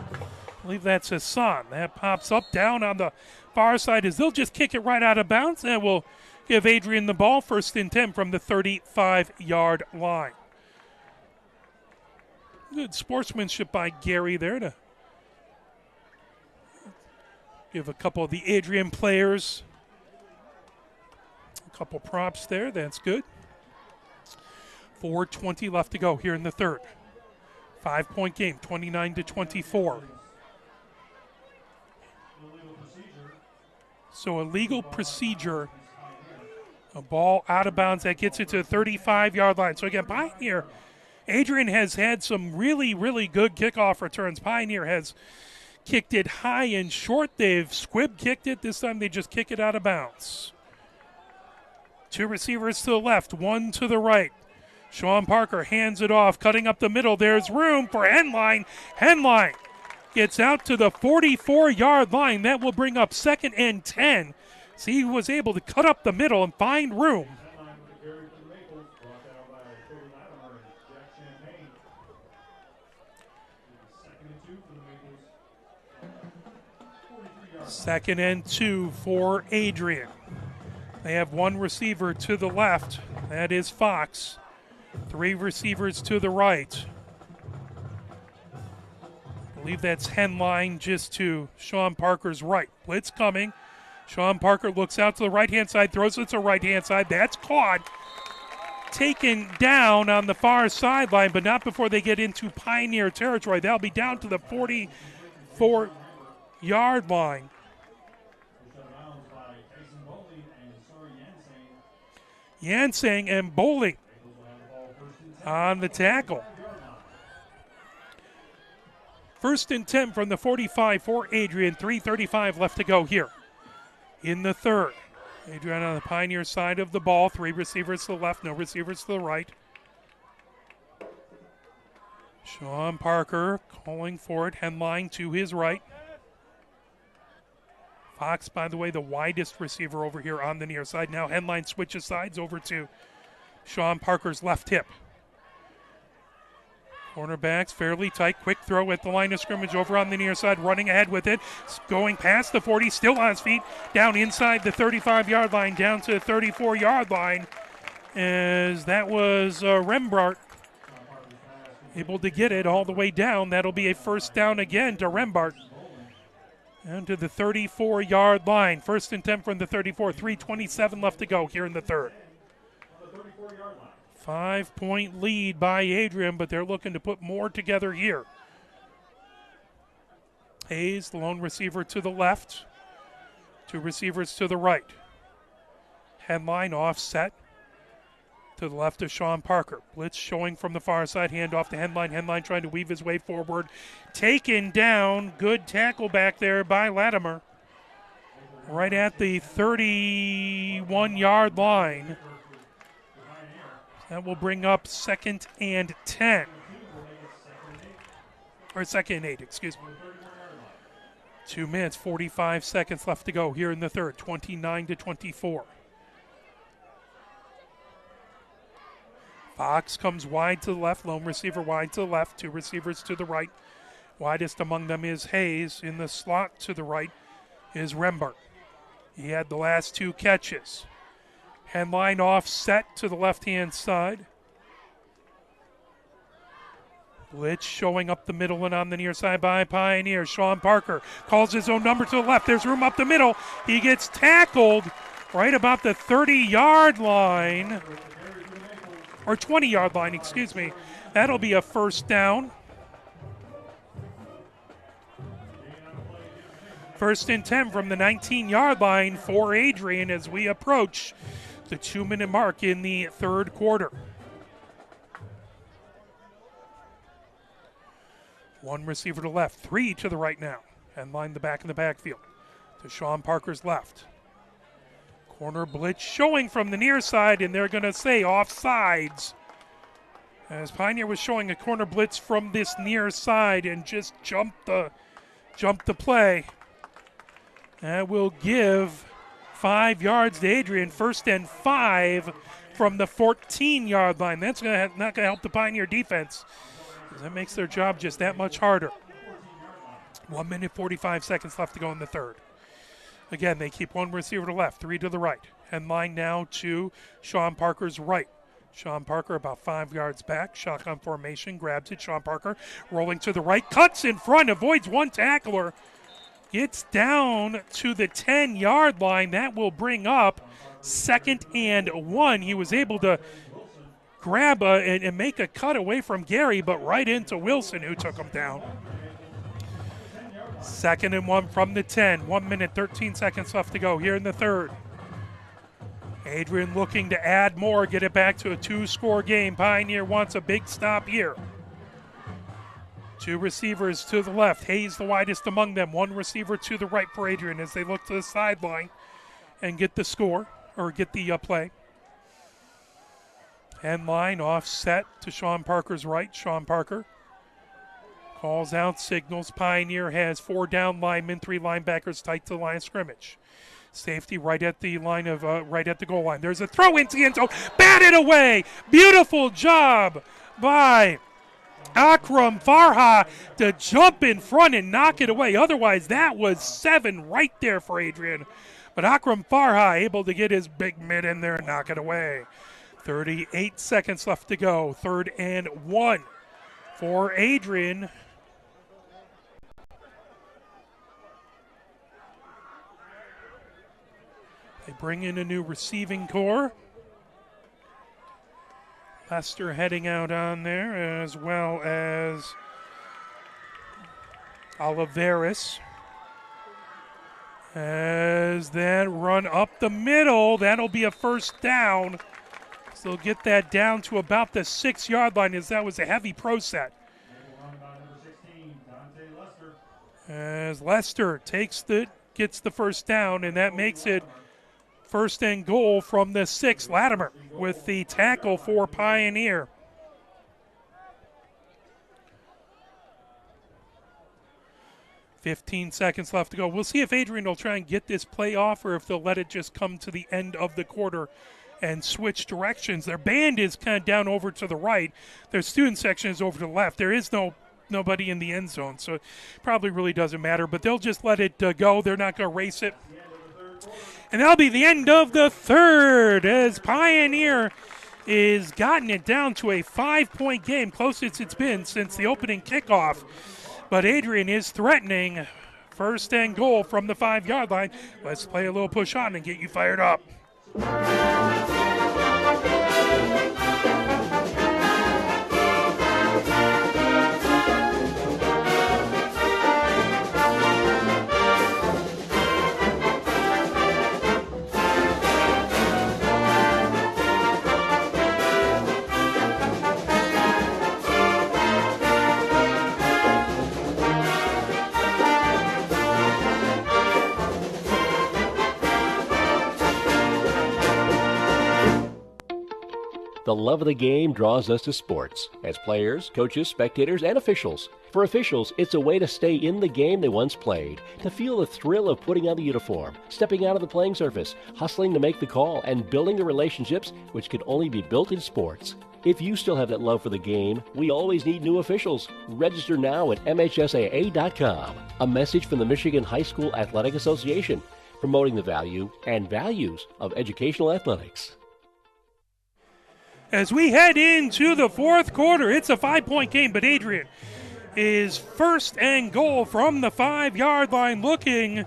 believe that's Hassan. That pops up down on the far side as they'll just kick it right out of bounds, and we'll give Adrian the ball, 1st and 10 from the 35-yard line. Good sportsmanship by Gary there to give a couple of the Adrian players a couple props there. That's good. 4:20 left to go here in the third. 5-point game, 29-24. So a legal procedure, a ball out of bounds that gets it to the 35-yard line. So again, Pioneer, Adrian has had some really, really good kickoff returns. Pioneer has kicked it high and short. They've squib kicked it. This time they just kick it out of bounds. 2 receivers to the left, 1 to the right. Sean Parker hands it off, cutting up the middle. There's room for Henline. Henline gets out to the 44-yard line. That will bring up 2nd and 10. So he was able to cut up the middle and find room. Second and 2 for Adrian. They have 1 receiver to the left. That is Fox. 3 receivers to the right. I believe that's Henline just to Sean Parker's right. Blitz coming. Sean Parker looks out to the right-hand side, throws it to the right-hand side. That's caught. Taken down on the far sideline, but not before they get into Pioneer territory. That'll be down to the 44-yard line. Yansing and Bowling on the tackle. 1st and 10 from the 45 for Adrian. 3:35 left to go here in the third. Adrian on the Pioneer side of the ball. 3 receivers to the left, no receivers to the right. Sean Parker calling for it. Henline to his right. Fox, by the way, the widest receiver over here on the near side. Now Henline switches sides over to Sean Parker's left hip. Cornerbacks fairly tight. Quick throw at the line of scrimmage over on the near side. Running ahead with it. Going past the 40. Still on his feet. Down inside the 35-yard line. Down to the 34-yard line. As that was Rembrandt able to get it all the way down. That'll be a 1st down again to Rembrandt. Down to the 34-yard line. 1st and 10 from the 34. 3:27 left to go here in the third. 5-point lead by Adrian, but they're looking to put more together here. Hayes, the lone receiver to the left. 2 receivers to the right. Henline offset to the left of Sean Parker. Blitz showing from the far side. Handoff to Henline. Henline trying to weave his way forward. Taken down. Good tackle back there by Latimer. Right at the 31-yard line. That will bring up 2nd and 10. Or 2nd and 8, excuse me. 2 minutes, 45 seconds left to go here in the third. 29-24. Fox comes wide to the left. Lone receiver wide to the left. 2 receivers to the right. Widest among them is Hayes. In the slot to the right is Rembrandt. He had the last 2 catches. Headline offset to the left-hand side. Blitz showing up the middle and on the near side by Pioneer. Sean Parker calls his own number to the left. There's room up the middle. He gets tackled right about the 30-yard line, or 20-yard line, excuse me. That'll be a first down. First and 10 from the 19-yard line for Adrian as we approach the 2-minute mark in the third quarter. One receiver to left, three to the right now. And line the back in the backfield to Sean Parker's left. Corner blitz showing from the near side, and they're going to say offsides. As Pioneer was showing a corner blitz from this near side and just jumped the play. That will give 5 yards to Adrian. First and 5 from the 14-yard line. That's not going to help the Pioneer defense. That makes their job just that much harder. 1 minute, 45 seconds left to go in the third. Again, they keep one receiver to left, three to the right. And line now to Sean Parker's right. Sean Parker about 5 yards back. Shotgun formation, grabs it. Sean Parker rolling to the right, cuts in front, avoids one tackler. Gets down to the 10-yard line. That will bring up 2nd and 1. He was able to grab and make a cut away from Gary, but right into Wilson, who took him down. 2nd and 1 from the 10. 1 minute, 13 seconds left to go here in the third. Adrian looking to add more, get it back to a 2-score game. Pioneer wants a big stop here. 2 receivers to the left. Hayes the widest among them. 1 receiver to the right for Adrian as they look to the sideline and get the score, or get the play. End line offset to Sean Parker's right. Sean Parker calls out signals. Pioneer has 4 down linemen, 3 linebackers tight to the line of scrimmage. Safety right at the line of right at the goal line. There's a throw into the end zone. Batted away. Beautiful job by Akram Farha to jump in front and knock it away. Otherwise, that was 7 right there for Adrian. But Akram Farha able to get his big mitt in there and knock it away. 38 seconds left to go. 3rd and 1 for Adrian. They bring in a new receiving core. Lester heading out on there, as well as Oliveris. As that run up the middle, that'll be a first down. So they'll get that down to about the 6-yard line, as that was a heavy pro set. As Lester gets the first down, and that makes it 1st and goal from the 6. Latimer with the tackle for Pioneer. $15 seconds left to go. We'll see if Adrian will try and get this play off, or if they'll let it just come to the end of the quarter and switch directions. Their band is kind of down over to the right. Their student section is over to the left. There is nobody in the end zone, so it probably really doesn't matter. But they'll just let it go. They're not going to race it. And that'll be the end of the third, as Pioneer is gotten it down to a 5-point game, closest it's been since the opening kickoff. But Adrian is threatening 1st and goal from the 5-yard line. Let's play a little push on and get you fired up. The love of the game draws us to sports, as players, coaches, spectators, and officials. For officials, it's a way to stay in the game they once played, to feel the thrill of putting on the uniform, stepping out of the playing surface, hustling to make the call, and building the relationships which can only be built in sports. If you still have that love for the game, we always need new officials. Register now at MHSAA.com. A message from the Michigan High School Athletic Association. promoting the value and values of educational athletics. As we head into the fourth quarter, it's a 5-point game, but Adrian is first and goal from the 5-yard line, looking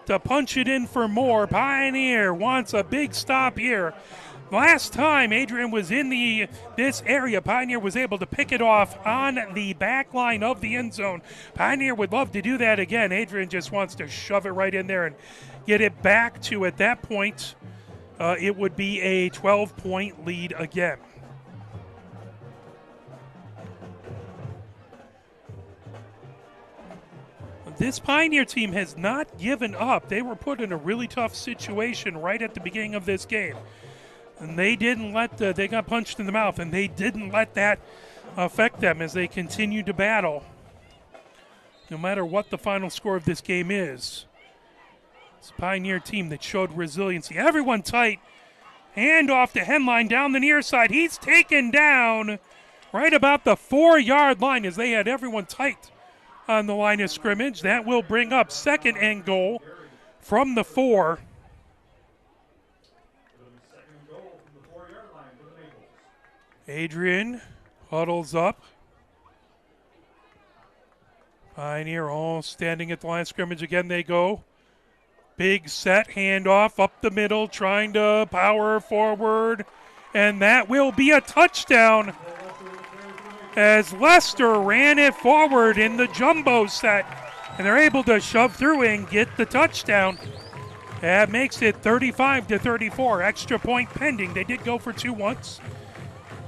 to punch it in for more. Pioneer wants a big stop here. Last time Adrian was in this area, Pioneer was able to pick it off on the back line of the end zone. Pioneer would love to do that again. Adrian just wants to shove it right in there and get it back to, at that point, it would be a 12-point lead again. This Pioneer team has not given up. They were put in a really tough situation right at the beginning of this game. And they didn't they got punched in the mouth, and they didn't let that affect them as they continued to battle. No matter what the final score of this game is. It's a Pioneer team that showed resiliency. Everyone tight. Hand off to Henline down the near side. He's taken down right about the 4-yard line as they had everyone tight on the line of scrimmage. That will bring up second and goal from the 4. Adrian huddles up. Pioneer all standing at the line of scrimmage. Again they go. Big set, handoff up the middle, trying to power forward. And that will be a touchdown as Lester ran it forward in the jumbo set. And they're able to shove through and get the touchdown. That makes it 35-34. Extra point pending. They did go for 2 once.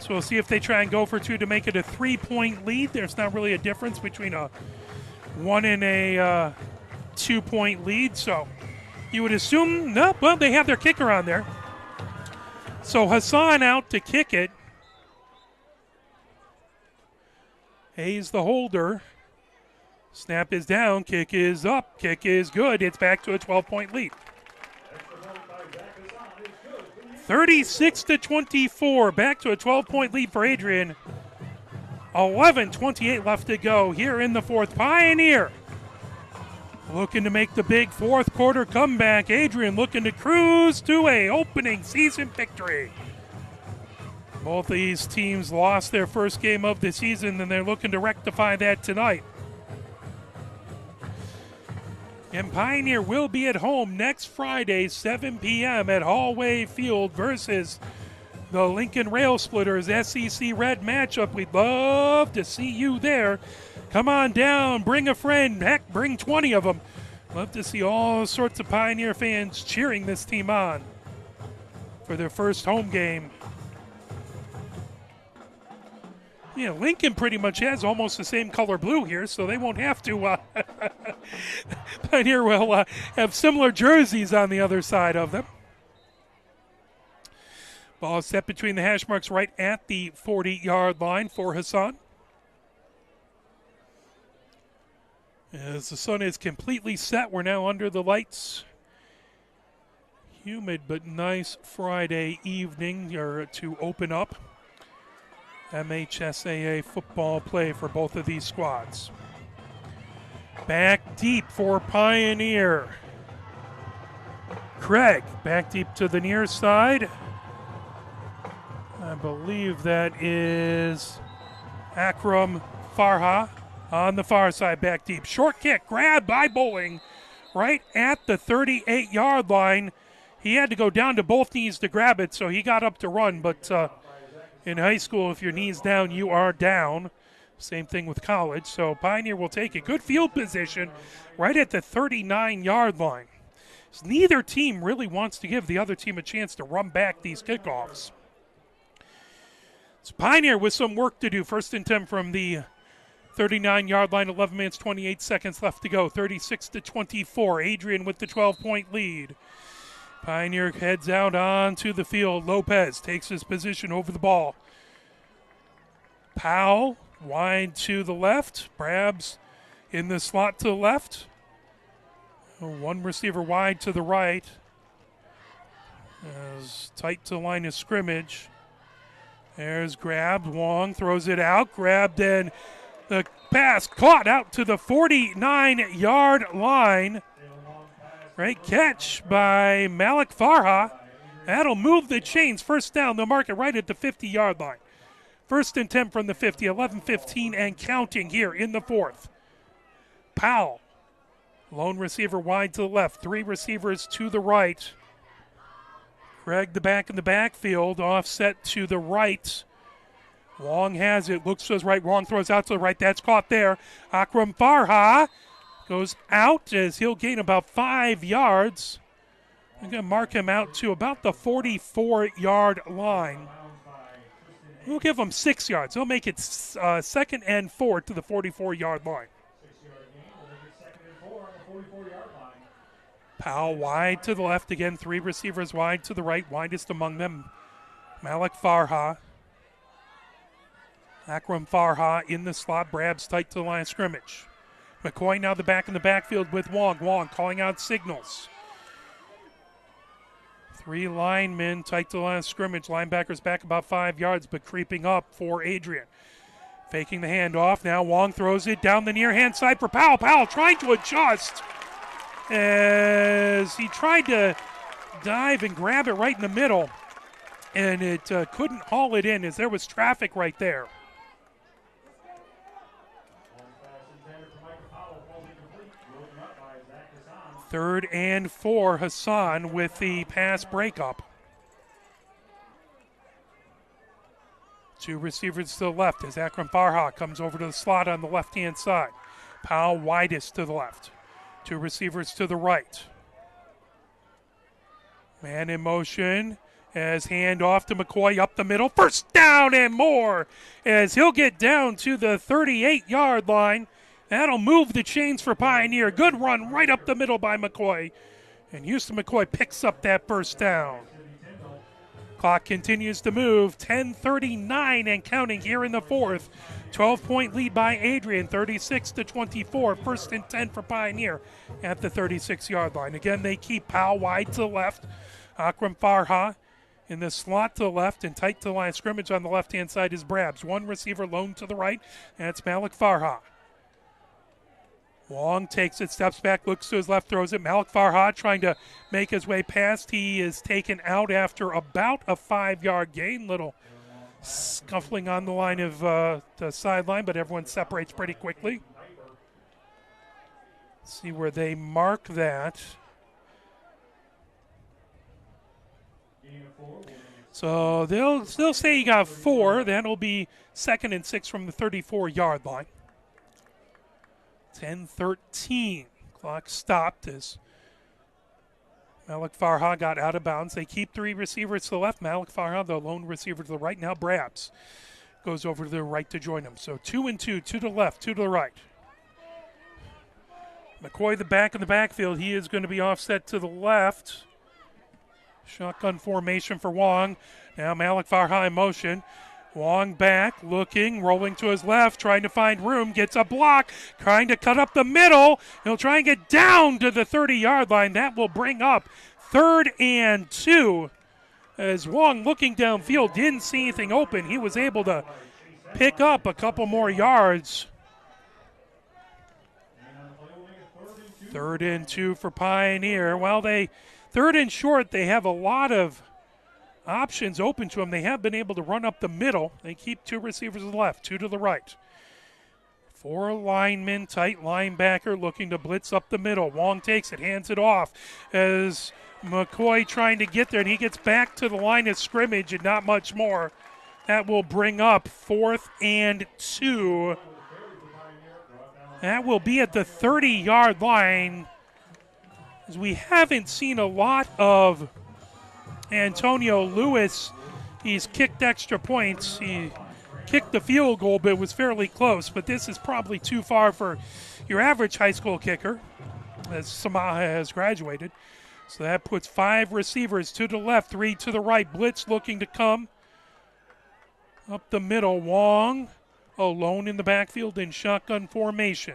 So we'll see if they try and go for 2 to make it a 3-point lead. There's not really a difference between a 1 and a 2-point lead. So you would assume, no, well, they have their kicker on there. So Hassan out to kick it. Hayes the holder. Snap is down, kick is up, kick is good. It's back to a 12-point lead. 36-24, back to a 12-point lead for Adrian. 11:28 left to go here in the fourth. Pioneer looking to make the big fourth quarter comeback. Adrian looking to cruise to a opening season victory. Both of these teams lost their first game of the season, and they're looking to rectify that tonight. And Pioneer will be at home next Friday, 7 p.m. at Hallway Field versus the Lincoln Rail Splitters SEC Red matchup. We'd love to see you there. Come on down, bring a friend, heck, bring 20 of them. Love to see all sorts of Pioneer fans cheering this team on for their first home game. Yeah, Lincoln pretty much has almost the same color blue here, so they won't have to. Pioneer will have similar jerseys on the other side of them. Ball is set between the hash marks right at the 40-yard line for Hassan. As the sun is completely set, we're now under the lights. Humid but nice Friday evening to open up MHSAA football play for both of these squads. Back deep for Pioneer. Craig back deep to the near side. I believe that is Akram Farha on the far side back deep. Short kick grabbed by Bowling right at the 38-yard line. He had to go down to both knees to grab it, so he got up to run, but in high school, if your knee's down, you are down. Same thing with college. So Pioneer will take a good field position right at the 39-yard line. So neither team really wants to give the other team a chance to run back these kickoffs. So Pioneer with some work to do. First and 10 from the 39-yard line, 11 minutes, 28 seconds left to go. 36-24. Adrian with the 12-point lead. Pioneer heads out onto the field. Lopez takes his position over the ball. Powell wide to the left. Brabs in the slot to the left. One receiver wide to the right. As tight to the line of scrimmage. There's grabbed. Wong throws it out. Grabbed and the pass caught out to the 49-yard line. Great catch by Malik Farha. That'll move the chains. First down, they'll mark it right at the 50-yard line. First and 10 from the 50, 11-15 and counting here in the fourth. Powell, lone receiver wide to the left, three receivers to the right. Craig the back in the backfield, offset to the right. Wong has it, looks to his right, Wong throws out to the right, that's caught there. Akram Farha goes out as he'll gain about 5 yards. I'm going to mark him out to about the 44-yard line. We'll give him 6 yards. They'll make it second and 4 to the 44-yard line. Powell wide to the left again. Three receivers wide to the right. Widest among them, Malik Farha. Akram Farha in the slot. Brabs tight to the line of scrimmage. McCoy now the back in the backfield with Wong. Wong calling out signals. Three linemen tight to the line of scrimmage. Linebackers back about 5 yards, but creeping up for Adrian. Faking the handoff. Now Wong throws it down the near hand side for Powell. Powell trying to adjust as he tried to dive and grab it right in the middle, and it couldn't haul it in as there was traffic right there. Third and 4, Hassan with the pass breakup. Two receivers to the left as Akram Farha comes over to the slot on the left-hand side. Powell widest to the left. Two receivers to the right. Man in motion as handoff to McCoy up the middle. First down and more as he'll get down to the 38-yard line. That'll move the chains for Pioneer. Good run right up the middle by McCoy. And Houston McCoy picks up that first down. Clock continues to move. 10:39 and counting here in the fourth. 12-point lead by Adrian, 36-24. First and 10 for Pioneer at the 36-yard line. Again, they keep Powell wide to the left. Akram Farha in the slot to the left, and tight to the line of scrimmage on the left-hand side is Brabs. One receiver lone to the right. That's Malik Farha. Wong takes it, steps back, looks to his left, throws it. Malik Farha trying to make his way past. He is taken out after about a 5-yard gain. Little scuffling on the line of the sideline, but everyone separates pretty quickly. Let's see where they mark that. So they'll say he got 4. That'll be second and 6 from the 34-yard line. 10:13. Clock stopped as Malik Farha got out of bounds. They keep three receivers to the left. Malik Farha, the lone receiver to the right. Now Brabs goes over to the right to join him. So 2 and 2, 2 to the left, 2 to the right. McCoy, the back in the backfield. He is going to be offset to the left. Shotgun formation for Wong. Now Malik Farha in motion. Wong back, looking, rolling to his left, trying to find room, gets a block, trying to cut up the middle. He'll try and get down to the 30-yard line. That will bring up 3rd and 2. As Wong, looking downfield, didn't see anything open. He was able to pick up a couple more yards. 3rd and 2 for Pioneer. While they 3rd and short, they have a lot of options open to them. They have been able to run up the middle. They keep 2 receivers to the left, 2 to the right. 4 linemen, tight linebacker looking to blitz up the middle. Wong takes it, hands it off as McCoy trying to get there, and he gets back to the line of scrimmage and not much more. That will bring up 4th and 2. That will be at the 30-yard line, as we haven't seen a lot of Antonio Lewis. He's kicked extra points. He kicked the field goal, but it was fairly close. But this is probably too far for your average high school kicker, as Samaha has graduated. So that puts 5 receivers, 2 to the left, 3 to the right. Blitz looking to come up the middle. Wong alone in the backfield in shotgun formation.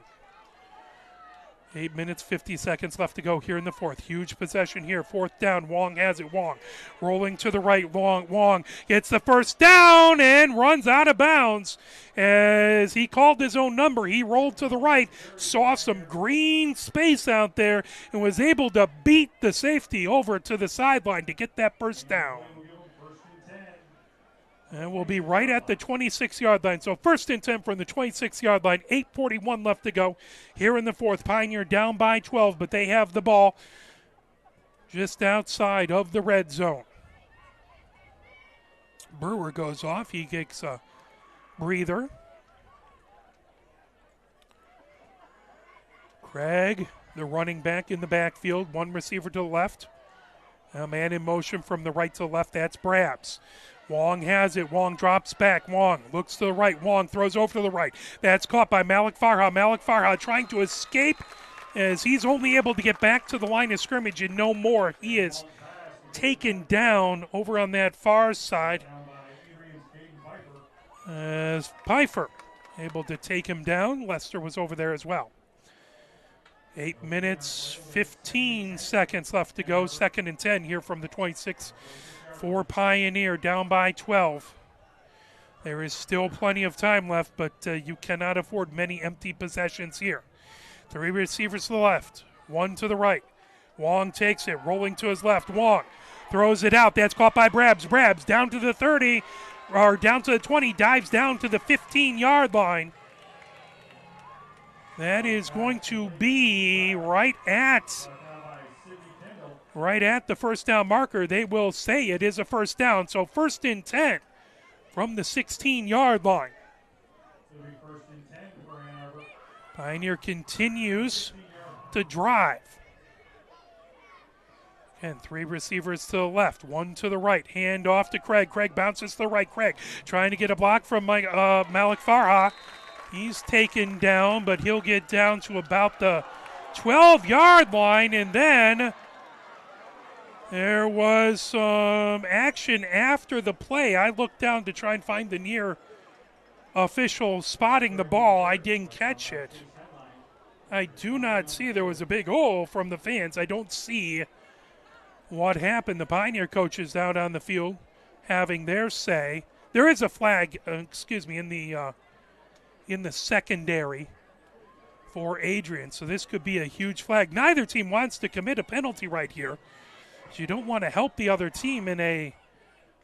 8 minutes, 50 seconds left to go here in the fourth. Huge possession here. Fourth down. Wong has it. Wong rolling to the right. Wong gets the first down and runs out of bounds. As he called his own number, he rolled to the right, saw some green space out there, and was able to beat the safety over to the sideline to get that first down. And we'll be right at the 26-yard line. So first and 10 from the 26-yard line. 8:41 left to go here in the fourth. Pioneer down by 12, but they have the ball just outside of the red zone. Brewer goes off. He takes a breather. Craig, the running back in the backfield. One receiver to the left. A man in motion from the right to the left. That's Brabs. Wong has it. Wong drops back. Wong looks to the right. Wong throws over to the right. That's caught by Malik Farha. Malik Farha trying to escape as he's only able to get back to the line of scrimmage and no more. He is taken down over on that far side. As Pfeiffer able to take him down. Lester was over there as well. 8 minutes, 15 seconds left to go. Second and 10 here from the 26 for Pioneer, down by 12. There is still plenty of time left, but you cannot afford many empty possessions here. 3 receivers to the left, 1 to the right. Wong takes it, rolling to his left. Wong throws it out. That's caught by Brabs. Brabs down to the 30, or down to the 20, dives down to the 15-yard line. That is going to be right at the first down marker. They will say it is a first down. So first and 10 from the 16-yard line. Pioneer continues to drive. And 3 receivers to the left, 1 to the right. Hand off to Craig. Craig bounces to the right. Craig trying to get a block from Malik Farha. He's taken down, but he'll get down to about the 12-yard line, and then there was some action after the play. I looked down to try and find the near official spotting the ball. I didn't catch it. I do not see. There was a big hole from the fans. I don't see what happened. The Pioneer coaches out on the field having their say. There is a flag, in the secondary for Adrian, so this could be a huge flag. Neither team wants to commit a penalty right here. You don't want to help the other team in a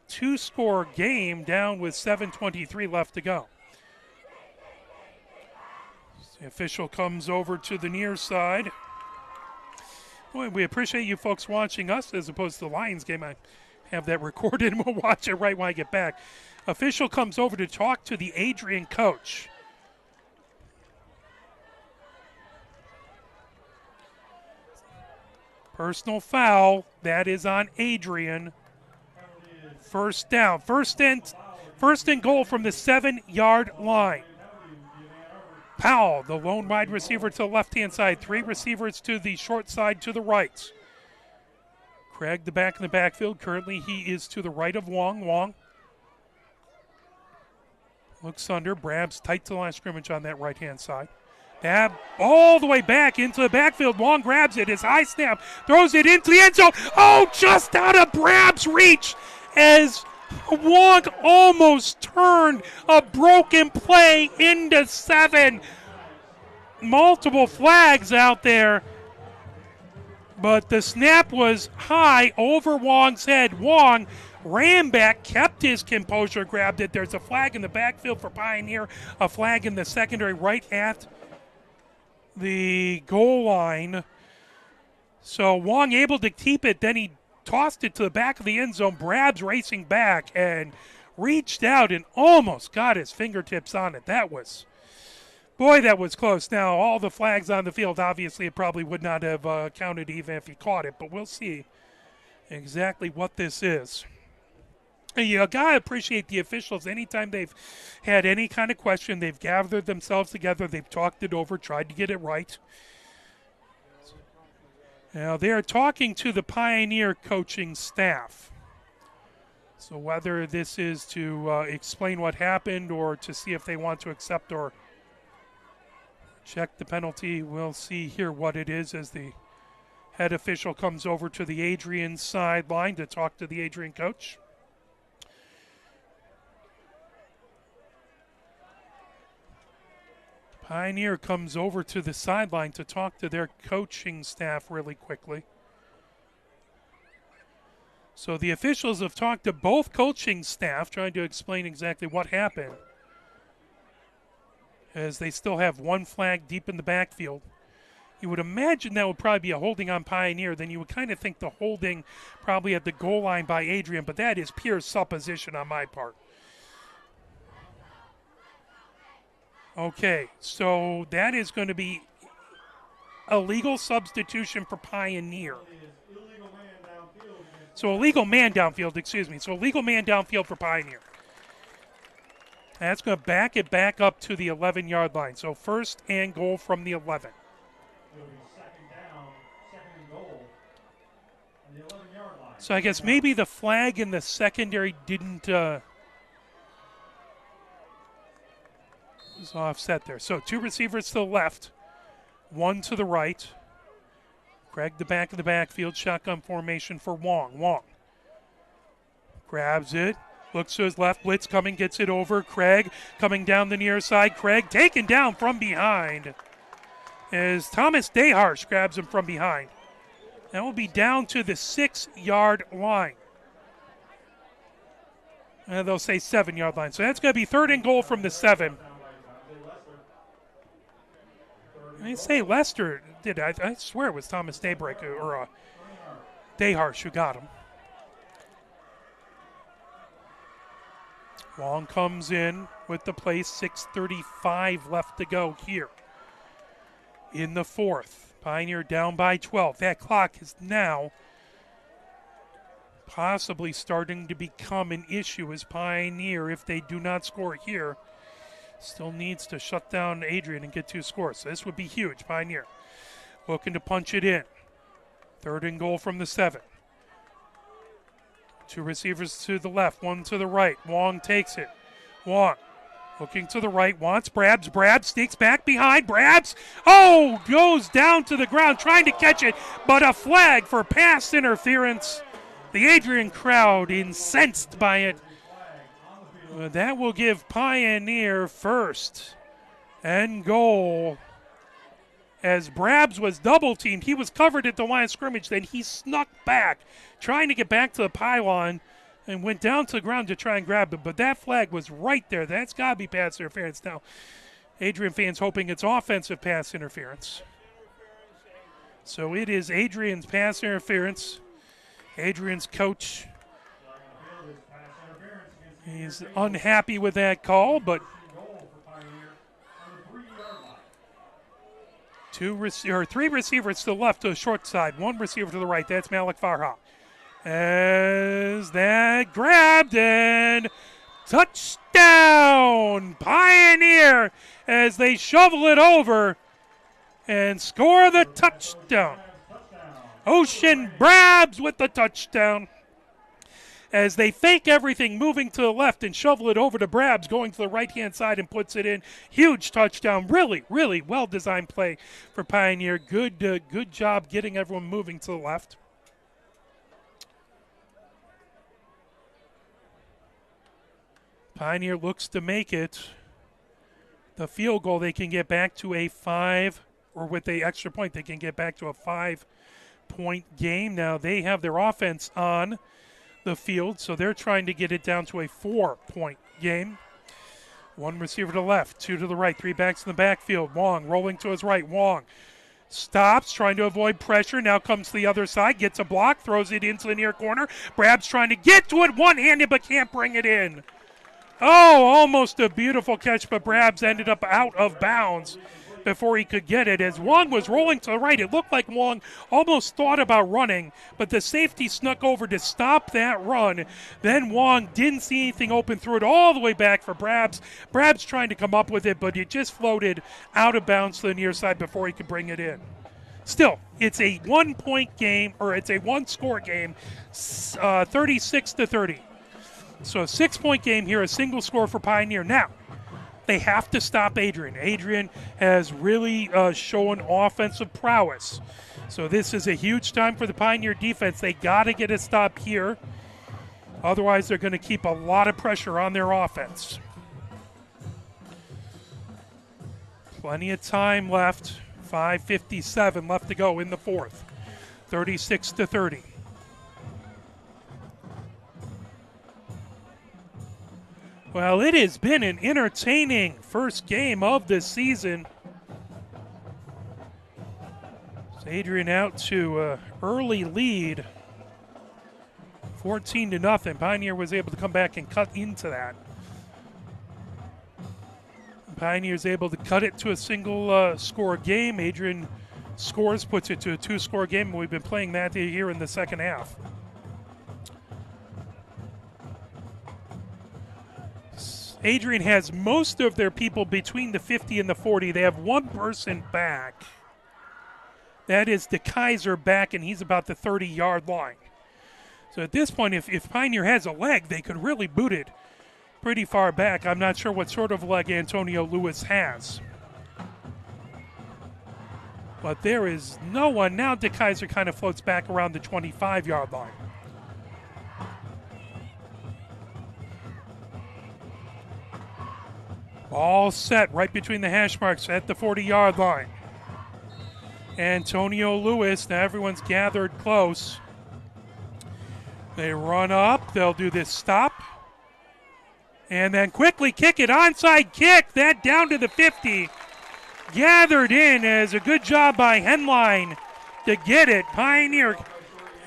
2-score game down with 7:23 left to go. The official comes over to the near side. Boy, we appreciate you folks watching us as opposed to the Lions game. I have that recorded and we'll watch it right when I get back. Official comes over to talk to the Adrian coach. Personal foul, that is on Adrian. First down, first and goal from the 7-yard line. Powell, the lone wide receiver to the left-hand side. 3 receivers to the short side to the right. Craig, the back in the backfield. Currently he is to the right of Wong. Wong looks under. Brabs tight to the line of scrimmage on that right-hand side. Dab all the way back into the backfield. Wong grabs it. His high snap. Throws it into the end zone. Oh, just out of Brabs' reach as Wong almost turned a broken play into 7. Multiple flags out there. But the snap was high over Wong's head. Wong ran back, kept his composure, grabbed it. There's a flag in the backfield for Pioneer, a flag in the secondary right at the goal line. So Wong able to keep it, then he tossed it to the back of the end zone. Brabs racing back and reached out and almost got his fingertips on it. That was close. Now, all the flags on the field, obviously, it probably would not have counted even if he caught it, but we'll see exactly what this is. And you got to appreciate the officials. Anytime they've had any kind of question, they've gathered themselves together, they've talked it over, tried to get it right. Now, they are talking to the Pioneer coaching staff. So whether this is to explain what happened or to see if they want to accept or Check the penalty. We'll see here what it is as the head official comes over to the Adrian sideline to talk to the Adrian coach. Pioneer comes over to the sideline to talk to their coaching staff really quickly. So the officials have talked to both coaching staff, trying to explain exactly what happened, as they still have one flag deep in the backfield. You would imagine that would probably be a holding on Pioneer. Then you would kind of think the holding probably at the goal line by Adrian, but that is pure supposition on my part. Okay, so that is going to be a legal substitution for Pioneer. So a legal man downfield, excuse me. So a legal man downfield for Pioneer. That's going to back it back up to the 11-yard line. So first and goal from the 11. So I guess maybe the flag in the secondary didn't was offset there. So two receivers to the left, one to the right. Craig the back of the backfield, shotgun formation for Wong. Wong grabs it, looks to his left, blitz coming, gets it over. Craig coming down the near side. Craig taken down from behind as Thomas Deharsh grabs him from behind. That will be down to the 6-yard line. They'll say 7-yard line. So that's going to be third and goal from the 7. I say Lester did. I swear it was Thomas Deharsh who got him. Long comes in with the play. 6:35 left to go here in the fourth. Pioneer down by 12. That clock is now possibly starting to become an issue as Pioneer, if they do not score here, still needs to shut down Adrian and get 2 scores. So this would be huge. Pioneer looking to punch it in. Third and goal from the 7. 2 receivers to the left, 1 to the right. Wong takes it. Wong looking to the right, wants Brabs. Brabs sneaks back behind. Brabs, goes down to the ground trying to catch it, but a flag for pass interference. The Adrian crowd incensed by it. That will give Pioneer first and goal. As Brabs was double-teamed, he was covered at the line of scrimmage, then he snuck back, trying to get back to the pylon, and went down to the ground to try and grab him. But that flag was right there. That's got to be pass interference. Now, Adrian fans hoping it's offensive pass interference. So it is Adrian's pass interference. Adrian's coach, he's unhappy with that call, but 3 receivers to the left to the short side, 1 receiver to the right. That's Malik Farha. As that grabbed and touchdown! Pioneer as they shovel it over and score the touchdown. Ocean Brabs with the touchdown. As they fake everything, moving to the left and shovel it over to Brabs, going to the right-hand side and puts it in. Huge touchdown. Really, really well-designed play for Pioneer. Good job getting everyone moving to the left. Pioneer looks to make it the field goal. They can get back to a 5, or with the extra point, they can get back to a 5-point game. Now they have their offense on the field, so they're trying to get it down to a 4-point game. 1 receiver to the left, 2 to the right, 3 backs in the backfield. Wong rolling to his right. Wong stops, trying to avoid pressure. Now comes to the other side, gets a block, throws it into the near corner. Brabs trying to get to it one-handed but can't bring it in. Almost a beautiful catch, but Brabs ended up out of bounds before he could get it. As Wong was rolling to the right, it looked like Wong almost thought about running, but the safety snuck over to stop that run. Then Wong didn't see anything open, threw it all the way back for Brabs. Brabs trying to come up with it, but it just floated out of bounds to the near side before he could bring it in. Still, it's a 1-point game, or it's a 1-score game, 36-30. So a 6-point game here, a single score for Pioneer. Now, They have to stop Adrian. Adrian has really shown offensive prowess. So this is a huge time for the Pioneer defense. They got to get a stop here. Otherwise, they're going to keep a lot of pressure on their offense. Plenty of time left. 5:57 left to go in the fourth. 36-30. Well, it has been an entertaining first game of the season. Adrian out to early lead, 14-0. Pioneer was able to come back and cut into that. Pioneer's able to cut it to a single score game. Adrian scores, puts it to a two-score game, and we've been playing that here in the second half. Adrian has most of their people between the 50 and the 40. They have one person back. That is DeKaiser back, and he's about the 30-yard line. So at this point, if Pioneer has a leg, they could really boot it pretty far back. I'm not sure what sort of leg Antonio Lewis has. But there is no one. Now DeKaiser kind of floats back around the 25-yard line. All set right between the hash marks at the 40-yard line. Antonio Lewis, now everyone's gathered close. They run up, they'll do this stop. And then quickly kick it, onside kick, that down to the 50. Gathered in as a good job by Henline to get it. Pioneer,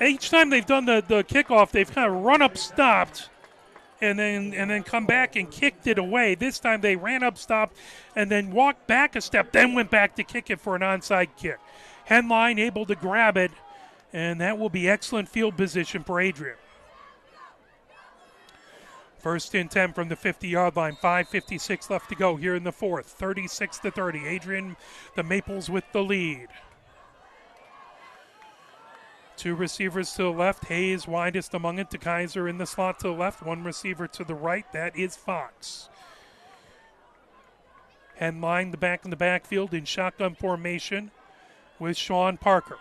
each time they've done the kickoff, they've kind of run up, stopped, and then come back and kicked it away. This time they ran up, stopped, and then walked back a step, then went back to kick it for an onside kick. Henline able to grab it, and that will be excellent field position for Adrian. First and 10 from the 50-yard line. 5:56 left to go here in the fourth. 36-30. Adrian, the Maples with the lead. Two receivers to the left. Hayes widest among it. DeKaiser in the slot to the left. One receiver to the right. That is Fox. Henline, the back in the backfield in shotgun formation with Sean Parker.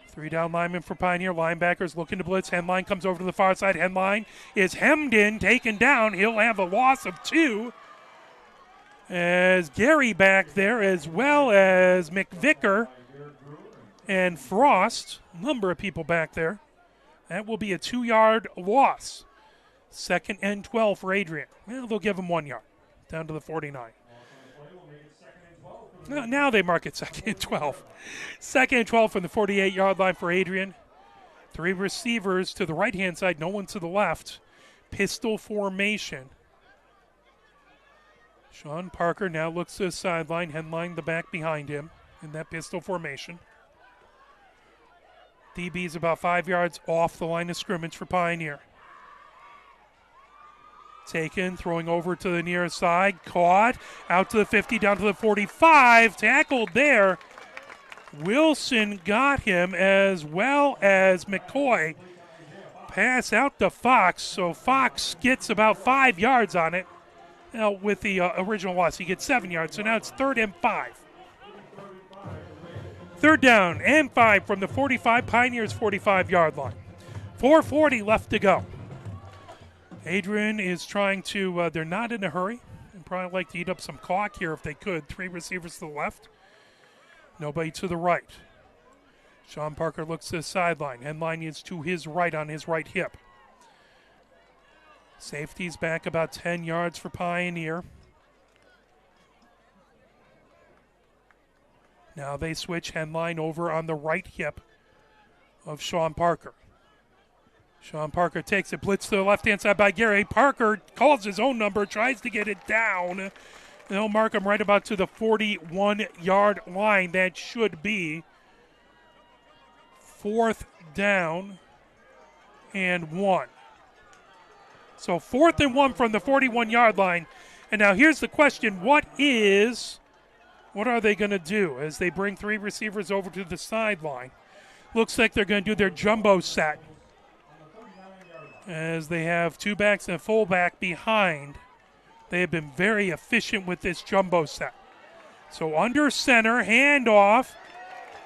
Three down linemen for Pioneer. Linebackers looking to blitz. Henline comes over to the far side. Henline is hemmed in, taken down. He'll have a loss of 2. As Gary back there, as well as McVicker and Frost. Number of people back there. That will be a 2-yard loss. Second and 12 for Adrian. Well, they'll give him 1 yard. Down to the 49. Now they mark it second and 12. Second and 12 from the 48-yard line for Adrian. Three receivers to the right-hand side, no one to the left. Pistol formation. Sean Parker now looks to the sideline. Henline the back behind him in that pistol formation. DB's about 5 yards off the line of scrimmage for Pioneer. Taken, throwing over to the near side, caught, out to the 50, down to the 45, tackled there. Wilson got him as well as McCoy. Pass out to Fox, so Fox gets about 5 yards on it. Now with the original loss, he gets 7 yards, so now it's 3rd and 5. Third down and 5 from the 45, Pioneers 45-yard line. 4:40 left to go. Adrian is trying to, they're not in a hurry. They'd probably like to eat up some clock here if they could. Three receivers to the left, nobody to the right. Sean Parker looks to the sideline. Henline is to his right on his right hip. Safety's back about 10 yards for Pioneer. Now they switch Henline over on the right hip of Sean Parker. Sean Parker takes it, blitz to the left-hand side by Gary. Parker calls his own number, tries to get it down. They'll mark him right about to the 41-yard line. That should be 4th down and 1. So 4th and 1 from the 41-yard line. And now here's the question, what are they going to do as they bring three receivers over to the sideline? Looks like they're going to do their jumbo set, as they have two backs and a fullback behind They have been very efficient with this jumbo set. So under center, handoff,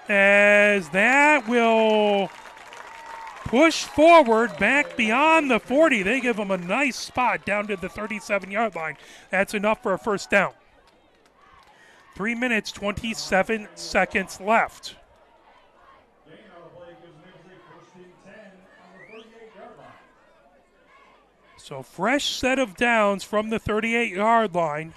as that will push forward back beyond the 40. They give them a nice spot down to the 37-yard line. That's enough for a first down. 3 minutes, 27 seconds left. Gain on the play gives Middlesex first and 10 on the 38-yard line. So fresh set of downs from the 38-yard line.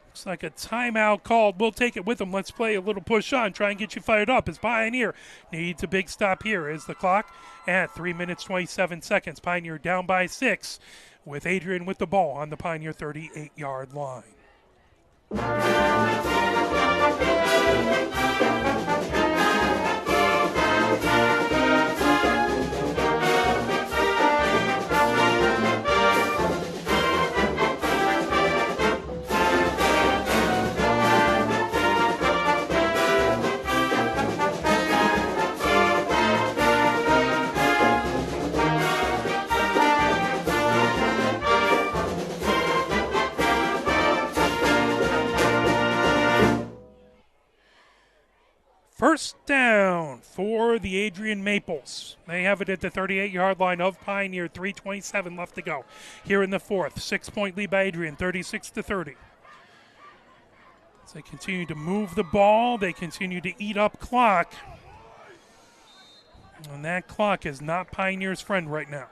Looks like a timeout called. We'll take it with them. Let's play a little push on. Try and get you fired up as Pioneer needs a big stop here. Is the clock at 3 minutes, 27 seconds. Pioneer down by 6 with Adrian with the ball on the Pioneer 38-yard line. First down for the Adrian Maples. They have it at the 38-yard line of Pioneer. 3:27 left to go here in the fourth. 6-point lead by Adrian, 36-30. As they continue to move the ball, they continue to eat up clock. And that clock is not Pioneer's friend right now.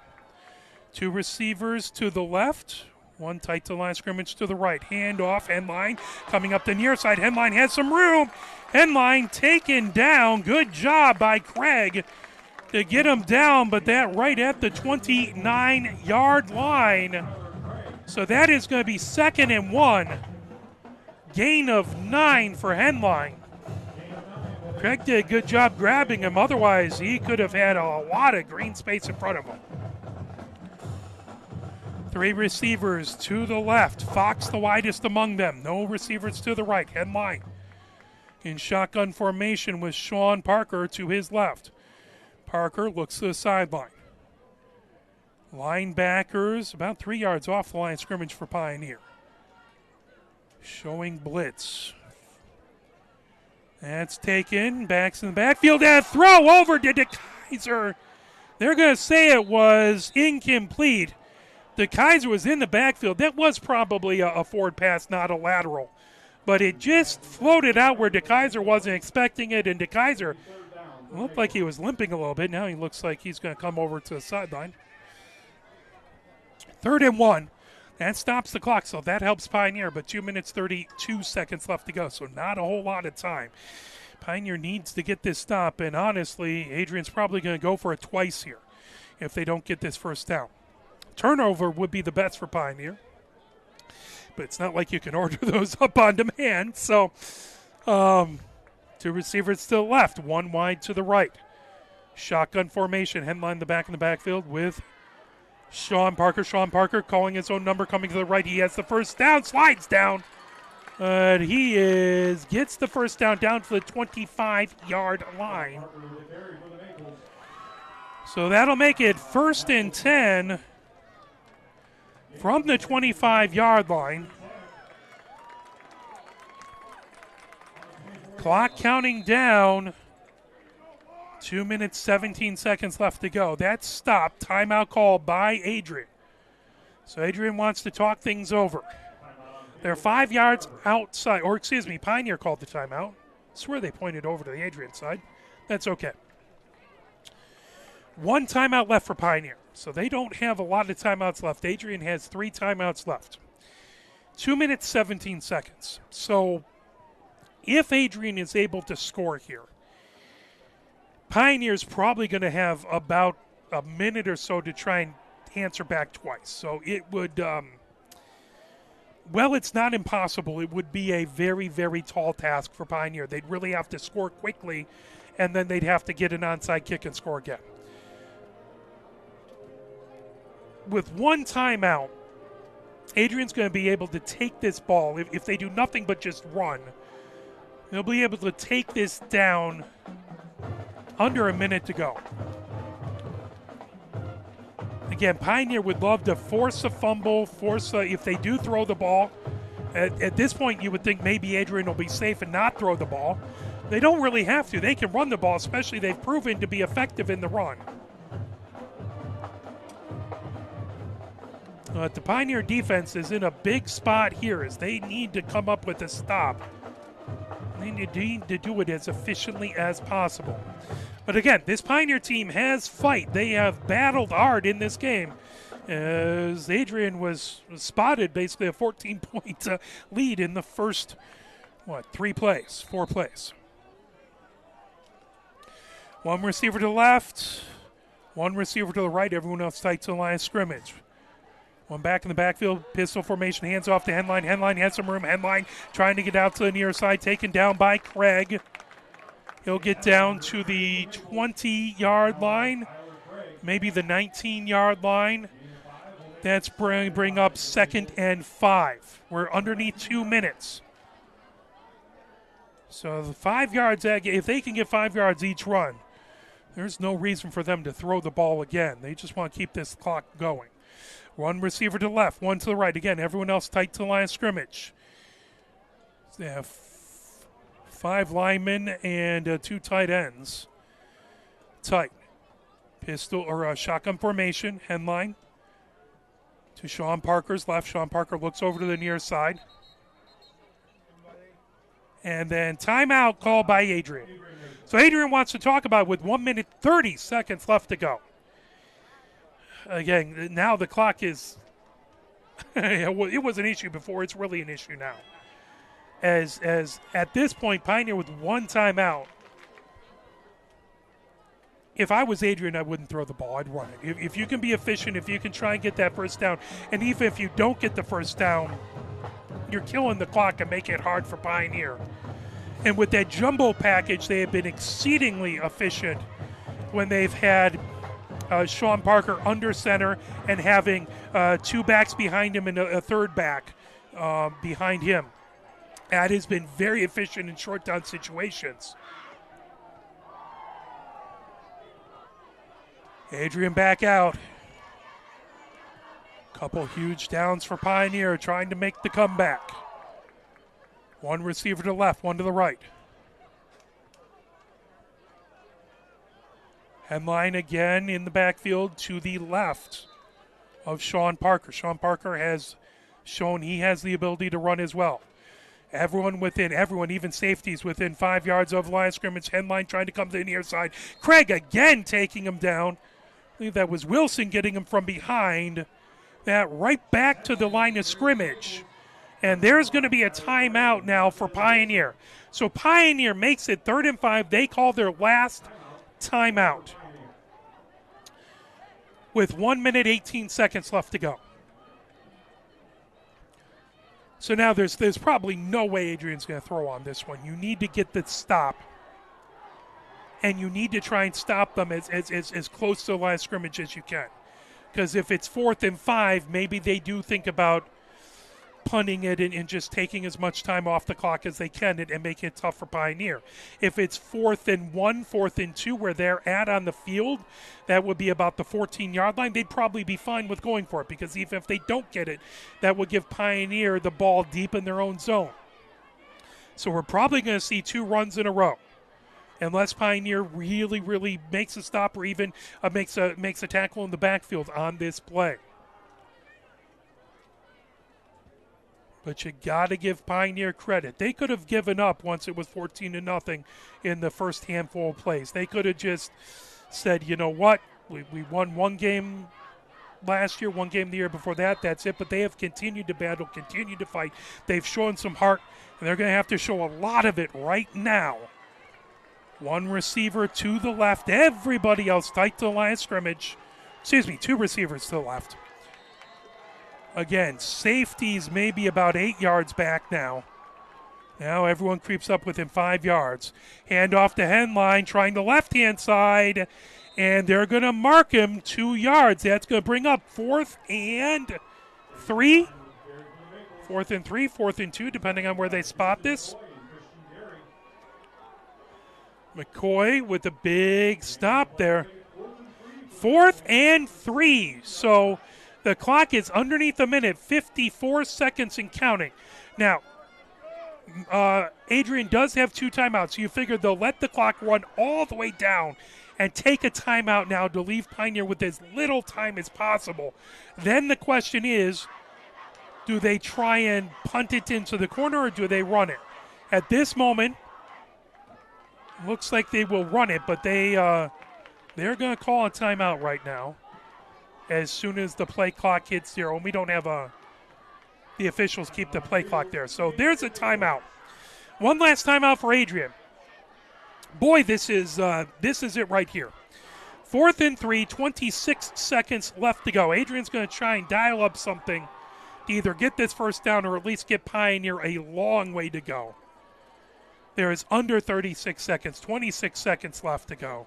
2 receivers to the left. 1 tight to line scrimmage to the right. Handoff, Henline coming up the near side. Henline has some room. Henline taken down. Good job by Craig to get him down, but that right at the 29-yard line. So that is going to be 2nd and 1. Gain of 9 for Henline. Craig did a good job grabbing him. Otherwise, he could have had a lot of green space in front of him. 3 receivers to the left. Fox the widest among them. No receivers to the right. Henline in shotgun formation with Sean Parker to his left. Parker looks to the sideline. Linebackers about 3 yards off the line of scrimmage for Pioneer. Showing blitz. That's taken. Backs in the backfield. And throw over to DeKaiser. They're going to say it was incomplete. DeKaiser was in the backfield. That was probably a forward pass, not a lateral. But it just floated out where DeKaiser wasn't expecting it, and DeKaiser looked like he was limping a little bit. Now he looks like he's going to come over to the sideline. 3rd and 1. That stops the clock, so that helps Pioneer, but 2 minutes, 32 seconds left to go, so not a whole lot of time. Pioneer needs to get this stop, and honestly, Adrian's probably going to go for it twice here if they don't get this first down. Turnover would be the best for Pioneer, but it's not like you can order those up on demand. So 2 receivers to the left, 1 wide to the right. Shotgun formation, Henline the back in the backfield with Sean Parker. Sean Parker calling his own number, coming to the right. He has the first down, slides down. He gets the first down to the 25-yard line. So that'll make it 1st and 10 from the 25-yard line. Clock counting down. 2 minutes, 17 seconds left to go. That's stopped. Timeout called by Adrian. So Adrian wants to talk things over. They're 5 yards outside, or excuse me, Pioneer called the timeout. I swear they pointed over to the Adrian side. That's okay. 1 timeout left for Pioneer. So they don't have a lot of timeouts left. Adrian has 3 timeouts left. 2 minutes, 17 seconds. So if Adrian is able to score here, Pioneer's probably going to have about a minute or so to try and answer back twice. So it would, well, it's not impossible. It would be a very, very tall task for Pioneer. They'd really have to score quickly, and then they'd have to get an onside kick and score again. With 1 timeout, Adrian's going to be able to take this ball. If they do nothing but just run, they'll be able to take this down under a minute to go. Again, Pioneer would love to force a fumble, if they do throw the ball. At this point, you would think maybe Adrian will be safe and not throw the ball. They don't really have to. They can run the ball, especially they've proven to be effective in the run. The Pioneer defense is in a big spot here as they need to come up with a stop. They need to do it as efficiently as possible. But again, this Pioneer team has fight. They have battled hard in this game. As Adrian was spotted basically a 14-point lead in the first, 4 plays. One receiver to the left, one receiver to the right, everyone else tight to the line of scrimmage. One back in the backfield, pistol formation, hands off to Henline. Henline has some room. Henline trying to get out to the near side, taken down by Craig. He'll get down to the 20-yard line, maybe the 19-yard line. That's bring up 2nd and 5. We're underneath 2 minutes. So the 5 yards, if they can get 5 yards each run, there's no reason for them to throw the ball again. They just want to keep this clock going. One receiver to the left, one to the right. Again, everyone else tight to the line of scrimmage. They have 5 linemen and 2 tight ends. Tight. Pistol or shotgun formation, Henline. To Sean Parker's left. Sean Parker looks over to the near side. And then timeout called by Adrian. So Adrian wants to talk about it with 1 minute 30 seconds left to go. Again, now the clock is, it was an issue before, it's really an issue now. As at this point, Pioneer with 1 timeout. If I was Adrian, I wouldn't throw the ball, I'd run it. If you can be efficient, if you can try and get that first down, and even if you don't get the first down, you're killing the clock and make it hard for Pioneer. And with that jumbo package, they have been exceedingly efficient when they've had Sean Parker under center and having 2 backs behind him and a 3rd back behind him. That has been very efficient in short down situations. Adrian back out. Couple huge downs for Pioneer trying to make the comeback. One receiver to the left, one to the right. Henline again in the backfield to the left of Sean Parker. Sean Parker has shown he has the ability to run as well. Everyone, even safeties within 5 yards of line of scrimmage. Henline trying to come to the near side. Craig again taking him down. I believe that was Wilson getting him from behind. That right back to the line of scrimmage. And there's going to be a timeout now for Pioneer. So Pioneer makes it 3rd and 5. They call their last timeout with 1 minute 18 seconds left to go. So now there's probably no way Adrian's going to throw on this one. You need to get the stop, and you need to try and stop them as close to the line of scrimmage as you can. Because if it's 4th and 5, maybe they do think about punting it and just taking as much time off the clock as they can and making it tough for Pioneer. If it's 4th and 1, 4th and 2, where they're at on the field, that would be about the 14-yard line. They'd probably be fine with going for it, because even if they don't get it, that would give Pioneer the ball deep in their own zone. So we're probably going to see 2 runs in a row, unless Pioneer really, really makes a stop or even makes a tackle in the backfield on this play. But you got to give Pioneer credit. They could have given up once it was 14-0 in the first handful of plays. They could have just said, you know what, we won 1 game last year, 1 game the year before that, that's it. But they have continued to battle, continued to fight. They've shown some heart, and they're going to have to show a lot of it right now. 1 receiver to the left, everybody else tight to the line of scrimmage. 2 receivers to the left. Again, safeties maybe about 8 yards back now. Now everyone creeps up within 5 yards. Hand off to Henline, trying the left-hand side, and they're going to mark him 2 yards. That's going to bring up 4th and 3. 4th and 3, 4th and 2, depending on where they spot this. McCoy with a big stop there. 4th and 3. So the clock is underneath a minute, 54 seconds and counting. Now, Adrian does have 2 timeouts, so you figure they'll let the clock run all the way down and take a timeout now to leave Pioneer with as little time as possible. Then the question is, do they try and punt it into the corner or do they run it? At this moment, looks like they will run it, but they're going to call a timeout right now as soon as the play clock hits 0. And we don't have the officials keep the play clock there. So there's a timeout. One last timeout for Adrian. Boy, this is it right here. 4th and 3, 26 seconds left to go. Adrian's going to try and dial up something to either get this first down or at least get Pioneer a long way to go. There is under 36 seconds, 26 seconds left to go.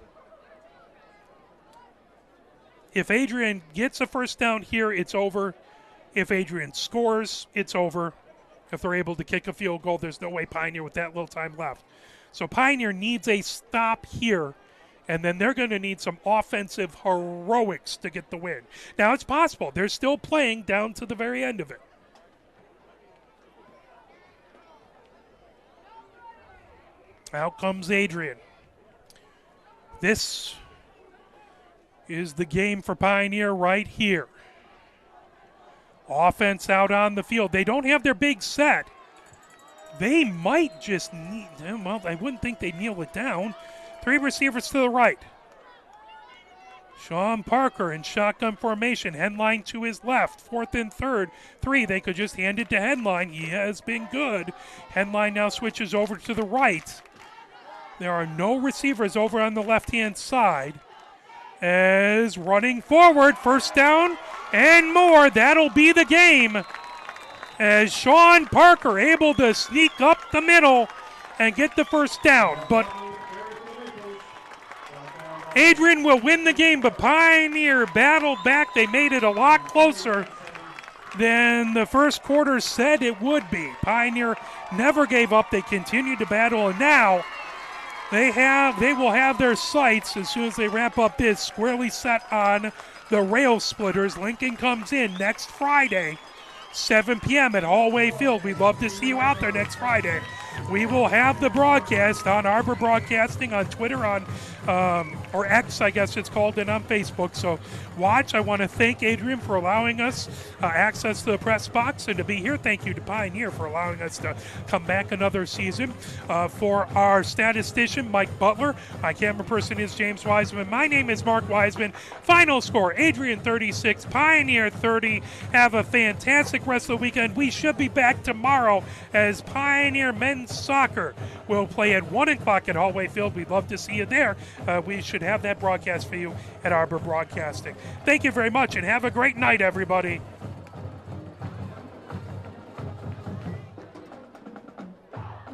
If Adrian gets a first down here, it's over. If Adrian scores, it's over. If they're able to kick a field goal, there's no way Pioneer with that little time left. So Pioneer needs a stop here, and then they're going to need some offensive heroics to get the win. Now, it's possible. They're still playing down to the very end of it. Out comes Adrian. This is the game for Pioneer right here. Offense out on the field. They don't have their big set. They might just need, well, I wouldn't think they'd kneel it down. 3 receivers to the right. Sean Parker in shotgun formation. Headline to his left. 4th and 3. They could just hand it to Headline. He has been good. Headline now switches over to the right. There are no receivers over on the left-hand side. As running forward, first down and more. That'll be the game. As Sean Parker able to sneak up the middle and get the first down. But Adrian will win the game, but Pioneer battled back. They made it a lot closer than the first quarter said it would be. Pioneer never gave up. They continued to battle, and now they will have their sights as soon as they wrap up this squarely set on the Rail Splitters. Lincoln comes in next Friday, 7 p.m. at Hallway Field. We'd love to see you out there next Friday. We will have the broadcast on Arbor Broadcasting, on Twitter, on or X, I guess it's called, and on Facebook. So watch. I want to thank Adrian for allowing us access to the press box and to be here. Thank you to Pioneer for allowing us to come back another season. For our statistician, Mike Butler, my camera person is James Wiseman. My name is Mark Wiseman. Final score, Adrian 36, Pioneer 30. Have a fantastic rest of the weekend. We should be back tomorrow as Pioneer men's soccer will play at 1 o'clock at Hallway Field. We'd love to see you there. We should have that broadcast for you at Arbor Broadcasting. Thank you very much, and have a great night, everybody.